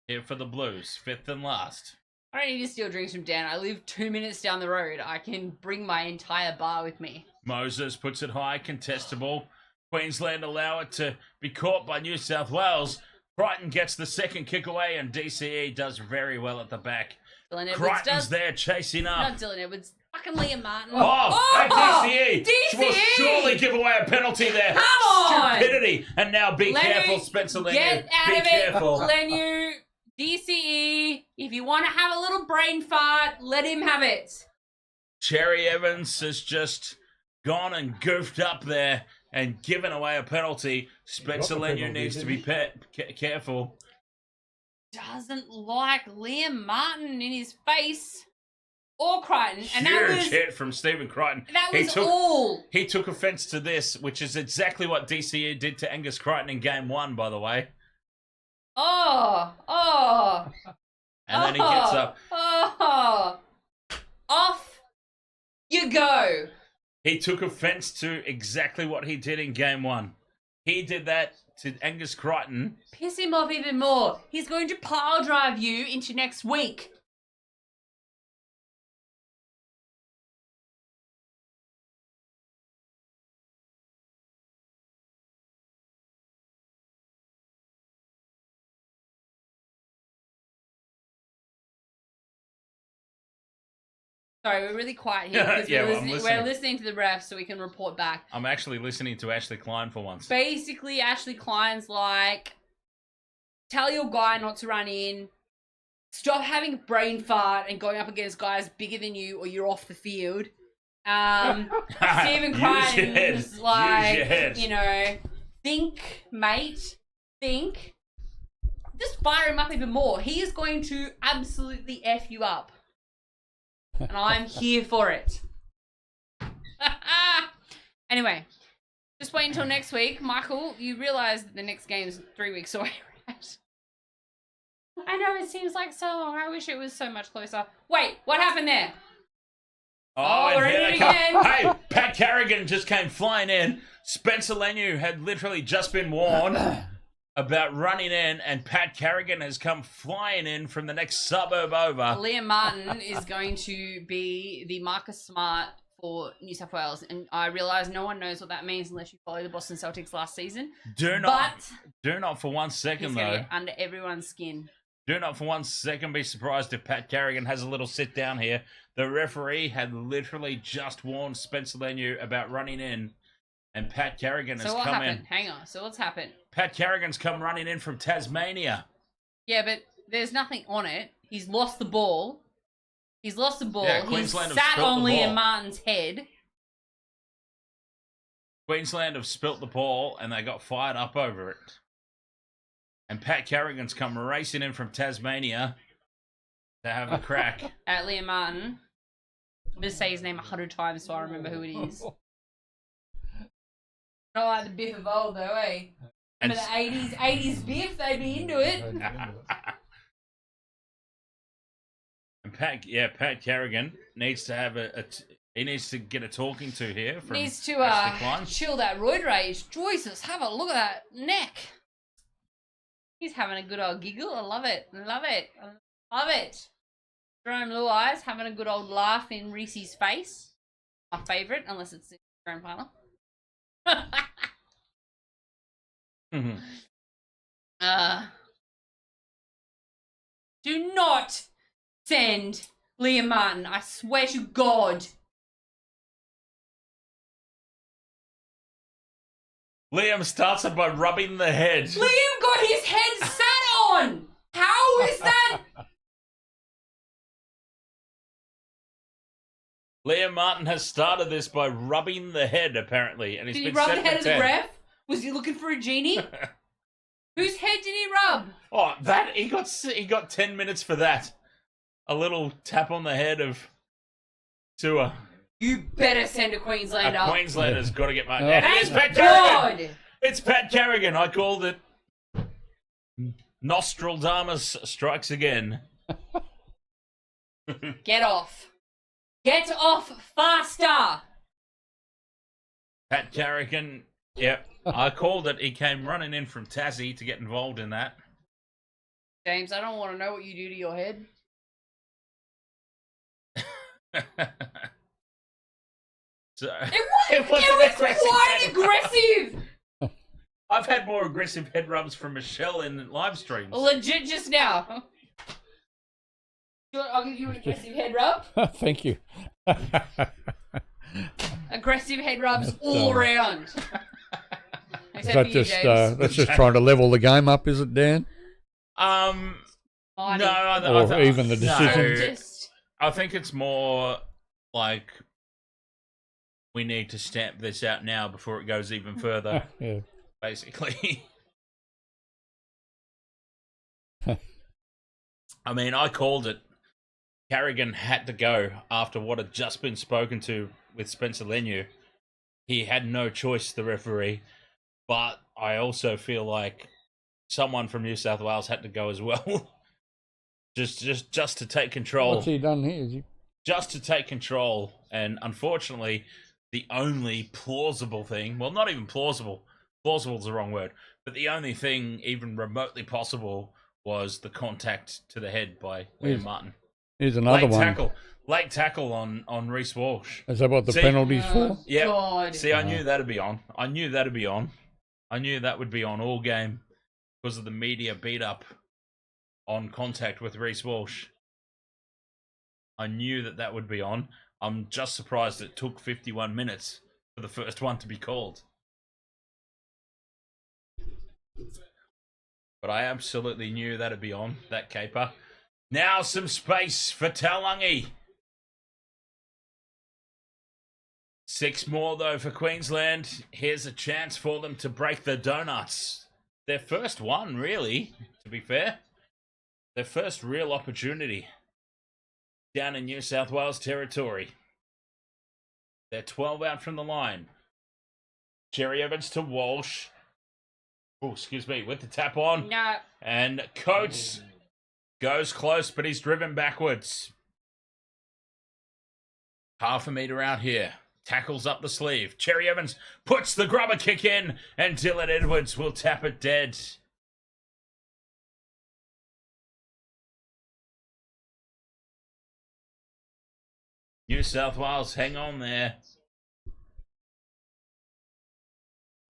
Speaker 3: Here for the Blues. 5th and last.
Speaker 4: I don't need to steal drinks from Dan. I live 2 minutes down the road. I can bring my entire bar with me.
Speaker 3: Moses puts it high, contestable. Queensland allow it to be caught by New South Wales. Crichton gets the second kick away, and DCE does very well at the back.
Speaker 4: Dylan Edwards
Speaker 3: Crichton's
Speaker 4: does.
Speaker 3: there chasing up.
Speaker 4: Not Dylan Edwards. Fucking Liam Martin.
Speaker 3: And DCE will
Speaker 4: DCE!
Speaker 3: surely give away a penalty there.
Speaker 4: Come on!
Speaker 3: Stupidity. And now be
Speaker 4: Lenu,
Speaker 3: careful, Spencer Lenu.
Speaker 4: Get out
Speaker 3: Be
Speaker 4: of
Speaker 3: careful.
Speaker 4: it, Lenu. DCE. If you want to have a little brain fart, let him have it.
Speaker 3: Cherry Evans has just gone and goofed up there and given away a penalty. Spencer Lenu needs to be careful.
Speaker 4: Doesn't like Liam Martin in his face or Crichton. And
Speaker 3: Huge
Speaker 4: that was
Speaker 3: hit from Stephen Crichton.
Speaker 4: that was all.
Speaker 3: He took offence to this, which is exactly what DCE did to Angus Crichton in game 1, by the way.
Speaker 4: Oh.
Speaker 3: And then he gets up.
Speaker 4: Off you go.
Speaker 3: He took offence to exactly what he did in game 1. He did that to Angus Crichton.
Speaker 4: Piss him off even more. He's going to pile drive you into next week. Sorry, we're really quiet here because
Speaker 3: Yeah, well,
Speaker 4: we're listening to the refs so we can report back.
Speaker 3: I'm actually listening to Ashley Klein for once.
Speaker 4: Basically, Ashley Klein's like, tell your guy not to run in, stop having a brain fart and going up against guys bigger than you or you're off the field. Stephen Crichton's like, you know, think, mate, think. Just fire him up even more. He is going to absolutely F you up. And I'm here for it. Anyway, just wait until next week. Michael, you realise that the next game's 3 weeks away, right? I know it seems like so long. I wish it was so much closer. Wait, what happened there?
Speaker 3: Oh,
Speaker 4: we're
Speaker 3: and here
Speaker 4: in
Speaker 3: they
Speaker 4: it
Speaker 3: come.
Speaker 4: again.
Speaker 3: Hey, Pat Carrigan just came flying in. Spencer Lenu had literally just been warned about running in, and Pat Carrigan has come flying in from the next suburb over.
Speaker 4: Liam Martin is going to be the Marcus Smart for New South Wales, and I realise no one knows what that means unless you follow the Boston Celtics last season.
Speaker 3: Do not for 1 second,
Speaker 4: He's going to
Speaker 3: though.
Speaker 4: get under everyone's skin.
Speaker 3: Do not for 1 second be surprised if Pat Carrigan has a little sit down here. The referee had literally just warned Spencer Lenu about running in, and Pat Carrigan has
Speaker 4: So what
Speaker 3: come
Speaker 4: happened?
Speaker 3: in.
Speaker 4: Hang on. So what's happened?
Speaker 3: Pat Carrigan's come running in from Tasmania.
Speaker 4: Yeah, but there's nothing on it. He's lost the ball. He's lost the ball.
Speaker 3: Yeah,
Speaker 4: He's
Speaker 3: Queensland have
Speaker 4: sat
Speaker 3: spilt
Speaker 4: on
Speaker 3: the
Speaker 4: Liam
Speaker 3: ball.
Speaker 4: Martin's head.
Speaker 3: Queensland have spilt the ball and they got fired up over it. And Pat Carrigan's come racing in from Tasmania to have a crack.
Speaker 4: At Liam Martin. I'm going to say his name 100 times so I remember who it is. Not like the Biff of old though, eh?
Speaker 3: And
Speaker 4: Remember the 80s Biff? They'd be into it.
Speaker 3: Pat Carrigan needs to have he needs to get a talking to here. From
Speaker 4: Needs to
Speaker 3: Ashley Klein.
Speaker 4: chill that roid rage. Jesus, have a look at that neck. He's having a good old giggle. I love it. Love it. Love it. Jerome Blue Eyes having a good old laugh in Reese's face. My favourite, unless it's the grand final.
Speaker 3: Mhm.
Speaker 4: Do not send Liam Martin. I swear to God.
Speaker 3: Liam starts it by rubbing the head.
Speaker 4: Liam got his head sat on. How is that?
Speaker 3: Liam Martin has started this by rubbing the head, apparently, and he's
Speaker 4: Did he
Speaker 3: been
Speaker 4: rub
Speaker 3: set
Speaker 4: the
Speaker 3: for
Speaker 4: head of the
Speaker 3: 10.
Speaker 4: ref? Was he looking for a genie? Whose head did he rub?
Speaker 3: Oh, that he got 10 minutes for that. A little tap on the head of Tua.
Speaker 4: You better send a Queenslander.
Speaker 3: A Queenslander's got to get my.
Speaker 5: Oh.
Speaker 3: And it is
Speaker 4: Thank
Speaker 3: Pat Carrigan.
Speaker 4: God.
Speaker 3: It's Pat Carrigan. I called it. Nostradamus strikes again.
Speaker 4: Get off. Get off faster.
Speaker 3: Pat Carrigan. Yep, I called it. He came running in from Tassie to get involved in that.
Speaker 4: James, I don't want to know what you do to your head.
Speaker 3: So,
Speaker 4: It was quite aggressive.
Speaker 3: I've had more aggressive head rubs from Michelle in live streams.
Speaker 4: Legit just now. I'll give you an aggressive head rub.
Speaker 5: Thank you.
Speaker 4: Aggressive head rubs all around.
Speaker 5: Is
Speaker 4: Except
Speaker 5: that
Speaker 4: for you,
Speaker 5: just
Speaker 4: James.
Speaker 5: that's just trying to level the game up, is it, Dan?
Speaker 3: No,
Speaker 5: Or even the decision?
Speaker 4: Just
Speaker 3: I think it's more like we need to stamp this out now before it goes even further,
Speaker 5: Yeah.
Speaker 3: basically. I mean, I called it. Carrigan had to go after what had just been spoken to with Spencer Leniu. He had no choice, the referee. But I also feel like someone from New South Wales had to go as well. just to take control.
Speaker 5: What's he done here? Is he...
Speaker 3: Just to take control. And unfortunately, the only plausible thing, well, not even plausible. Plausible is the wrong word. But the only thing even remotely possible was the contact to the head by Liam Martin.
Speaker 5: Here's another one.
Speaker 3: Late tackle on Reece Walsh.
Speaker 5: Is that what the
Speaker 3: See?
Speaker 5: penalties for?
Speaker 3: Yeah.
Speaker 4: God.
Speaker 3: See, I knew that'd be on. I knew that would be on all game because of the media beat up on contact with Reece Walsh. I knew that would be on. I'm just surprised it took 51 minutes for the first one to be called. But I absolutely knew that'd be on, that caper. Now some space for Taulagi. 6 more, though, for Queensland. Here's a chance for them to break the donuts. Their first one, really, to be fair. Their first real opportunity down in New South Wales territory. They're 12 out from the line. Jerry Evans to Walsh. Oh, excuse me, with the tap on.
Speaker 4: No.
Speaker 3: And Coates goes close, but he's driven backwards. Half a metre out here. Tackles up the sleeve. Cherry Evans puts the grubber kick in, and Dylan Edwards will tap it dead. New South Wales, hang on there.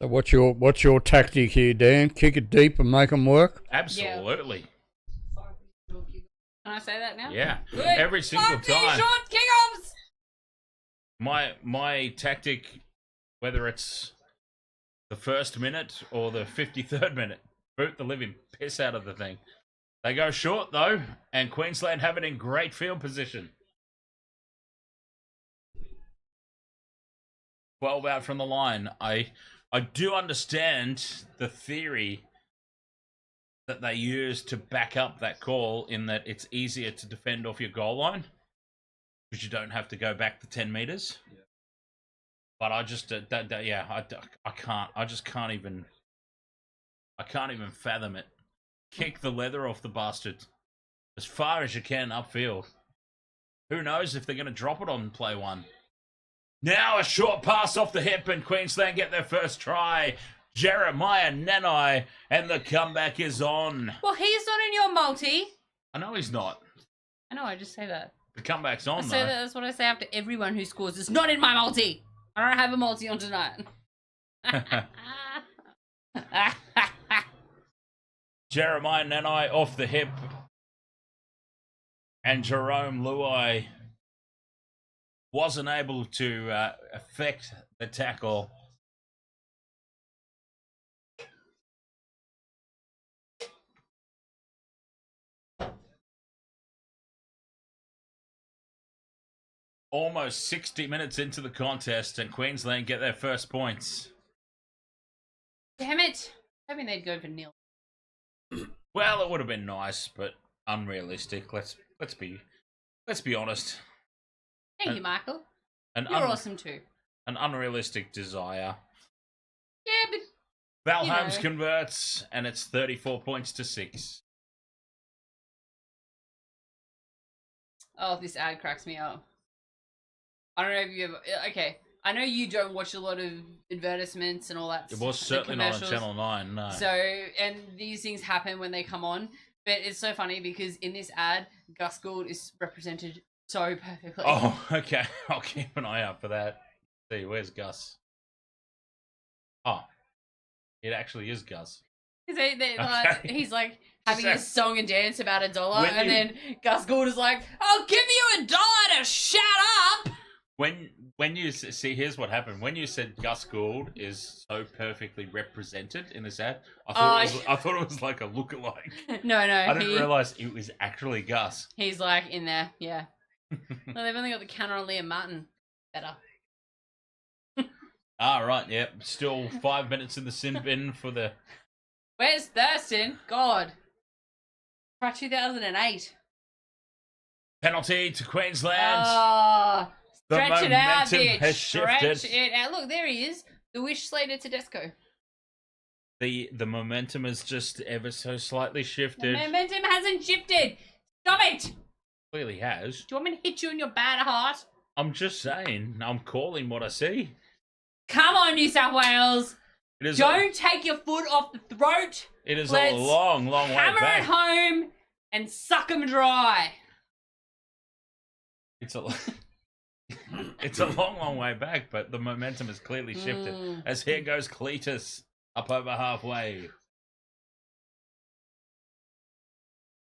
Speaker 5: So what's your tactic here, Dan? Kick it deep and make them work?
Speaker 3: Absolutely.
Speaker 4: Can I say that now?
Speaker 3: Yeah.
Speaker 4: Good.
Speaker 3: Every single
Speaker 4: Fuck these
Speaker 3: time.
Speaker 4: short kickoffs!
Speaker 3: My tactic, whether it's the first minute or the 53rd minute, boot the living piss out of the thing. They go short, though, and Queensland have it in great field position. 12 out from the line. I do understand the theory that they use to back up that call in that it's easier to defend off your goal line because you don't have to go back the 10 meters. Yeah. But I just, I can't. I just can't even. I can't even fathom it. Kick the leather off the bastard as far as you can upfield. Who knows if they're going to drop it on play one. Now a short pass off the hip and Queensland get their first try. Jeremiah Nanai, and the comeback is on.
Speaker 4: Well, he's not in your multi.
Speaker 3: I know he's not.
Speaker 4: I know, I just say that.
Speaker 3: The comeback's on, though.
Speaker 4: That's what I say after everyone who scores. It's not in my multi. I don't have a multi on tonight.
Speaker 3: Jeremiah Nanai off the hip. And Jerome Luai wasn't able to affect the tackle. Almost 60 minutes into the contest, and Queensland get their first points.
Speaker 4: Damn it! I mean, they'd go for nil.
Speaker 3: Well, it would have been nice, but unrealistic. Let's be honest.
Speaker 4: Thank you, Michael.
Speaker 3: You're
Speaker 4: awesome too.
Speaker 3: An unrealistic desire.
Speaker 4: Yeah, but
Speaker 3: Val Holmes converts, and it's 34 points to 6.
Speaker 4: Oh, this ad cracks me up. I don't know if you ever... Okay, I know you don't watch a lot of advertisements and all that.
Speaker 3: It was certainly not on Channel 9, no.
Speaker 4: So, and these things happen when they come on. But it's so funny because in this ad, Gus Gould is represented so perfectly.
Speaker 3: Oh, okay. I'll keep an eye out for that. See, where's Gus? Oh, it actually is Gus.
Speaker 4: He's like having a song and dance about $1, and then Gus Gould is like, "I'll give you $1 to shut up."
Speaker 3: When you see, here's what happened. When you said Gus Gould is so perfectly represented in this ad, I thought it was like a lookalike.
Speaker 4: No,
Speaker 3: I didn't realize it was actually Gus.
Speaker 4: He's like in there, yeah. Well, they've only got the counter on Liam Martin. Better.
Speaker 3: Right, yep. Still 5 minutes in the sin bin for the...
Speaker 4: Where's Thurston? God. Try 2008.
Speaker 3: Penalty to Queensland.
Speaker 4: Oh, stretch it out, bitch.
Speaker 3: Has
Speaker 4: Stretch
Speaker 3: shifted.
Speaker 4: it out. Look, there he is. The Wish Slater Tedesco.
Speaker 3: The momentum has just ever so slightly shifted.
Speaker 4: The momentum hasn't shifted. Stop it.
Speaker 3: Clearly has.
Speaker 4: Do you want me to hit you in your bad heart?
Speaker 3: I'm just saying. I'm calling what I see.
Speaker 4: Come on, New South Wales.
Speaker 3: It is
Speaker 4: Don't take your foot off the throat.
Speaker 3: It is
Speaker 4: Let's
Speaker 3: a long, long way back.
Speaker 4: hammer it home and suck them dry.
Speaker 3: It's a it's a long, long way back, but the momentum has clearly shifted. As here goes Cletus up over halfway.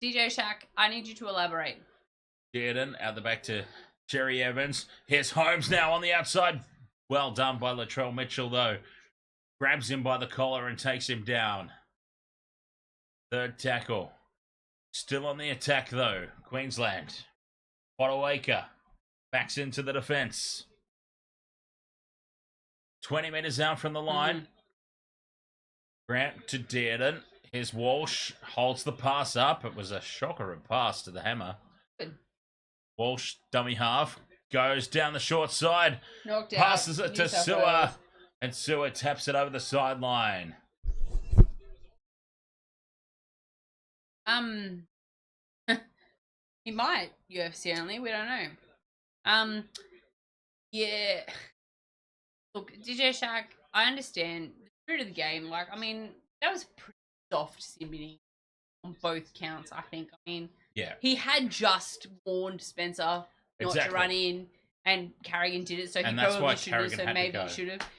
Speaker 4: DJ Shaq, I need you to elaborate.
Speaker 3: Dearden out the back to Jerry Evans. Here's Holmes now on the outside. Well done by Latrell Mitchell, though. Grabs him by the collar and takes him down. Third tackle. Still on the attack, though. Queensland. Potawaker backs into the defence. 20 metres out from the line. Grant to Dearden. Here's Walsh. Holds the pass up. It was a shocker of pass to the hammer.
Speaker 4: Good.
Speaker 3: Walsh, dummy half. Goes down the short side.
Speaker 4: Knocked out.
Speaker 3: Passes it
Speaker 4: New
Speaker 3: to
Speaker 4: South
Speaker 3: Sewer.
Speaker 4: Wales.
Speaker 3: And Sewer taps it over the sideline.
Speaker 4: He might UFC only. We don't know. Yeah. Look, DJ Shaq, I understand the spirit of the game. Like, I mean, that was pretty soft simulating on both counts. I think. I mean,
Speaker 3: Yeah.
Speaker 4: he had just warned Spencer not
Speaker 3: Exactly.
Speaker 4: to run in, and Carrigan did it, so he
Speaker 3: And that's why
Speaker 4: probably should have.
Speaker 3: Carrigan
Speaker 4: So
Speaker 3: had to
Speaker 4: maybe
Speaker 3: go.
Speaker 4: he should have.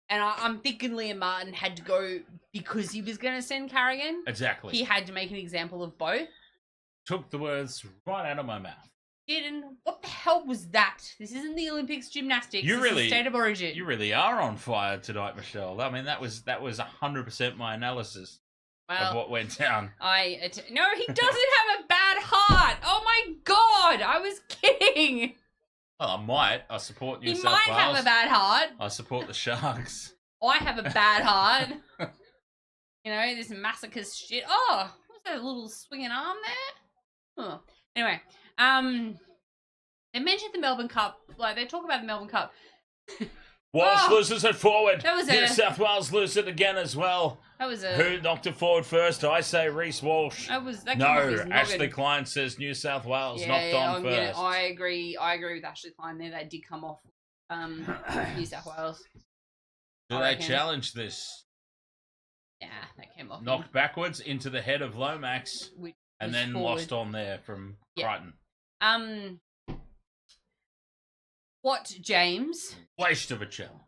Speaker 4: And I'm thinking Liam Martin had to go because he was going to send Carrigan.
Speaker 3: Exactly.
Speaker 4: He had to make an example of both.
Speaker 3: Took the words right out of my mouth.
Speaker 4: Didn't. What the hell was that? This isn't the Olympics gymnastics.
Speaker 3: You
Speaker 4: This
Speaker 3: really-
Speaker 4: is State of Origin.
Speaker 3: You really are on fire tonight, Michelle. I mean, that was 100% my analysis of what went down.
Speaker 4: No, he doesn't have a bad heart. Oh my god, I was kidding.
Speaker 3: Well, I might. I support New
Speaker 4: He
Speaker 3: South
Speaker 4: might
Speaker 3: Wales.
Speaker 4: have a bad heart.
Speaker 3: I support the Sharks.
Speaker 4: I have a bad heart. You know, this masochist shit. Oh, what's that little swinging arm there? Oh. Anyway, they mentioned the Melbourne Cup. Like, they talk about the Melbourne Cup.
Speaker 3: Walsh loses it forward.
Speaker 4: That was
Speaker 3: New
Speaker 4: a-
Speaker 3: South Wales lose it again as well.
Speaker 4: That was
Speaker 3: Who knocked it forward first? I say Reece Walsh.
Speaker 4: That came
Speaker 3: No,
Speaker 4: off his noggin.
Speaker 3: Ashley Klein says New South Wales knocked on first.
Speaker 4: I agree with Ashley Klein there. That did come off New South Wales.
Speaker 3: Do they challenge this?
Speaker 4: Yeah, that came off.
Speaker 3: Knocked backwards into the head of Lomax and then lost on there from Crichton.
Speaker 4: What, James?
Speaker 3: Waste of a challenge.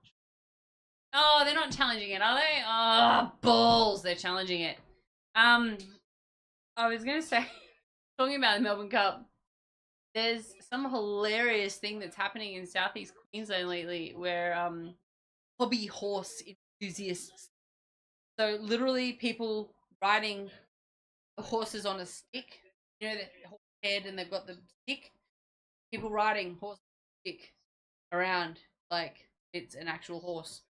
Speaker 4: Oh, they're not challenging it, are they? Oh, balls! They're challenging it. I was gonna say, talking about the Melbourne Cup, there's some hilarious thing that's happening in southeast Queensland lately, where hobby horse enthusiasts. So literally, people riding horses on a stick. You know, the horse head, and they've got the stick. People riding horse stick around like it's an actual horse.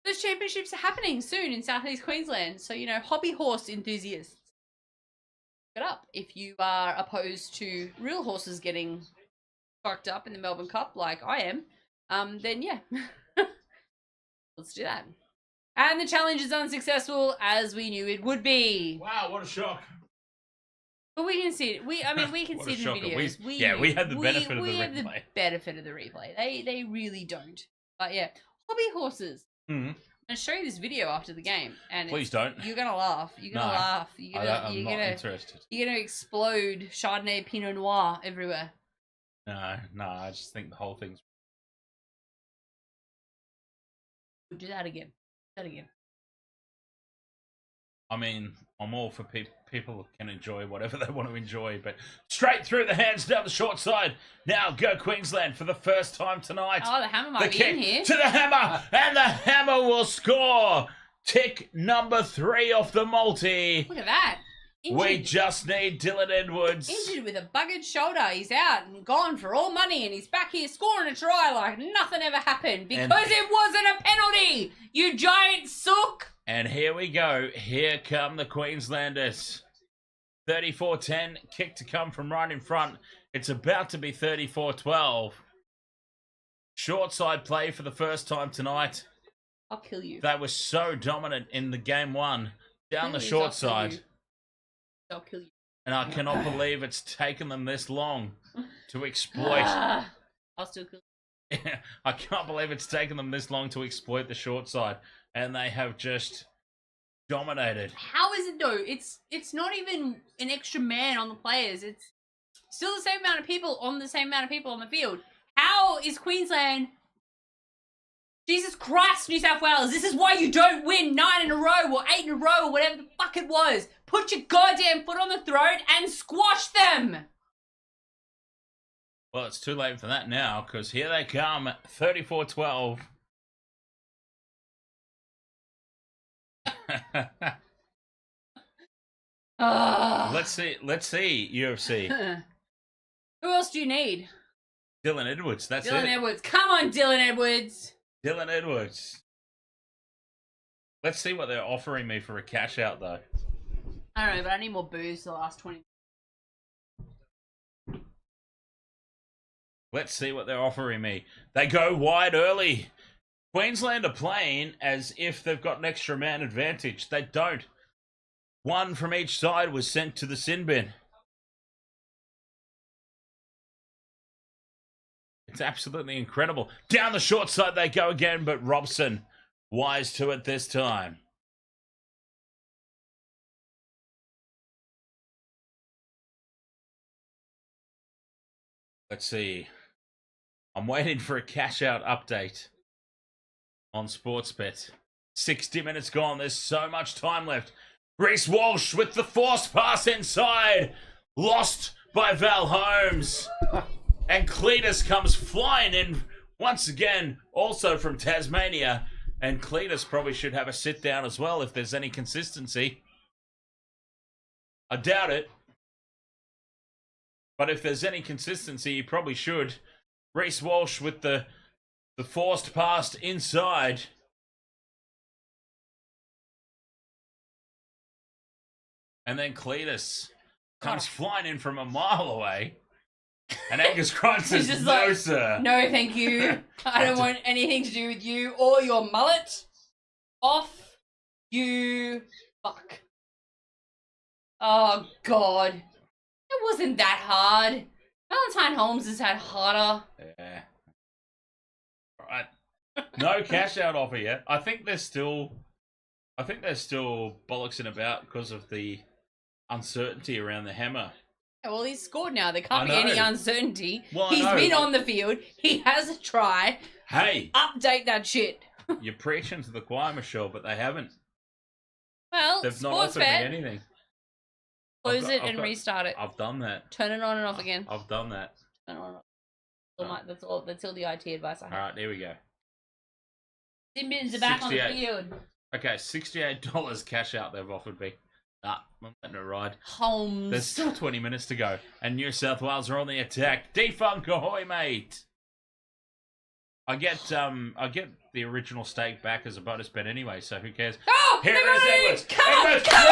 Speaker 4: Those championships are happening soon in southeast Queensland, so you know, hobby horse enthusiasts, look it up. If you are opposed to real horses getting fucked up in the Melbourne Cup, like I am, then yeah, let's do that. And the challenge is unsuccessful, as we knew it would be.
Speaker 3: Wow, what a shock!
Speaker 4: But we can see it. We can
Speaker 3: What
Speaker 4: see
Speaker 3: a
Speaker 4: it in
Speaker 3: shocker.
Speaker 4: videos.
Speaker 3: We had the benefit of the
Speaker 4: We have the
Speaker 3: replay.
Speaker 4: benefit of the replay. They really don't. But yeah, hobby horses.
Speaker 3: Mm-hmm.
Speaker 4: I'm gonna show you this video after the game, and
Speaker 3: Please don't.
Speaker 4: You're gonna laugh. You're gonna laugh.
Speaker 3: I'm not interested.
Speaker 4: You're gonna explode Chardonnay, Pinot Noir everywhere.
Speaker 3: No, I just think the whole thing's.
Speaker 4: Do that again. Do that again.
Speaker 3: I mean, I'm all for people can enjoy whatever they want to enjoy, but straight through the hands down the short side. Now go Queensland for the first time tonight.
Speaker 4: Oh, the hammer might
Speaker 3: The
Speaker 4: be in
Speaker 3: kick
Speaker 4: here.
Speaker 3: to the hammer, and the hammer will score. Tick number 3 off the multi.
Speaker 4: Look at that.
Speaker 3: We just need Dylan Edwards.
Speaker 4: Injured with a buggered shoulder. He's out and gone for all money, and he's back here scoring a try like nothing ever happened because it wasn't a penalty, you giant sook.
Speaker 3: And here we go. Here come the Queenslanders. 34-10, kick to come from right in front. It's about to be 34-12. Short side play for the first time tonight.
Speaker 4: I'll kill you.
Speaker 3: They were so dominant in the game one. Down the
Speaker 4: Please,
Speaker 3: short
Speaker 4: I'll kill
Speaker 3: side.
Speaker 4: you. I'll kill you.
Speaker 3: And I cannot believe it's taken them this long to exploit.
Speaker 4: I'll still kill
Speaker 3: I can't believe it's taken them this long to exploit the short side. And they have just dominated.
Speaker 4: How is it though? It's not even an extra man on the players. It's still the same amount of people on the same amount of people on the field. How is Queensland? Jesus Christ, New South Wales! This is why you don't win 9 in a row or 8 in a row or whatever the fuck it was. Put your goddamn foot on the throat and squash them.
Speaker 3: Well, it's too late for that now because here they come, 34-12. Let's see, UFC.
Speaker 4: Who else do you need?
Speaker 3: Dylan Edwards, that's
Speaker 4: Dylan
Speaker 3: it.
Speaker 4: Edwards. Come on, Dylan Edwards.
Speaker 3: Dylan Edwards. Let's see what they're offering me for a cash out, though.
Speaker 4: I don't know, but I need more booze the last 20 minutes.
Speaker 3: Let's see what they're offering me. They go wide early. Queensland are playing as if they've got an extra man advantage. They don't. One from each side was sent to the sin bin. It's absolutely incredible. Down the short side they go again, but Robson wise to it this time. Let's see. I'm waiting for a cash out update on Sportsbet. 60 minutes gone. There's so much time left. Reece Walsh with the forced pass inside. Lost by Val Holmes. And Cletus comes flying in once again, also from Tasmania. And Cletus probably should have a sit down as well if there's any consistency. I doubt it. But if there's any consistency, he probably should. Reece Walsh with the forced pass inside. And then Cletus comes flying in from a mile away. And Angus Grimes says,
Speaker 4: He's just
Speaker 3: no,
Speaker 4: like,
Speaker 3: sir.
Speaker 4: No, thank you. I don't want anything to do with you or your mullet. Off you fuck. Oh, God. It wasn't that hard. Valentine Holmes has had harder.
Speaker 3: Yeah. Right. No cash out offer yet. I think they're still bollocksing about because of the uncertainty around the hammer.
Speaker 4: Yeah, well, he's scored now. There can't
Speaker 3: I
Speaker 4: be any
Speaker 3: know.
Speaker 4: uncertainty.
Speaker 3: Well, I
Speaker 4: He's
Speaker 3: know,
Speaker 4: been
Speaker 3: but-
Speaker 4: on the field. He has a try.
Speaker 3: Hey,
Speaker 4: Update that shit.
Speaker 3: you're preaching to the choir, Michelle, but they haven't.
Speaker 4: Well,
Speaker 3: They've not
Speaker 4: sports
Speaker 3: offered me
Speaker 4: bet.
Speaker 3: anything.
Speaker 4: Close
Speaker 3: I've
Speaker 4: it
Speaker 3: got-
Speaker 4: and restart it.
Speaker 3: I've done that.
Speaker 4: Turn it on and off again.
Speaker 3: I've done that.
Speaker 4: Turn it on and off. That's all. That's all the IT advice I
Speaker 3: All
Speaker 4: have.
Speaker 3: right, there we go.
Speaker 4: Simmons are back on the
Speaker 3: 68.
Speaker 4: field.
Speaker 3: Okay, $68 cash out they've offered me. Nah, I'm letting it ride.
Speaker 4: Holmes.
Speaker 3: There's still 20 minutes to go, and New South Wales are on the attack. Defunk Ahoy, mate! I get the original stake back as a bonus bet anyway, so who cares?
Speaker 4: Oh,
Speaker 3: Here
Speaker 4: they're
Speaker 3: is
Speaker 4: on
Speaker 3: Edwards!
Speaker 4: it! Come on,
Speaker 3: Edwards!
Speaker 4: come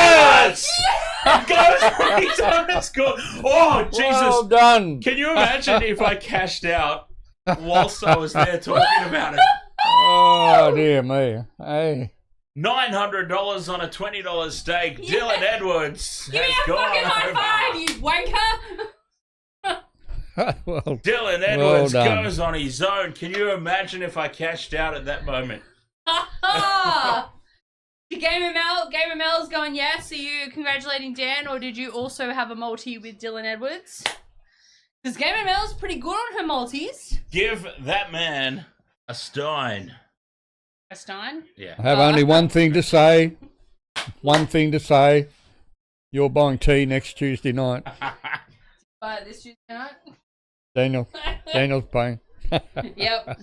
Speaker 3: Yes! Goes on his score. Oh, Jesus!
Speaker 5: Well done.
Speaker 3: Can you imagine if I cashed out whilst I was there talking about it?
Speaker 5: Oh, dear me. Hey.
Speaker 3: $900 on a $20 stake.
Speaker 4: Yeah.
Speaker 3: Dylan Edwards
Speaker 4: Give me
Speaker 3: has
Speaker 4: a
Speaker 3: gone
Speaker 4: fucking high
Speaker 3: over.
Speaker 4: five, you wanker!
Speaker 5: Well,
Speaker 3: Dylan Edwards
Speaker 5: done.
Speaker 3: goes on his own. Can you imagine if I cashed out at that moment?
Speaker 4: Did Game ML's going yes? Are you congratulating Dan, or did you also have a multi with Dylan Edwards? Because Game ML's pretty good on her multis.
Speaker 3: Give that man a stein.
Speaker 4: A Stein?
Speaker 3: Yeah.
Speaker 5: I have only one thing to say. One thing to say. You're buying tea next Tuesday night.
Speaker 4: But this Tuesday night?
Speaker 5: Daniel's paying.
Speaker 4: Yep.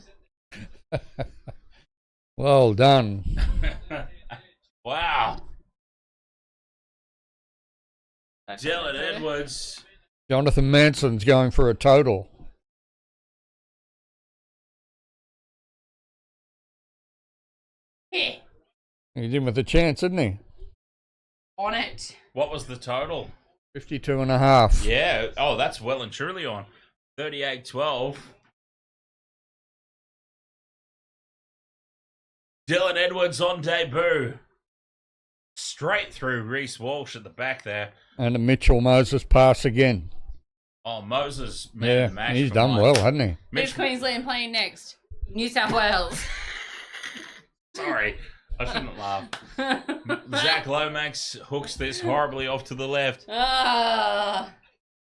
Speaker 5: Well done.
Speaker 3: Wow. Dylan Edwards.
Speaker 5: Jonathan Manson's going for a total.
Speaker 4: Yeah.
Speaker 5: He's in with a chance, isn't he?
Speaker 4: On it.
Speaker 3: What was the total?
Speaker 5: 52.5.
Speaker 3: Yeah. Oh, that's well and truly on. 38-12. Dylan Edwards on debut. Straight through Reece Walsh at the back there.
Speaker 5: And a Mitchell Moses pass again.
Speaker 3: Oh, Moses, man, the match
Speaker 5: he's
Speaker 3: for
Speaker 5: done
Speaker 3: mine.
Speaker 5: well, hasn't he?
Speaker 4: Who's
Speaker 3: Mitch,
Speaker 4: Queensland playing next? New South Wales.
Speaker 3: sorry, I shouldn't laugh. Zach Lomax hooks this horribly off to the left.
Speaker 4: Ah.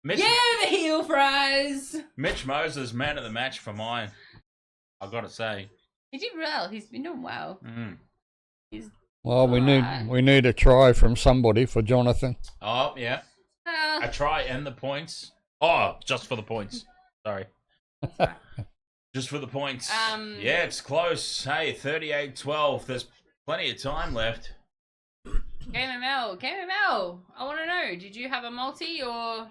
Speaker 3: Mitch,
Speaker 4: Yeah, the heel fries.
Speaker 3: Mitch Moses, man of the match for mine. I gotta say.
Speaker 4: He did well. He's been doing well. He's
Speaker 5: Well, we
Speaker 4: Alright.
Speaker 5: need a try from somebody for Jonathan.
Speaker 3: Oh, yeah. A try and the points. Oh, just for the points. Sorry. Just for the points. Yeah, it's close. Hey, 38-12. There's plenty of time left.
Speaker 4: Game ML. I want to know. Did you have a multi or is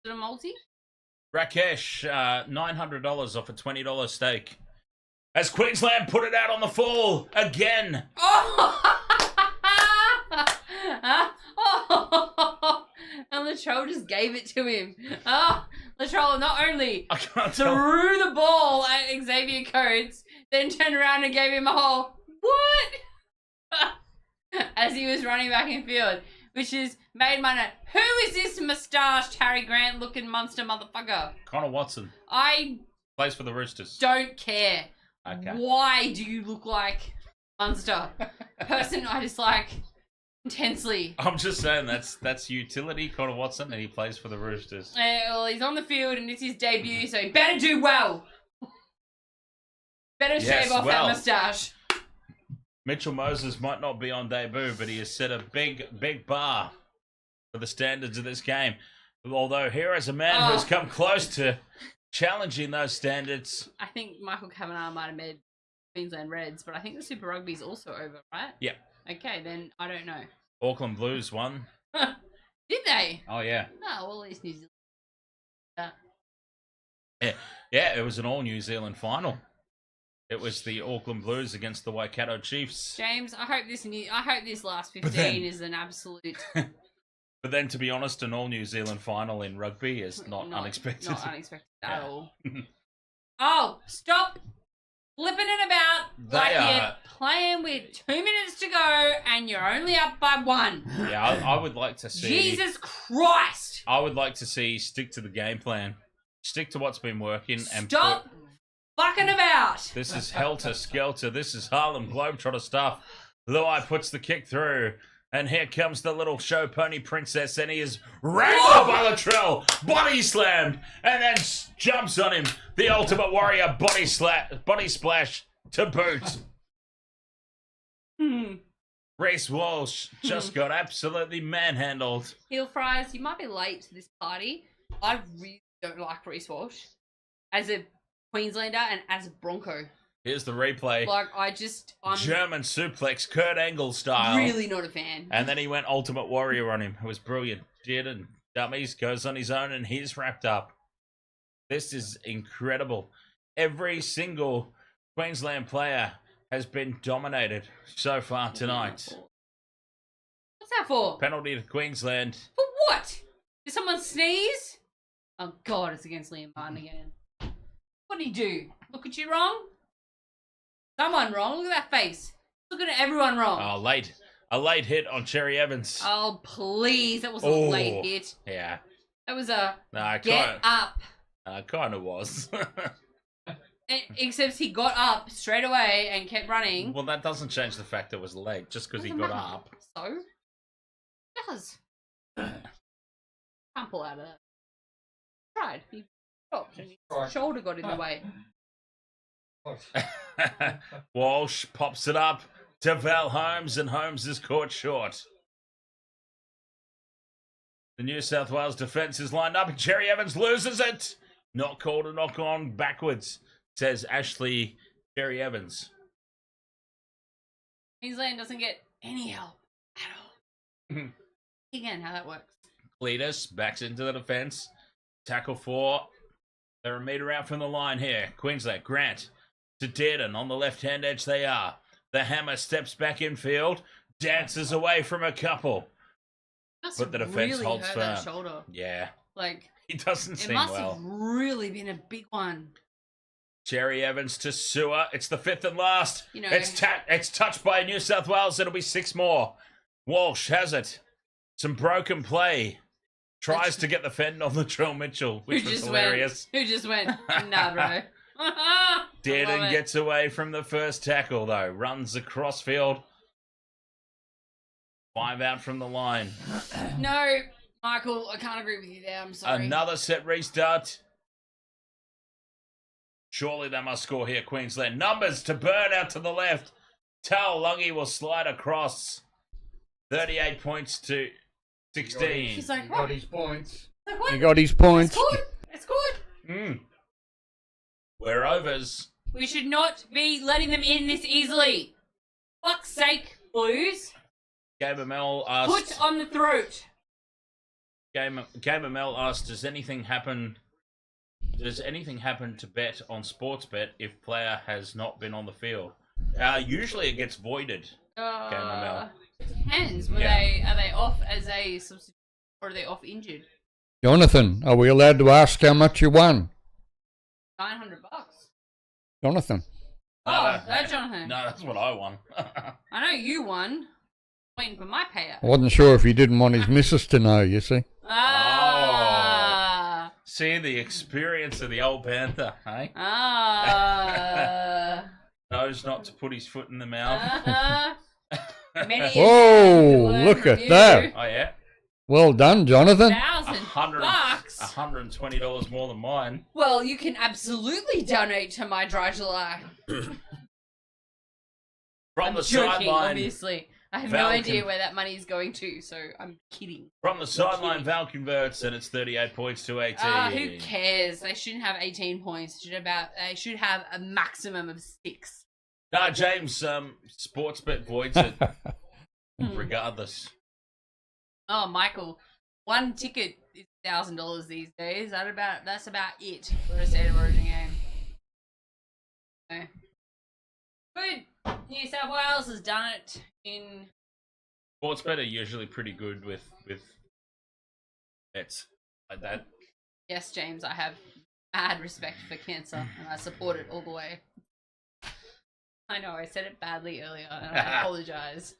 Speaker 4: it a multi?
Speaker 3: Rakesh, $900 off a $20 stake. As Queensland put it out on the fall again.
Speaker 4: Oh! And Latrell just gave it to him. Oh, Latrell not only
Speaker 3: I can't tell.
Speaker 4: threw the ball at Xavier Coates, then turned around and gave him a whole what? As he was running back in field, which is made my note. Who is this moustached Harry Grant looking monster motherfucker?
Speaker 3: Connor Watson
Speaker 4: I
Speaker 3: plays for the Roosters.
Speaker 4: don't care.
Speaker 3: Okay.
Speaker 4: Why do you look like Munster? Person I dislike intensely.
Speaker 3: I'm just saying that's utility, Connor Watson, and he plays for the Roosters.
Speaker 4: Well, he's on the field and it's his debut, so he better do well. Better
Speaker 3: Yes,
Speaker 4: shave off
Speaker 3: well.
Speaker 4: that moustache.
Speaker 3: Mitchell Moses might not be on debut, but he has set a big bar for the standards of this game. Although here is a man who's come close to challenging those standards.
Speaker 4: I think Michael Kavanagh might have made Queensland Reds, but I think the Super Rugby's also over, right?
Speaker 3: Yep.
Speaker 4: Okay, then I don't know.
Speaker 3: Auckland Blues won.
Speaker 4: Did they?
Speaker 3: Oh, yeah.
Speaker 4: Oh, well, at least New Zealand.
Speaker 3: Yeah, it was an all New Zealand final. It was the Auckland Blues against the Waikato Chiefs.
Speaker 4: James, I hope this last 15
Speaker 3: then-
Speaker 4: is an absolute
Speaker 3: But then, to be honest, an all New Zealand final in rugby is not unexpected.
Speaker 4: Not unexpected at all. Oh, stop flipping it about you're playing with 2 minutes to go and you're only up by 1.
Speaker 3: Yeah, I would like to see.
Speaker 4: Jesus Christ!
Speaker 3: I would like to see stick to the game plan, stick to what's been working, and
Speaker 4: Stop fucking about.
Speaker 3: This is helter skelter. This is Harlem Globetrotter stuff. Luai puts the kick through. And here comes the little show pony princess, and he is wrangled by Latrell, body slammed, and then jumps on him. The Ultimate Warrior body splash to boot. Reece Walsh just got absolutely manhandled.
Speaker 4: Heel fries, you might be late to this party. I really don't like Reece Walsh as a Queenslander and as a Bronco.
Speaker 3: Here's the replay.
Speaker 4: Like, I'm
Speaker 3: German suplex, Kurt Angle style.
Speaker 4: really not a fan.
Speaker 3: And then he went Ultimate Warrior on him. It was brilliant. Did and dummies, goes on his own, and he's wrapped up. This is incredible. Every single Queensland player has been dominated so far tonight.
Speaker 4: What's that for?
Speaker 3: Penalty to Queensland.
Speaker 4: For what? Did someone sneeze? Oh God, it's against Liam Martin again. What did he do? Look at you wrong? Someone wrong. Look at that face. Looking at everyone wrong.
Speaker 3: Oh, a late hit on Cherry Evans.
Speaker 4: Oh, please. That was a late hit.
Speaker 3: Yeah.
Speaker 4: That was a
Speaker 3: Nah,
Speaker 4: get up.
Speaker 3: Kind of was.
Speaker 4: Except he got up straight away and kept running.
Speaker 3: Well, that doesn't change the fact it was late, just because he got up.
Speaker 4: So? It does. Can't pull out of that. Tried. He stopped and his shoulder got in the way.
Speaker 3: Walsh pops it up to Val Holmes, and Holmes is caught short. The New South Wales defence is lined up, and Cherry Evans loses it. Not called a knock on backwards, says Ashley Cherry Evans.
Speaker 4: Queensland doesn't get any help at all. Again, how that works.
Speaker 3: Cletus backs into the defence. Tackle 4. They're a metre out from the line here. Queensland, Grant to Dearden on the left-hand edge they are. The Hammer steps back in field, dances away from a couple. But the defence
Speaker 4: really
Speaker 3: holds
Speaker 4: hurt
Speaker 3: firm.
Speaker 4: that shoulder.
Speaker 3: Yeah.
Speaker 4: Like,
Speaker 3: He doesn't
Speaker 4: it
Speaker 3: seem
Speaker 4: must
Speaker 3: well.
Speaker 4: have really been a big one.
Speaker 3: Cherry Evans to Sewer. It's the 5th and last.
Speaker 4: You know,
Speaker 3: It's touched by New South Wales. It'll be 6 more. Walsh has it. Some broken play. Tries to get the fend on Latrell Mitchell, which was hilarious.
Speaker 4: Who just went, nah, bro.
Speaker 3: Dearden gets away from the first tackle, though. Runs across field. 5 out from the line.
Speaker 4: No, Michael, I can't agree with you there. I'm sorry.
Speaker 3: Another set restart. Surely they must score here, Queensland. Numbers to Burn out to the left. Tal Lungy will slide across. 38 points to 16.
Speaker 4: He's like,
Speaker 5: He
Speaker 4: what?
Speaker 5: got his points.
Speaker 4: Like, what?
Speaker 5: He got his points.
Speaker 4: It's good. It's good.
Speaker 3: We're overs.
Speaker 4: We should not be letting them in this easily. Fuck's sake, Blues.
Speaker 3: Gamer Mel asked.
Speaker 4: Put on the throat.
Speaker 3: Gamer Mel asked, Does anything happen to bet on Sportsbet if player has not been on the field? Usually it gets voided. Gamer Mel.
Speaker 4: It depends. Are they off as a substitute or are they off injured?
Speaker 5: Jonathan, are we allowed to ask how much you won?
Speaker 4: $900.
Speaker 5: Jonathan.
Speaker 4: Oh, that Jonathan.
Speaker 3: No, that's what I won.
Speaker 4: I know you won. Waiting for my payout.
Speaker 5: I wasn't sure if he didn't want his missus to know, you see.
Speaker 4: Ah.
Speaker 3: See the experience of the old Panther, eh?
Speaker 4: Ah.
Speaker 3: Knows not to put his foot in the mouth.
Speaker 4: Many a
Speaker 5: Whoa,
Speaker 4: man
Speaker 5: look
Speaker 4: from
Speaker 5: at
Speaker 4: you.
Speaker 5: that.
Speaker 3: Oh yeah,
Speaker 5: Well done, Jonathan.
Speaker 4: $1,000.
Speaker 3: $120 more than mine.
Speaker 4: Well, you can absolutely donate to my Dry July.
Speaker 3: From
Speaker 4: I'm
Speaker 3: the
Speaker 4: joking,
Speaker 3: sideline,
Speaker 4: obviously. I have
Speaker 3: Val
Speaker 4: no idea where that money is going to, so I'm kidding.
Speaker 3: From the sideline, Val converts, and it's 38 points to 18.
Speaker 4: Who cares? They shouldn't have 18 points. They should have a maximum of 6.
Speaker 3: No, James, Sportsbet voids it. Regardless.
Speaker 4: Oh, Michael, one ticket is $1,000 these days. That's about it for a State of Origin game. Okay. Good. New South Wales has done it in.
Speaker 3: Sportsbet are usually pretty good with It's like that.
Speaker 4: Yes, James, I have mad respect for cancer, and I support it all the way. I know, I said it badly earlier, and I apologize.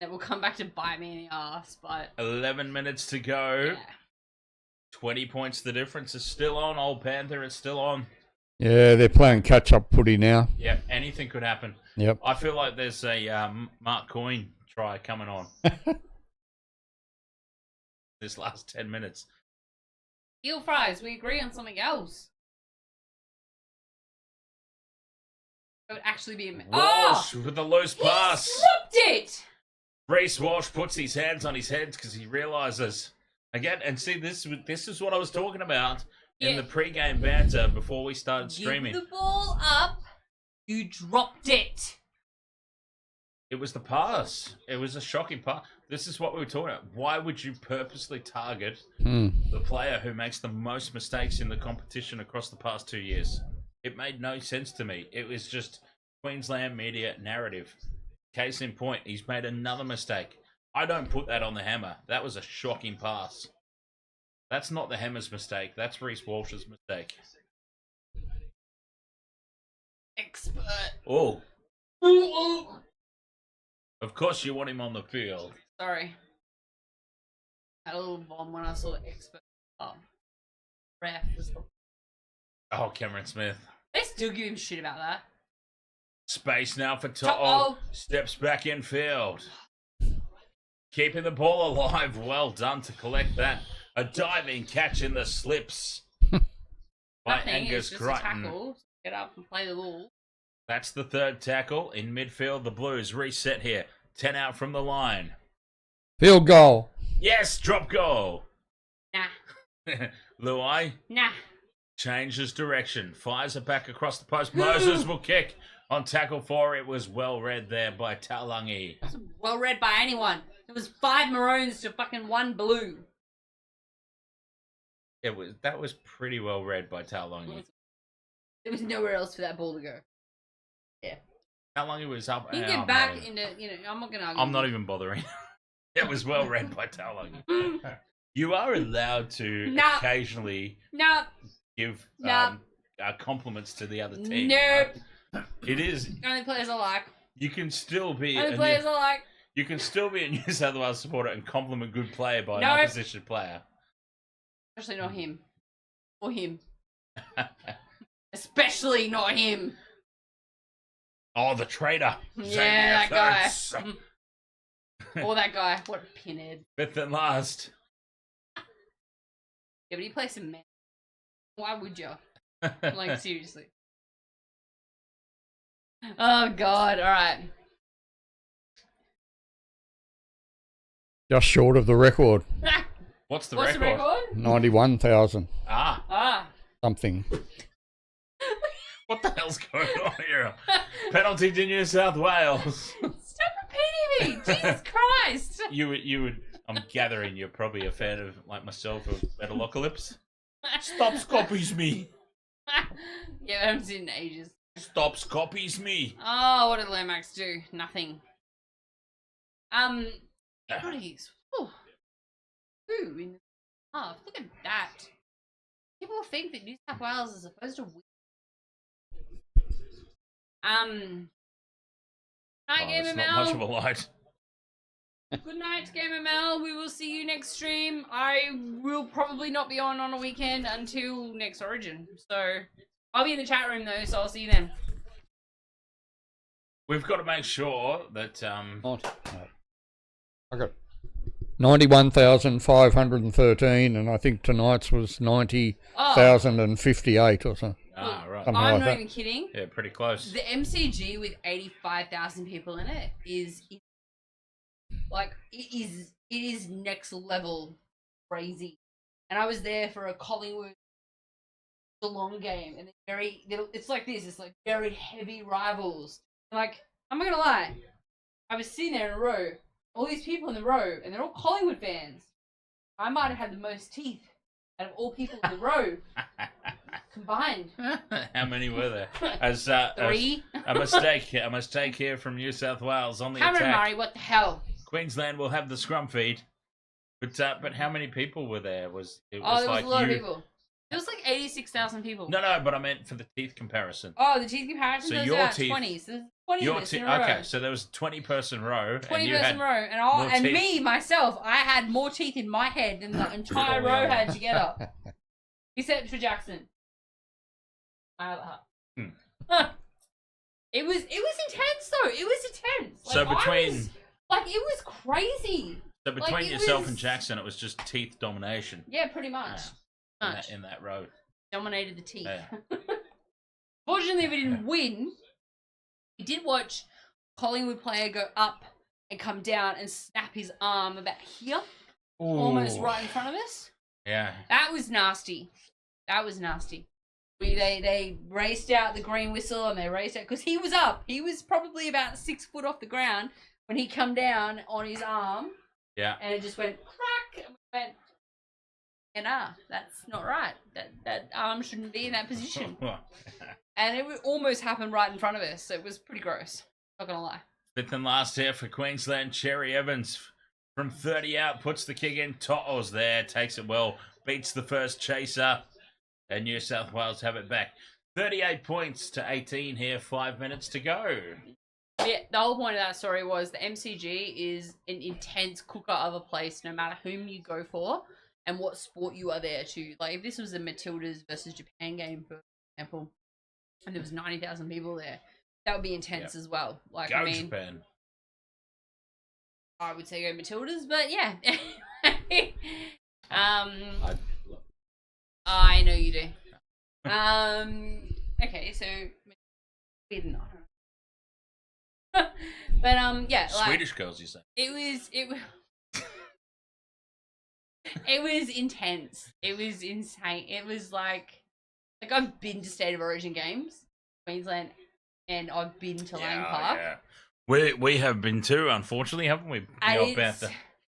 Speaker 4: It will come back to bite me in the ass, but...
Speaker 3: 11 minutes to go.
Speaker 4: Yeah.
Speaker 3: 20 points. The difference is still on. Old Panther, it's still on.
Speaker 5: Yeah, they're playing catch-up footy now.
Speaker 3: Yeah, anything could happen.
Speaker 5: Yep.
Speaker 3: I feel like there's a Mark Coyne try coming on. This last 10 minutes.
Speaker 4: Eel fries, we agree on something else. It would actually be a...
Speaker 3: Walsh with the loose pass.
Speaker 4: He slipped it!
Speaker 3: Reece Walsh puts his hands on his head because he realises again. And see, this is what I was talking about in the pre-game banter before we started streaming.
Speaker 4: Give the ball up. You dropped it.
Speaker 3: It was the pass. It was a shocking pass. This is what we were talking about. Why would you purposely target the player who makes the most mistakes in the competition across the past 2 years? It made no sense to me. It was just Queensland media narrative. Case in point, he's made another mistake. I don't put that on the Hammer. That was a shocking pass. That's not the Hammer's mistake. That's Reece Walsh's mistake.
Speaker 4: Expert.
Speaker 3: Oh. Of course you want him on the field.
Speaker 4: Sorry. Had a little bomb when I saw expert. Oh. Ref.
Speaker 3: Oh, Cameron Smith.
Speaker 4: They still give him shit about that.
Speaker 3: Space now for
Speaker 4: To'o.
Speaker 3: Steps back in field. Keeping the ball alive. Well done to collect that. A diving catch in the slips by
Speaker 4: That thing
Speaker 3: Angus
Speaker 4: is just
Speaker 3: Crichton.
Speaker 4: a tackle. Get up and play the ball.
Speaker 3: That's the third tackle. In midfield, the Blues reset here. 10 out from the line.
Speaker 5: Field goal.
Speaker 3: Yes, drop goal.
Speaker 4: Nah.
Speaker 3: Luai
Speaker 4: Nah.
Speaker 3: changes direction. Fires it back across the post. Moses will kick. On tackle 4, it was well read there by Taulangi.
Speaker 4: It's well read by anyone. It was 5 Maroons to fucking 1 Blue.
Speaker 3: That was pretty well read by Taulangi.
Speaker 4: There was nowhere else for that ball to go. Yeah.
Speaker 3: Taulangi was up.
Speaker 4: You can get back into, I'm not going to argue.
Speaker 3: I'm not even bothering. It was well read by Taulangi. You are allowed to occasionally give compliments to the other team.
Speaker 4: Nope.
Speaker 3: Right? It is.
Speaker 4: Only players I like.
Speaker 3: You can still be.
Speaker 4: Only players I like.
Speaker 3: You can still be a New South Wales supporter and compliment good player by an opposition player.
Speaker 4: Especially not him. Or him. Especially not him.
Speaker 3: Oh, the traitor.
Speaker 4: Yeah, that guy. Or that guy. What a pinhead.
Speaker 3: Fifth and last.
Speaker 4: Yeah, but he plays some men. Why would you? Like, seriously. Oh, God. All right.
Speaker 5: Just short of the record.
Speaker 3: What's the
Speaker 4: What's
Speaker 3: record?
Speaker 4: the record?
Speaker 5: 91,000
Speaker 3: Ah.
Speaker 5: something.
Speaker 3: What the hell's going on here? Penalty to New South Wales.
Speaker 4: Stop repeating me. Jesus Christ.
Speaker 3: You would. I'm gathering you're probably a fan of, like myself, of Metalocalypse. Stops copies me.
Speaker 4: Yeah, I haven't seen it in ages.
Speaker 3: Stops copies me.
Speaker 4: Oh, what did Lomax do? Nothing. Penalties. Ooh, in the half. Look at that. People think that New South Wales is supposed to win. Night, Game
Speaker 3: It's
Speaker 4: ML.
Speaker 3: not much of a light.
Speaker 4: Good night, Game ML. We will see you next stream. I will probably not be on a weekend until next Origin. So, I'll be in the chat room though, so I'll see you then.
Speaker 3: We've got to make sure that
Speaker 5: I got 91,513, and I think tonight's was 90,058 or something.
Speaker 3: right.
Speaker 5: Something
Speaker 4: I'm
Speaker 5: like
Speaker 4: not
Speaker 5: that.
Speaker 4: even kidding.
Speaker 3: Yeah, pretty close.
Speaker 4: The MCG with 85,000 people in it is like it is next level crazy. And I was there for a Collingwood Geelong game, and it's like this. It's like very heavy rivals. Like, I'm not gonna lie, I was sitting there in a row, all these people in the row, and they're all Collingwood fans. I might have had the most teeth out of all people in the row combined.
Speaker 3: How many were there? As
Speaker 4: 3.
Speaker 3: a mistake here from New South Wales on the
Speaker 4: Cameron
Speaker 3: attack.
Speaker 4: Murray, what the hell?
Speaker 3: Queensland will have the scrum feed. But how many people were there?
Speaker 4: There was a lot of people. It was like 86,000 people.
Speaker 3: No, but I meant for the teeth comparison.
Speaker 4: Oh, the teeth comparison.
Speaker 3: So
Speaker 4: there was
Speaker 3: your
Speaker 4: about
Speaker 3: teeth.
Speaker 4: 20. So there's 20 of us in a row.
Speaker 3: Okay, so there was a 20-person row.
Speaker 4: 20-person row, and me myself, I had more teeth in my head than the entire row had together, except for Jackson. It was intense though. It was intense. Like,
Speaker 3: So between
Speaker 4: it was crazy.
Speaker 3: So between yourself and Jackson, it was just teeth domination.
Speaker 4: Yeah, pretty much.
Speaker 3: In that row.
Speaker 4: Dominated the teeth.
Speaker 3: Yeah.
Speaker 4: Fortunately, we didn't win. We did watch Collingwood player go up and come down and snap his arm about here.
Speaker 3: Ooh.
Speaker 4: Almost right in front of us.
Speaker 3: Yeah.
Speaker 4: That was nasty. They raced out the green whistle and they raced out because he was up. He was probably about 6 foot off the ground when he come down on his arm.
Speaker 3: Yeah.
Speaker 4: And it just went crack. And we went, that's not right. That arm shouldn't be in that position. And it almost happened right in front of us. So it was pretty gross. Not gonna lie.
Speaker 3: Fifth and last here for Queensland. Cherry Evans from 30 out puts the kick in. To'o's there, takes it well, beats the first chaser. And New South Wales have it back. 38 points to 18 here, 5 minutes to go.
Speaker 4: Yeah, the whole point of that story was the MCG is an intense cooker of a place, no matter whom you go for and what sport you are there to. Like, if this was a Matildas versus Japan game, for example, and there was 90,000 people there, that would be intense as well. Like,
Speaker 3: Go Japan.
Speaker 4: I would say go Matildas, but yeah. I know you do. Okay, so we're not. But yeah, like,
Speaker 3: Swedish girls, you say?
Speaker 4: It was it was intense. It was insane. It was like I've been to State of Origin games, Queensland, and I've been to Lang Park.
Speaker 3: Yeah. We have been too, unfortunately, haven't we?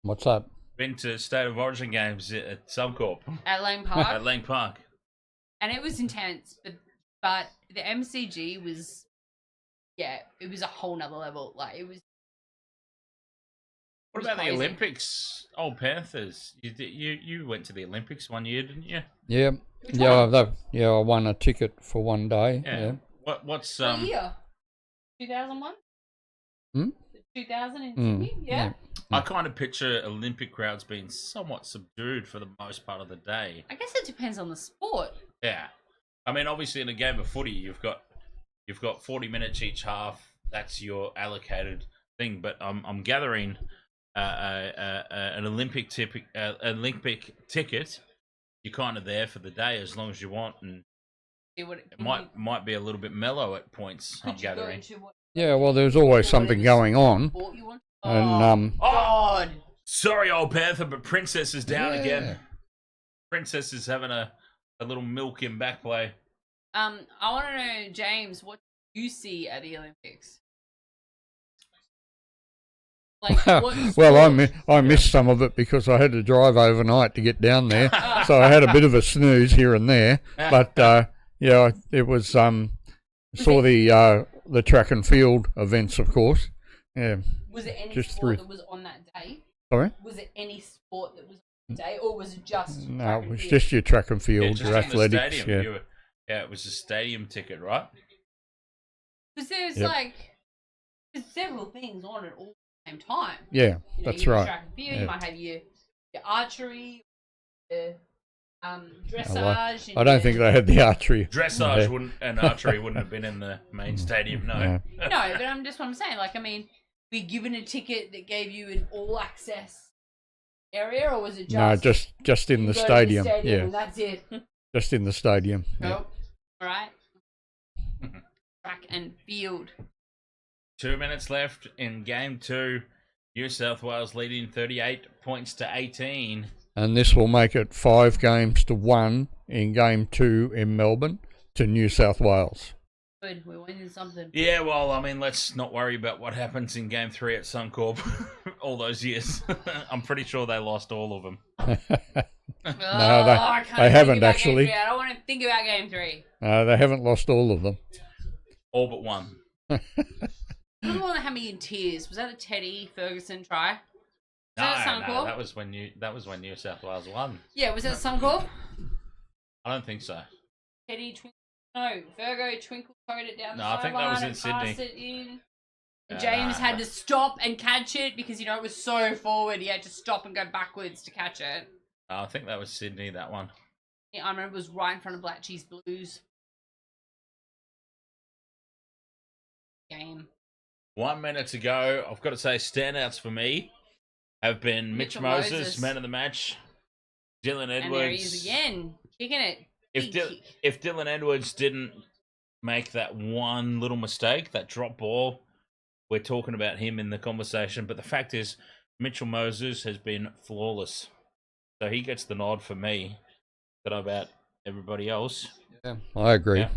Speaker 5: What's up?
Speaker 3: Been to State of Origin games at Suncorp.
Speaker 4: At Lang Park.
Speaker 3: At Lang Park.
Speaker 4: And it was intense, but the MCG was, it was a whole nother level. Like, it was.
Speaker 3: What about the Olympics? Old Panthers. You went to the Olympics one year, didn't you?
Speaker 5: Yeah. I won a ticket for one day. Yeah.
Speaker 3: What's
Speaker 4: What year? 2001? 2000 in Sydney? Yeah.
Speaker 3: I kind of picture Olympic crowds being somewhat subdued for the most part of the day.
Speaker 4: I guess it depends on the sport.
Speaker 3: Yeah. I mean, obviously in a game of footy, you've got 40 minutes each half. That's your allocated thing. But I'm gathering an Olympic ticket. You're kind of there for the day as long as you want, and it might be a little bit mellow at points. I'm gathering.
Speaker 5: Yeah, well, there's always something going on. And
Speaker 4: God!
Speaker 3: Sorry, old Panther, but Princess is down again. Princess is having a little milk in back play.
Speaker 4: I want to know, James, what you see at the Olympics? Like,
Speaker 5: well, I missed some of it because I had to drive overnight to get down there, so I had a bit of a snooze here and there. But it was saw the track and field events, of course. Yeah.
Speaker 4: Was it any sport that was on that day?
Speaker 5: Sorry?
Speaker 4: Was it any sport that was on that day, or was it just
Speaker 5: No, it was just your track and field, your athletics.
Speaker 3: It was a stadium ticket, right?
Speaker 4: Because there's there's several things on at all the same time.
Speaker 5: Yeah, that's right.
Speaker 4: Track and field, you might have your archery, dressage.
Speaker 5: I don't think they had the archery.
Speaker 3: Dressage and archery wouldn't have been in the main stadium, no.
Speaker 4: No, but I'm saying, like, I mean, were you given a ticket that gave you an all-access area, or was it
Speaker 5: just in the stadium? Yeah,
Speaker 4: and that's it.
Speaker 5: Just in the stadium.
Speaker 4: All right. Track and field.
Speaker 3: 2 minutes left in game 2. New South Wales leading 38 points to 18.
Speaker 5: And this will make it 5 games to 1 in game 2 in Melbourne to New South Wales.
Speaker 4: Good, we're winning something.
Speaker 3: Yeah, well, I mean, let's not worry about what happens in game 3 at Suncorp all those years. I'm pretty sure they lost all of them.
Speaker 5: No, they haven't actually.
Speaker 4: I don't want to think about game 3.
Speaker 5: No, they haven't lost all of them.
Speaker 3: All but one.
Speaker 4: The one that had me in tears. Was that a Teddy Ferguson try? that
Speaker 3: No,
Speaker 4: Suncorp?
Speaker 3: that was when New South Wales won.
Speaker 4: Yeah, was that Suncorp?
Speaker 3: I don't think so.
Speaker 4: Teddy Twinkle. No, Virgo Twinkle towed it down the
Speaker 3: No, I think that was
Speaker 4: sideline
Speaker 3: in
Speaker 4: and
Speaker 3: Sydney.
Speaker 4: passed it in. And
Speaker 3: Yeah,
Speaker 4: James
Speaker 3: nah.
Speaker 4: had to stop and catch it because, it was so forward. He had to stop and go backwards to catch it.
Speaker 3: I think that was Sydney, that one.
Speaker 4: Yeah, I remember it was right in front of Black Cheese Blues. Game.
Speaker 3: 1 minute to go. I've got to say, standouts for me have been Mitch
Speaker 4: Mitchell
Speaker 3: Moses,
Speaker 4: Moses.
Speaker 3: man of the match. Dylan Edwards.
Speaker 4: And there he is again, kicking it.
Speaker 3: If Dylan Edwards didn't make that one little mistake, that drop ball, we're talking about him in the conversation. But the fact is, Mitchell Moses has been flawless. So he gets the nod for me. Don't know about everybody else.
Speaker 5: Yeah, I agree.
Speaker 3: Yeah.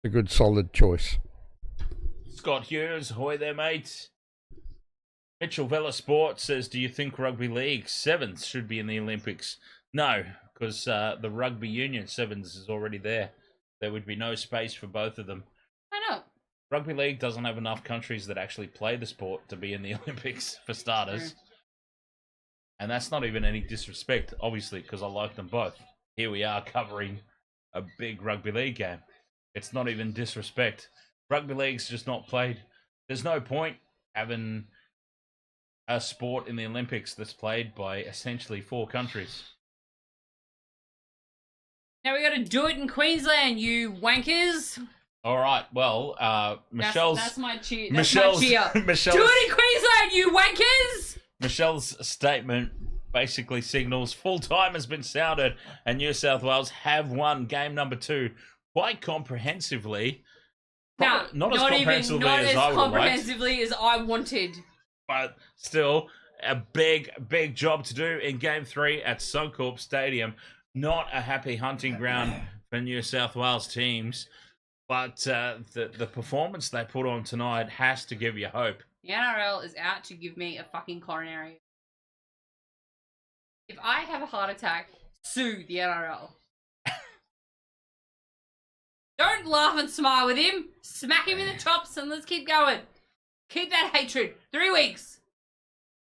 Speaker 5: A good, solid choice.
Speaker 3: Scott Hughes, ahoy there, mate. Mitchell Vella Sport says, do you think Rugby League Sevens should be in the Olympics? No, because the Rugby Union Sevens is already there. There would be no space for both of them.
Speaker 4: Why not?
Speaker 3: Rugby League doesn't have enough countries that actually play the sport to be in the Olympics, for starters. And that's not even any disrespect, obviously, because I like them both. Here we are covering a big Rugby League game. It's not even disrespect. Rugby League's just not played. There's no point having a sport in the Olympics that's played by essentially 4 countries.
Speaker 4: Now we got to do it in Queensland, you wankers.
Speaker 3: All right, well, Michelle's...
Speaker 4: That's my cheer.
Speaker 3: Michelle's,
Speaker 4: Do it in Queensland, you wankers!
Speaker 3: Michelle's statement basically signals full time has been sounded and New South Wales have won game number 2 quite comprehensively. Not as comprehensively as I would have liked,
Speaker 4: as I wanted.
Speaker 3: but still a big job to do in game 3 at Suncorp Stadium. Not a happy hunting ground for New South Wales teams, but the performance they put on tonight has to give you hope.
Speaker 4: The NRL is out to give me a fucking coronary. If I have a heart attack, sue the NRL. Don't laugh and smile with him. Smack him in the chops and let's keep going. Keep that hatred. 3 weeks.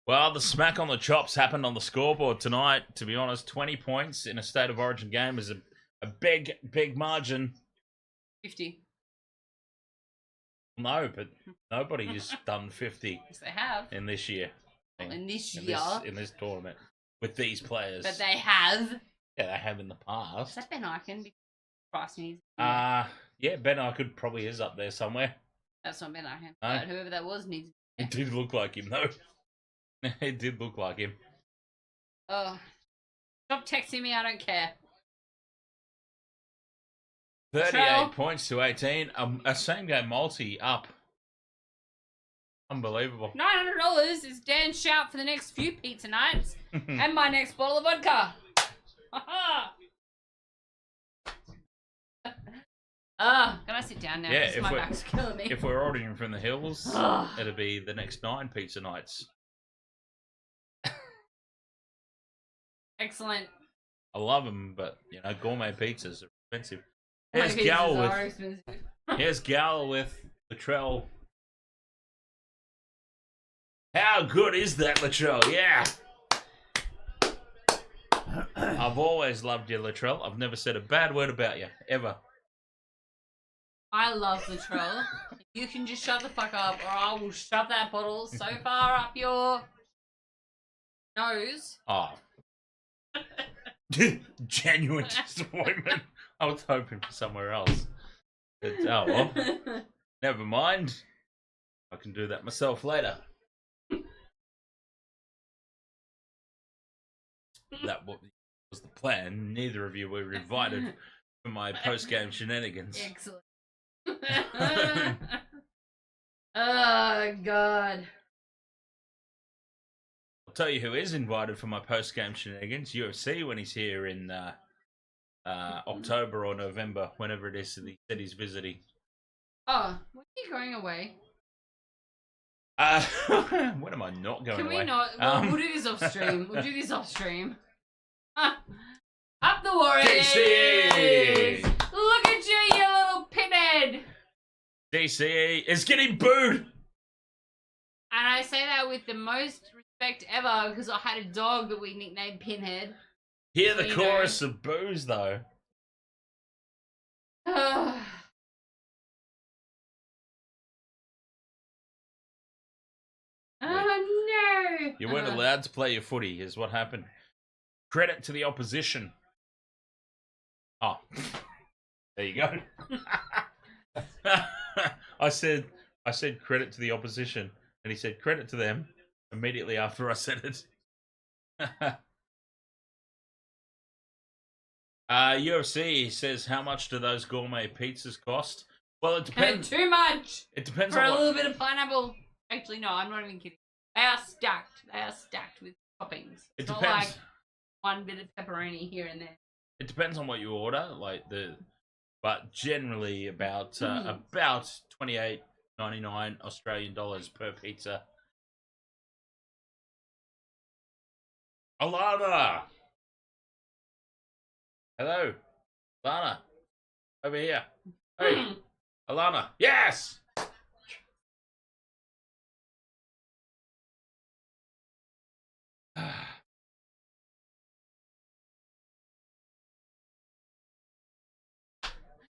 Speaker 3: Well, the smack on the chops happened on the scoreboard tonight. To be honest, 20 points in a State of Origin game is a big margin.
Speaker 4: 50.
Speaker 3: No, but nobody's done 50
Speaker 4: Yes, they have.
Speaker 3: in this year.
Speaker 4: In this year.
Speaker 3: In this tournament. With these players.
Speaker 4: But they have.
Speaker 3: Yeah, they have in the
Speaker 4: Is
Speaker 3: past.
Speaker 4: that Ben Eichen? Because Christ needs.
Speaker 3: Yeah, Ben Eichen probably is up there somewhere.
Speaker 4: That's not Ben Eichen.
Speaker 3: No.
Speaker 4: But whoever that was needs.
Speaker 3: It did look like him, though. It did look like him.
Speaker 4: Oh. Stop texting me, I don't care.
Speaker 3: 38
Speaker 4: Trell.
Speaker 3: points to 18. A same-game multi up. Unbelievable.
Speaker 4: $900 is Dan's shout for the next few pizza nights and my next bottle of vodka. Can I sit down now?
Speaker 3: Yeah,
Speaker 4: Because
Speaker 3: if
Speaker 4: my
Speaker 3: we're-
Speaker 4: back's killing me.
Speaker 3: If we're ordering from the hills,
Speaker 4: Ugh.
Speaker 3: it'll be the next 9 pizza nights.
Speaker 4: Excellent.
Speaker 3: I love them, but gourmet pizzas are expensive.
Speaker 4: My
Speaker 3: Here's
Speaker 4: pizzas
Speaker 3: Gal
Speaker 4: are
Speaker 3: with
Speaker 4: expensive.
Speaker 3: Latrell. How good is that, Latrell? Yeah. I've always loved you, Latrell. I've never said a bad word about you, ever.
Speaker 4: I love Latrell. You can just shut the fuck up or I will shove that bottle so far up your nose.
Speaker 3: Oh. Genuine disappointment. I was hoping for somewhere else. But, oh, well. Never mind. I can do that myself later. That was the plan. Neither of you were invited for my post-game shenanigans.
Speaker 4: Excellent. Oh, God.
Speaker 3: I'll tell you who is invited for my post-game shenanigans. UFC when he's here in October or November, whenever it is that he said he's visiting.
Speaker 4: Oh, when are you going away?
Speaker 3: When am I not going
Speaker 4: Can
Speaker 3: away?
Speaker 4: we not? We'll do this off stream. We'll do this off stream. Up the Warriors!
Speaker 3: DCE!
Speaker 4: Look at you, you little pinhead!
Speaker 3: DCE is getting booed!
Speaker 4: And I say that with the most respect ever because I had a dog that we nicknamed Pinhead.
Speaker 3: Hear the
Speaker 4: You
Speaker 3: chorus of boos, though.
Speaker 4: Oh no!
Speaker 3: You weren't allowed to play your footy, is what happened. Credit to the opposition. Oh, there you go. I said credit to the opposition, and he said credit to them immediately after I said it. UFC says, how much do those gourmet pizzas cost? Well, it depends.
Speaker 4: Too much.
Speaker 3: It depends
Speaker 4: For
Speaker 3: on
Speaker 4: a
Speaker 3: what...
Speaker 4: little bit of pineapple. Actually, no, I'm not even kidding. They are stacked. They are stacked with toppings.
Speaker 3: It
Speaker 4: It's not
Speaker 3: depends.
Speaker 4: like one bit of pepperoni here and there.
Speaker 3: It depends on what you order, but generally about $28.99 Australian dollars per pizza. Alana, hello, Alana, over here. Hey, Alana, yes.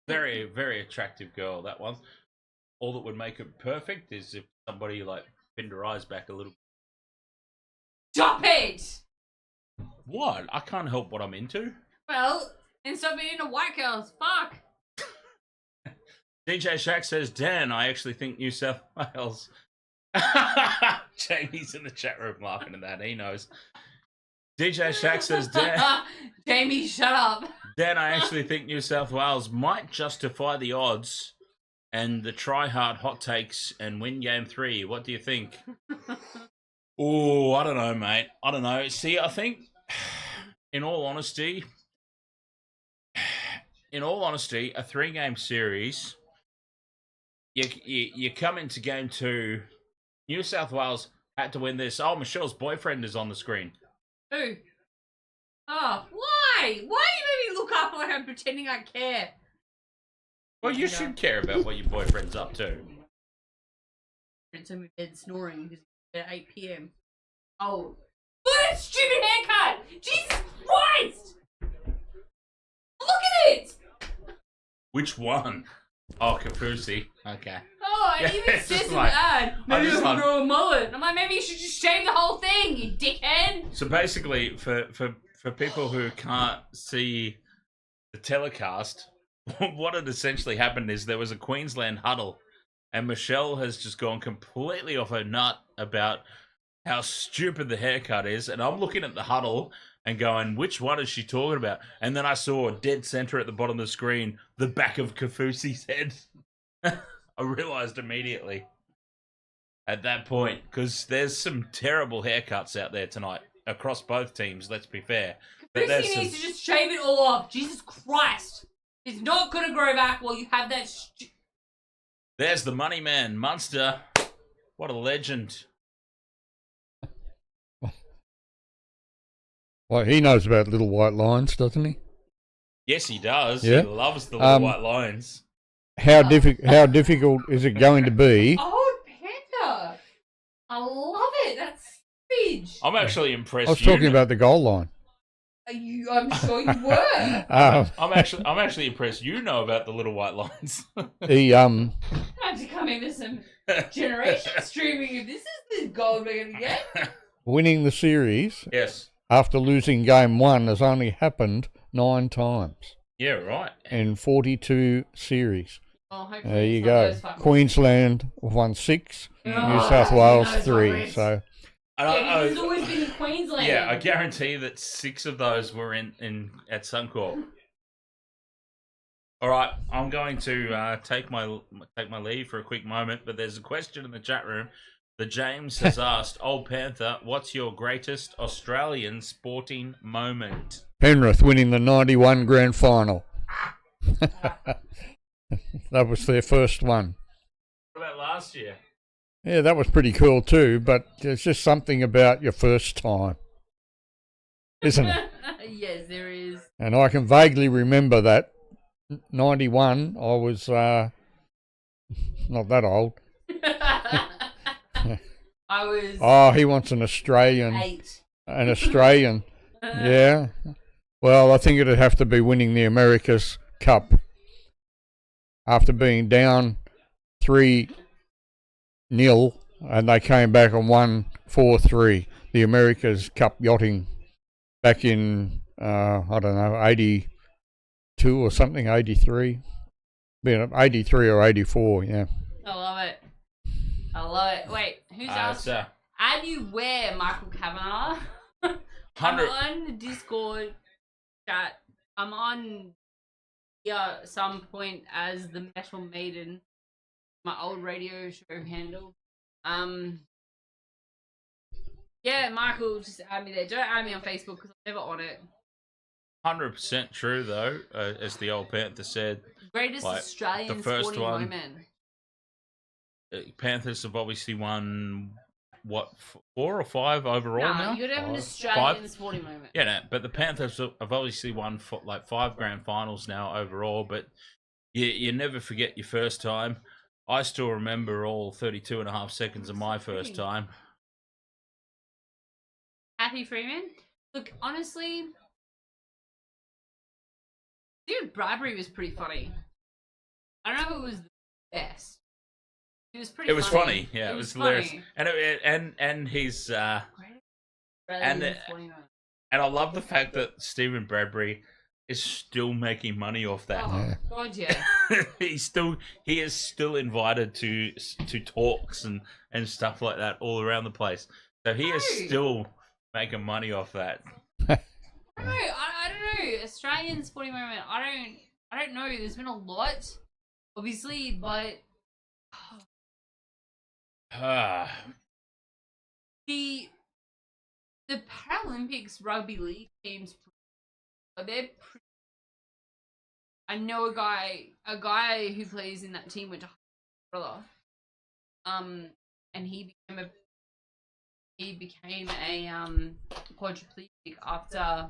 Speaker 3: Very, very attractive girl, that one. All that would make it perfect is if somebody like pinned her eyes back a little.
Speaker 4: Stop it!
Speaker 3: What? I can't help what I'm into.
Speaker 4: Well, then stop being into white girls. Fuck.
Speaker 3: DJ Shack says, Dan, I actually think New South Wales. Jamie's in the chat room laughing at that. He knows. DJ Shack says, Dan.
Speaker 4: Jamie, shut up.
Speaker 3: Dan, I actually think New South Wales might justify the odds and the try-hard hot takes and win game 3. What do you think? Oh, I don't know, mate. I don't know. See, I think, in all honesty, a 3-game series, you come into game 2, New South Wales had to win this. Oh, Michelle's boyfriend is on the screen.
Speaker 4: Who? Oh, why? Why you make me look up like I'm pretending I care?
Speaker 3: Well, you should care about what your boyfriend's up to.
Speaker 4: It's in bed snoring because it's at 8 p.m. Oh. Look at that stupid haircut! Jesus Christ! Look at it!
Speaker 3: Which one? Oh, Kafusi. Okay.
Speaker 4: Oh, it
Speaker 3: Yeah,
Speaker 4: even
Speaker 3: it's
Speaker 4: says
Speaker 3: just
Speaker 4: in
Speaker 3: like-
Speaker 4: the ad, maybe
Speaker 3: just
Speaker 4: I can
Speaker 3: like-
Speaker 4: grow a mullet. I'm like, maybe you should just shave the whole thing, you dickhead!
Speaker 3: So basically, for people who can't see the telecast, what had essentially happened is there was a Queensland huddle, and Michelle has just gone completely off her nut about how stupid the haircut is, and I'm looking at the huddle and going, which one is she talking about? And then I saw dead center at the bottom of the screen, the back of Kafusi's head. I realized immediately at that point, because there's some terrible haircuts out there tonight across both teams, let's be fair. But there's
Speaker 4: Brucey
Speaker 3: some-
Speaker 4: needs to just shave it all off. Jesus Christ! It's not gonna grow back while you have that
Speaker 3: There's the money man, Munster. What a legend.
Speaker 5: Well, he knows about little white lines, doesn't he?
Speaker 3: Yes, he does.
Speaker 5: Yeah.
Speaker 3: He loves the little white lines.
Speaker 5: How difficult is it going to be?
Speaker 4: Oh, Panther! I love it. That's savage.
Speaker 3: I'm actually impressed.
Speaker 5: I was talking about the goal line.
Speaker 4: I'm sure you were.
Speaker 3: I'm actually impressed. You know about the little white lines.
Speaker 5: He
Speaker 4: I have to come into some generation streaming. If this is the gold we're gonna get.
Speaker 5: winning the series
Speaker 3: Yes.
Speaker 5: after losing game 1 has only happened 9 times
Speaker 3: Yeah. Right.
Speaker 5: in 42 series.
Speaker 4: Oh, hopefully
Speaker 5: There you
Speaker 4: it's not
Speaker 5: go.
Speaker 4: those fuckers.
Speaker 5: Queensland won 6, New
Speaker 4: Oh,
Speaker 5: South Wales
Speaker 4: those
Speaker 5: 3.
Speaker 4: fuckers.
Speaker 5: So
Speaker 4: Yeah, he's always been in Queensland.
Speaker 3: Yeah, I guarantee that 6 of those were in at Suncorp. All right, I'm going to take my leave for a quick moment, but there's a question in the chat room that James has asked. Old Panther, what's your greatest Australian sporting moment?
Speaker 5: Penrith winning the 91 grand final. That was their first one.
Speaker 3: What about last year?
Speaker 5: Yeah, that was pretty cool too, but there's just something about your first time, isn't it?
Speaker 4: Yes, there is.
Speaker 5: And I can vaguely remember that. 91, I was not that old.
Speaker 4: I I was
Speaker 5: Oh, he wants an Australian.
Speaker 4: 8.
Speaker 5: An Australian. Yeah. Well, I think it'd have to be winning the America's Cup after being down 3-0, and they came back and won 4-3. The America's Cup yachting back in I don't know, 82 or something, 83. 83 or 84, yeah.
Speaker 4: I love it. I love it. Wait, who's else? How do you wear Michael Kavanagh? I'm on the Discord chat. I'm on some point as the Metal Maiden, my old radio show handle. Yeah, Michael, just add me there. Don't add me on Facebook because I'm never on it.
Speaker 3: 100% true though, as the old Panther said.
Speaker 4: Greatest
Speaker 3: like,
Speaker 4: Australian
Speaker 3: the first
Speaker 4: sporting
Speaker 3: one,
Speaker 4: moment.
Speaker 3: Panthers have obviously won what 4 or 5 overall now.
Speaker 4: You gotta have an Australian sporting moment.
Speaker 3: Yeah, no, but the Panthers have obviously won like 5 grand finals now overall. But you never forget your first time. I still remember all 32 and a half seconds of my first time.
Speaker 4: Happy Freeman. Look, honestly, dude, Bradbury was pretty funny. I don't know if it was the best. It was pretty.
Speaker 3: It was funny. Yeah, it was hilarious.
Speaker 4: Funny.
Speaker 3: And he's and I love the fact that Stephen Bradbury is still making money off that.
Speaker 4: Oh God, yeah.
Speaker 3: He is still invited to talks and stuff like that all around the place. So he is still making money off that.
Speaker 4: I don't know. Australian sporting moment. I don't know. There's been a lot, obviously, but the Paralympics rugby league teams, I know a guy who plays in that team went to brother, and he became a quadriplegic after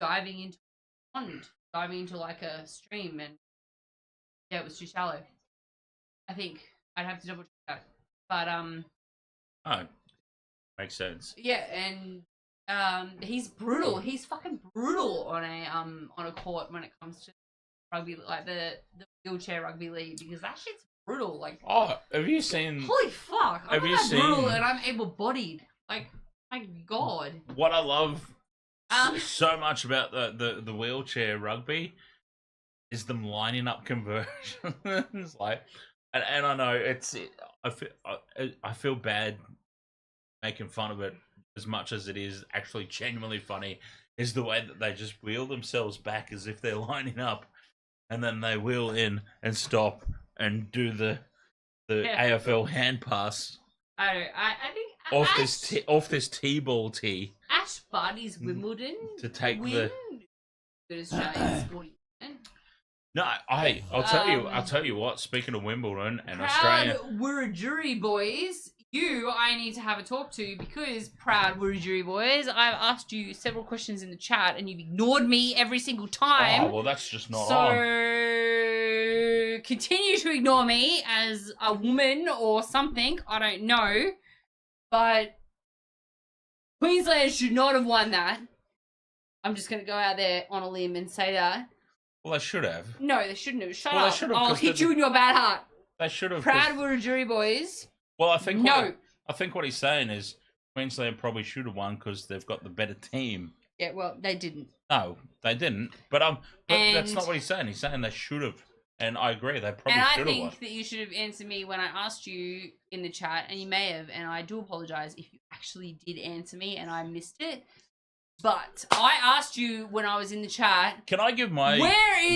Speaker 4: diving into like a stream, and yeah, it was too shallow. I think I'd have to double check that, but
Speaker 3: oh, makes sense.
Speaker 4: Yeah, and he's brutal. He's fucking brutal on a court when it comes to rugby, like the wheelchair rugby league, because that shit's brutal. Like,
Speaker 3: oh, have you seen?
Speaker 4: Holy fuck! I'm not that brutal, and I'm able-bodied. Like, my God.
Speaker 3: What I love so much about the wheelchair rugby is them lining up conversions. Like, and I know I feel bad making fun of it as much as it is actually genuinely funny. Is the way that they just wheel themselves back as if they're lining up, and then they wheel in and stop and do the AFL hand pass.
Speaker 4: I think
Speaker 3: off this T-ball tee.
Speaker 4: Ash Barty's Wimbledon
Speaker 3: to take
Speaker 4: win. Good Australian sporting.
Speaker 3: No, I'll tell you what. Speaking of Wimbledon and
Speaker 4: proud
Speaker 3: Australia,
Speaker 4: Wiradjuri boys, I need to have a talk to, because proud Wiradjuri boys, I've asked you several questions in the chat and you've ignored me every single time.
Speaker 3: Oh well, that's just not
Speaker 4: on.
Speaker 3: So
Speaker 4: continue to ignore me as a woman or something. I don't know, but Queensland should not have won that. I'm just gonna go out there on a limb and say that.
Speaker 3: Well, they should have.
Speaker 4: No, they shouldn't have. Shut
Speaker 3: well,
Speaker 4: up. I'll hit you in your bad heart.
Speaker 3: They should have.
Speaker 4: Proud Wiradjuri boys.
Speaker 3: Well, I think
Speaker 4: I
Speaker 3: think what he's saying is Queensland probably should have won because they've got the better team.
Speaker 4: Yeah, well, they didn't.
Speaker 3: No, they didn't. But that's not what he's saying. He's saying they should have, and I agree. They probably should have won.
Speaker 4: And I think that you should have answered me when I asked you in the chat, and you may have. And I do apologize if you actually did answer me and I missed it. But I asked you when I was in the chat.
Speaker 3: Can I give my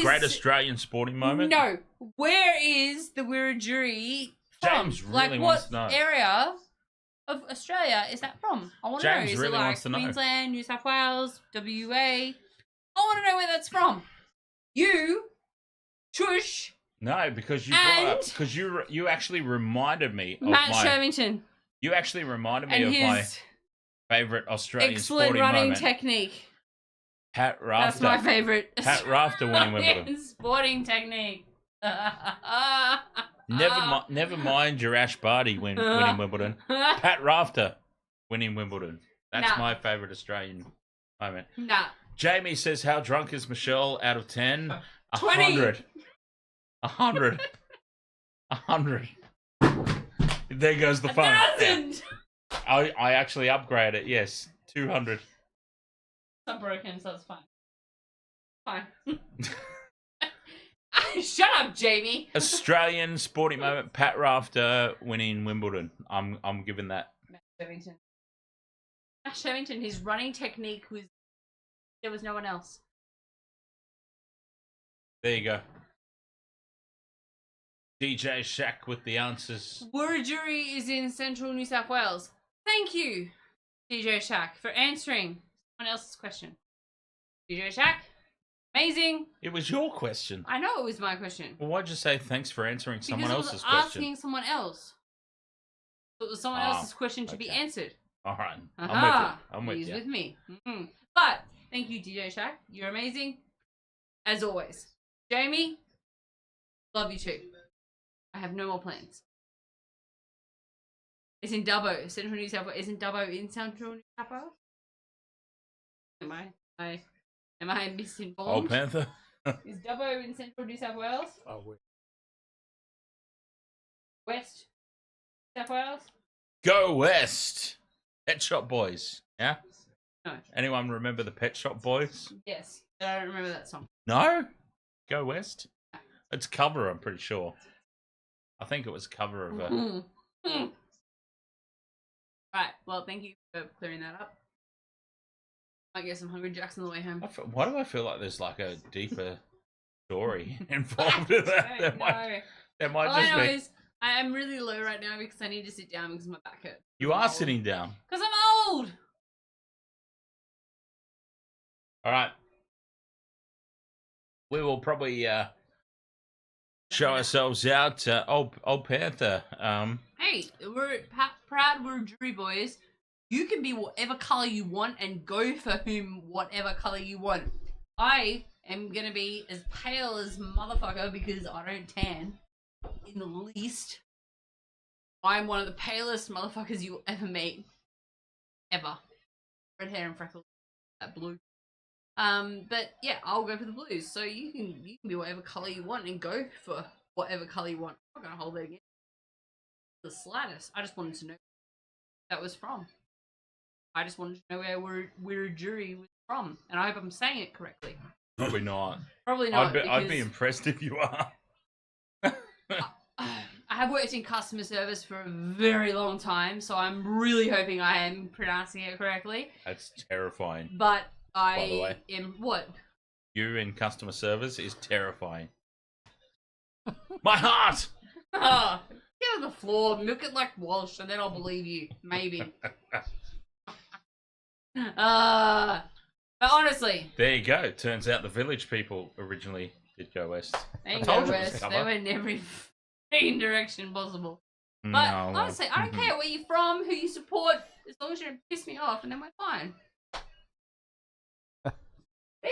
Speaker 3: great Australian sporting moment?
Speaker 4: No. Where is the Wiradjuri from?
Speaker 3: James really wants to know.
Speaker 4: What area of Australia is that from? I want to know. Is
Speaker 3: really
Speaker 4: it like
Speaker 3: wants to know.
Speaker 4: Queensland, New South Wales, WA? I want to know where that's from. You, Chush.
Speaker 3: No, because you actually reminded me of
Speaker 4: Matt Shervington.
Speaker 3: You actually reminded me of my favorite Australian
Speaker 4: excellent running technique.
Speaker 3: Pat Rafter.
Speaker 4: That's my favorite.
Speaker 3: Pat Rafter winning Wimbledon.
Speaker 4: Sporting technique.
Speaker 3: Never mind your Ash Barty winning Wimbledon. Pat Rafter winning Wimbledon. That's
Speaker 4: Nah.
Speaker 3: my favourite Australian moment.
Speaker 4: Nah.
Speaker 3: Jamie says, how drunk is Michelle out of 10?
Speaker 4: 20.
Speaker 3: 100. 100. 100. There goes the phone.
Speaker 4: 1,000.
Speaker 3: I actually upgrade it, yes. 200.
Speaker 4: It's not broken, so it's fine. Fine. Shut up, Jamie.
Speaker 3: Australian sporting moment, Pat Rafter winning Wimbledon. I'm giving that.
Speaker 4: Matt Shevington. Matt Shevington, his running technique was... There was no one else.
Speaker 3: There you go. DJ Shaq with the answers.
Speaker 4: Wiradjuri is in central New South Wales. Thank you, DJ Shaq, for answering someone else's question. DJ Shaq, amazing.
Speaker 3: It was your question.
Speaker 4: I know it was my question.
Speaker 3: Well, why'd you say thanks for answering someone
Speaker 4: Because
Speaker 3: else's
Speaker 4: I was
Speaker 3: question?
Speaker 4: asking someone else. So it was someone else's question to be
Speaker 3: okay.
Speaker 4: answered.
Speaker 3: All right.
Speaker 4: Aha,
Speaker 3: I'm with
Speaker 4: he's
Speaker 3: you.
Speaker 4: with me. Mhm. But thank you, DJ Shaq. You're amazing, as always. Jamie, love you too. I have no more plans. It's in Dubbo, Central New South Wales. Isn't Dubbo in Central New South Wales? Am I misinformed?
Speaker 3: Old Panther.
Speaker 4: Is Dubbo in Central New South Wales?
Speaker 5: Oh, we-
Speaker 4: West South Wales?
Speaker 3: Go West. Pet Shop Boys. Yeah?
Speaker 4: No.
Speaker 3: Anyone remember the Pet Shop Boys?
Speaker 4: Yes. But I don't remember that song.
Speaker 3: No? Go West? It's a cover, I'm pretty sure. I think it was a cover of a...
Speaker 4: Right. Well, thank you for clearing that up. Might get some Hungry Jacks on the way home.
Speaker 3: Why do I feel like there's like a deeper story involved in that? There might
Speaker 4: All I
Speaker 3: just
Speaker 4: know
Speaker 3: be.
Speaker 4: is I am really low right now because I need to sit down because my back hurts.
Speaker 3: You are sitting down.
Speaker 4: Because I'm old.
Speaker 3: All right. We will probably show ourselves out. Old Panther.
Speaker 4: Hey, we're proud. We're jury boys. You can be whatever color you want and go for whatever color you want. I am gonna be as pale as motherfucker because I don't tan in the least. I'm one of the palest motherfuckers you will ever meet. Ever. Red hair and freckles. That blue. But yeah, I'll go for the blues. So you can be whatever color you want and go for whatever color you want. I'm not gonna hold it again. The slightest. I just wanted to know where that was from. I just wanted to know where Wiradjuri was from, and I hope I'm saying it correctly.
Speaker 3: Probably not.
Speaker 4: Probably not.
Speaker 3: I'd be impressed if you are.
Speaker 4: I have worked in customer service for a very long time, so I'm really hoping I am pronouncing it correctly.
Speaker 3: That's terrifying.
Speaker 4: But
Speaker 3: By the
Speaker 4: I
Speaker 3: way.
Speaker 4: am what?
Speaker 3: You in customer service is terrifying. My heart!
Speaker 4: Get on the floor, milk it like Walsh, and then I'll believe you. Maybe. But honestly,
Speaker 3: There you go. Turns out the village people originally did go west.
Speaker 4: they
Speaker 3: I
Speaker 4: ain't
Speaker 3: told
Speaker 4: go
Speaker 3: you it was
Speaker 4: west.
Speaker 3: cover.
Speaker 4: They went in every fucking direction possible. But
Speaker 3: No, well,
Speaker 4: honestly, I don't care where you're from, who you support, as long as you don't piss me off, and then we're fine. See?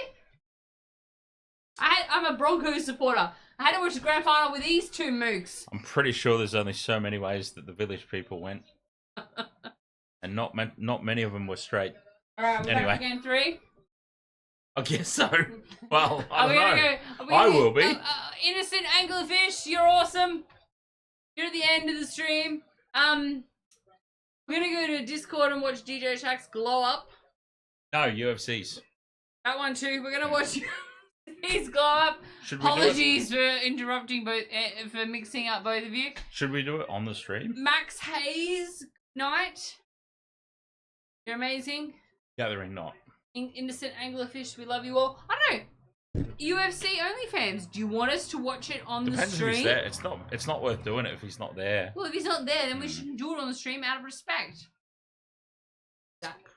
Speaker 4: I'm a Broncos supporter. I had to watch the grand final with these two mooks.
Speaker 3: I'm pretty sure there's only so many ways that the village people went, and not many of them were straight.
Speaker 4: All right, we're
Speaker 3: Anyway.
Speaker 4: back to game 3.
Speaker 3: I guess so. Well, I
Speaker 4: Are we
Speaker 3: don't know.
Speaker 4: gonna go?
Speaker 3: I will be.
Speaker 4: Innocent anglerfish, you're awesome. You're at the end of the stream. We're gonna go to Discord and watch DJ Shaq's glow up.
Speaker 3: No, UFCs.
Speaker 4: That one too. We're gonna watch his glow up.
Speaker 3: Should we do it?
Speaker 4: Apologies for interrupting both, for mixing up both of you.
Speaker 3: Should we do it on the stream?
Speaker 4: Max Hayes, night. You're amazing.
Speaker 3: Gathering not.
Speaker 4: Innocent anglerfish, we love you all. I don't know. UFC OnlyFans. Do you want us to watch it on
Speaker 3: Depends
Speaker 4: the
Speaker 3: if he's
Speaker 4: stream?
Speaker 3: there. It's not worth doing it if he's not there.
Speaker 4: Well, if he's not there, then we shouldn't do it on the stream out of respect.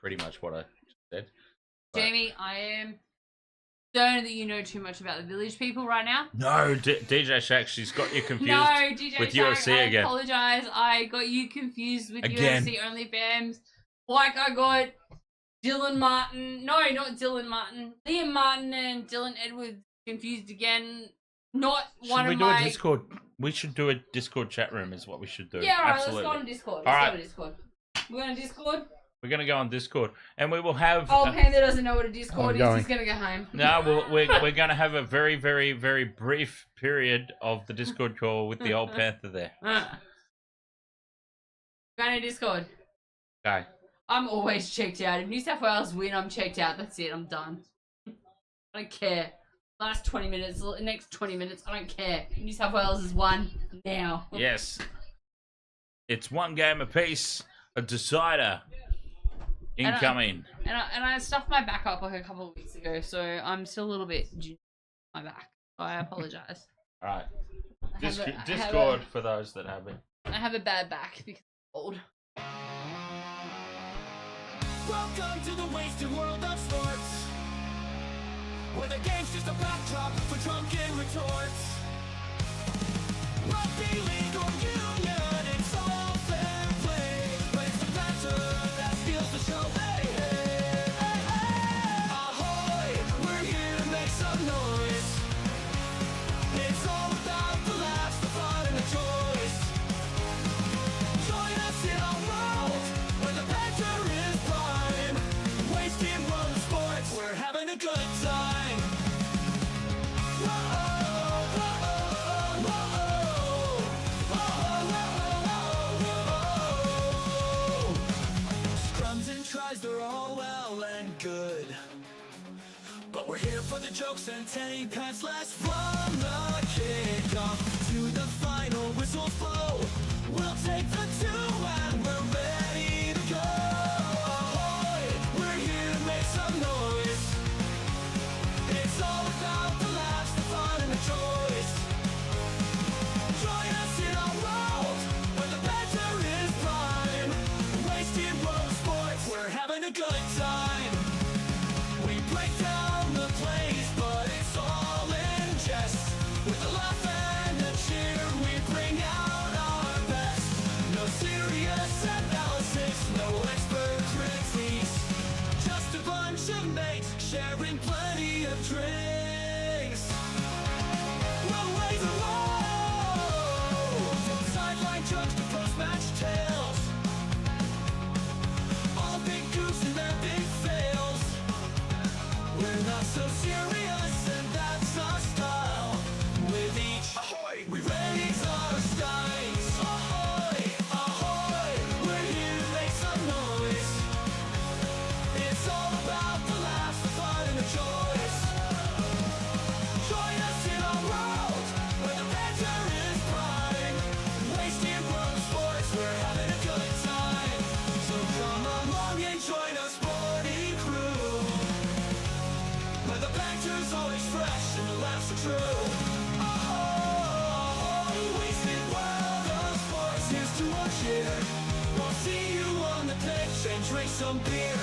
Speaker 3: Pretty much what I just said. But-
Speaker 4: Jamie, I am concerned that you know too much about the village people right now.
Speaker 3: No, DJ Shaq, she's got you confused.
Speaker 4: No, DJ
Speaker 3: with
Speaker 4: Shaq,
Speaker 3: UFC
Speaker 4: I
Speaker 3: again.
Speaker 4: apologize. I got you confused with
Speaker 3: Again.
Speaker 4: UFC OnlyFans. Like I got Dylan Martin. No, not Dylan Martin. Liam Martin and Dylan Edwards confused again. Not one
Speaker 3: Should we
Speaker 4: of
Speaker 3: do
Speaker 4: my...
Speaker 3: a Discord We should do a Discord chat room. Is what we should do.
Speaker 4: Yeah, all right.
Speaker 3: Absolutely.
Speaker 4: Let's go on Discord.
Speaker 3: All
Speaker 4: Let's
Speaker 3: right.
Speaker 4: go to Discord. We're going to Discord.
Speaker 3: We're gonna go on Discord, and we will have.
Speaker 4: Oh, Panda doesn't know what a Discord is.
Speaker 5: going.
Speaker 4: He's going to go home.
Speaker 3: No, we're gonna have a very, very, very brief period of the Discord call with the old Panther there.
Speaker 4: Going to Discord.
Speaker 3: Okay.
Speaker 4: I'm always checked out. If New South Wales win, I'm checked out. That's it. I'm done. I don't care. Last 20 minutes, the next 20 minutes, I don't care. New South Wales has won now.
Speaker 3: Yes. It's one game apiece. A decider incoming.
Speaker 4: And I stuffed my back up like a couple of weeks ago, so I'm still a little bit junior on my back. So I apologize.
Speaker 3: All right.
Speaker 4: I have a-
Speaker 3: Discord for those that have it.
Speaker 4: I have a bad back because I'm old.
Speaker 1: Welcome to the wasted world of sports, where the game's just a backdrop for drunken retorts. Rugby league or union, it's all fair play, but it's the banter that steals the show. Hey, hey, hey, hey. Ahoy, we're here to make some noise. It's all about the laughs, the fun, and the joys. Join us in our world where the banter is prime. Wasted world of sports, we're having a good time. Scrums and tries, they're all well and good, but we're here for the jokes and 10 pants last. From the kickoff to the final whistle blow, we'll take the two and we're ready to go. Ahoy, we're here to make some noise. It's all about the laughs, the fun, and the joys. Join us in our world where the banter is prime. Wasted world of sports, we're having a good time. We break down the plays, but it's all in jest. With a laugh and a cheer, we bring out our best. No serious analysis, no expert critiques, just a bunch of mates sharing plenty of drinks. We'll wave the roll, from sideline jokes to post-match tales. All big goofs and their big fails. We're not so serious, and that's our style. With each ahoy, we raise our skies. Ahoy, ahoy, we're here to make some noise. It's all about the laughs, the fun, and the joys. Join us in our world where the banter is prime. Wasted world of sports, we're having a good time. So come along and join our sporting crew, where the banter's always fresh and the laughs are true. Oh, wasted world of sports, here's to our cheer. We'll see you on the pitch and drink some beer.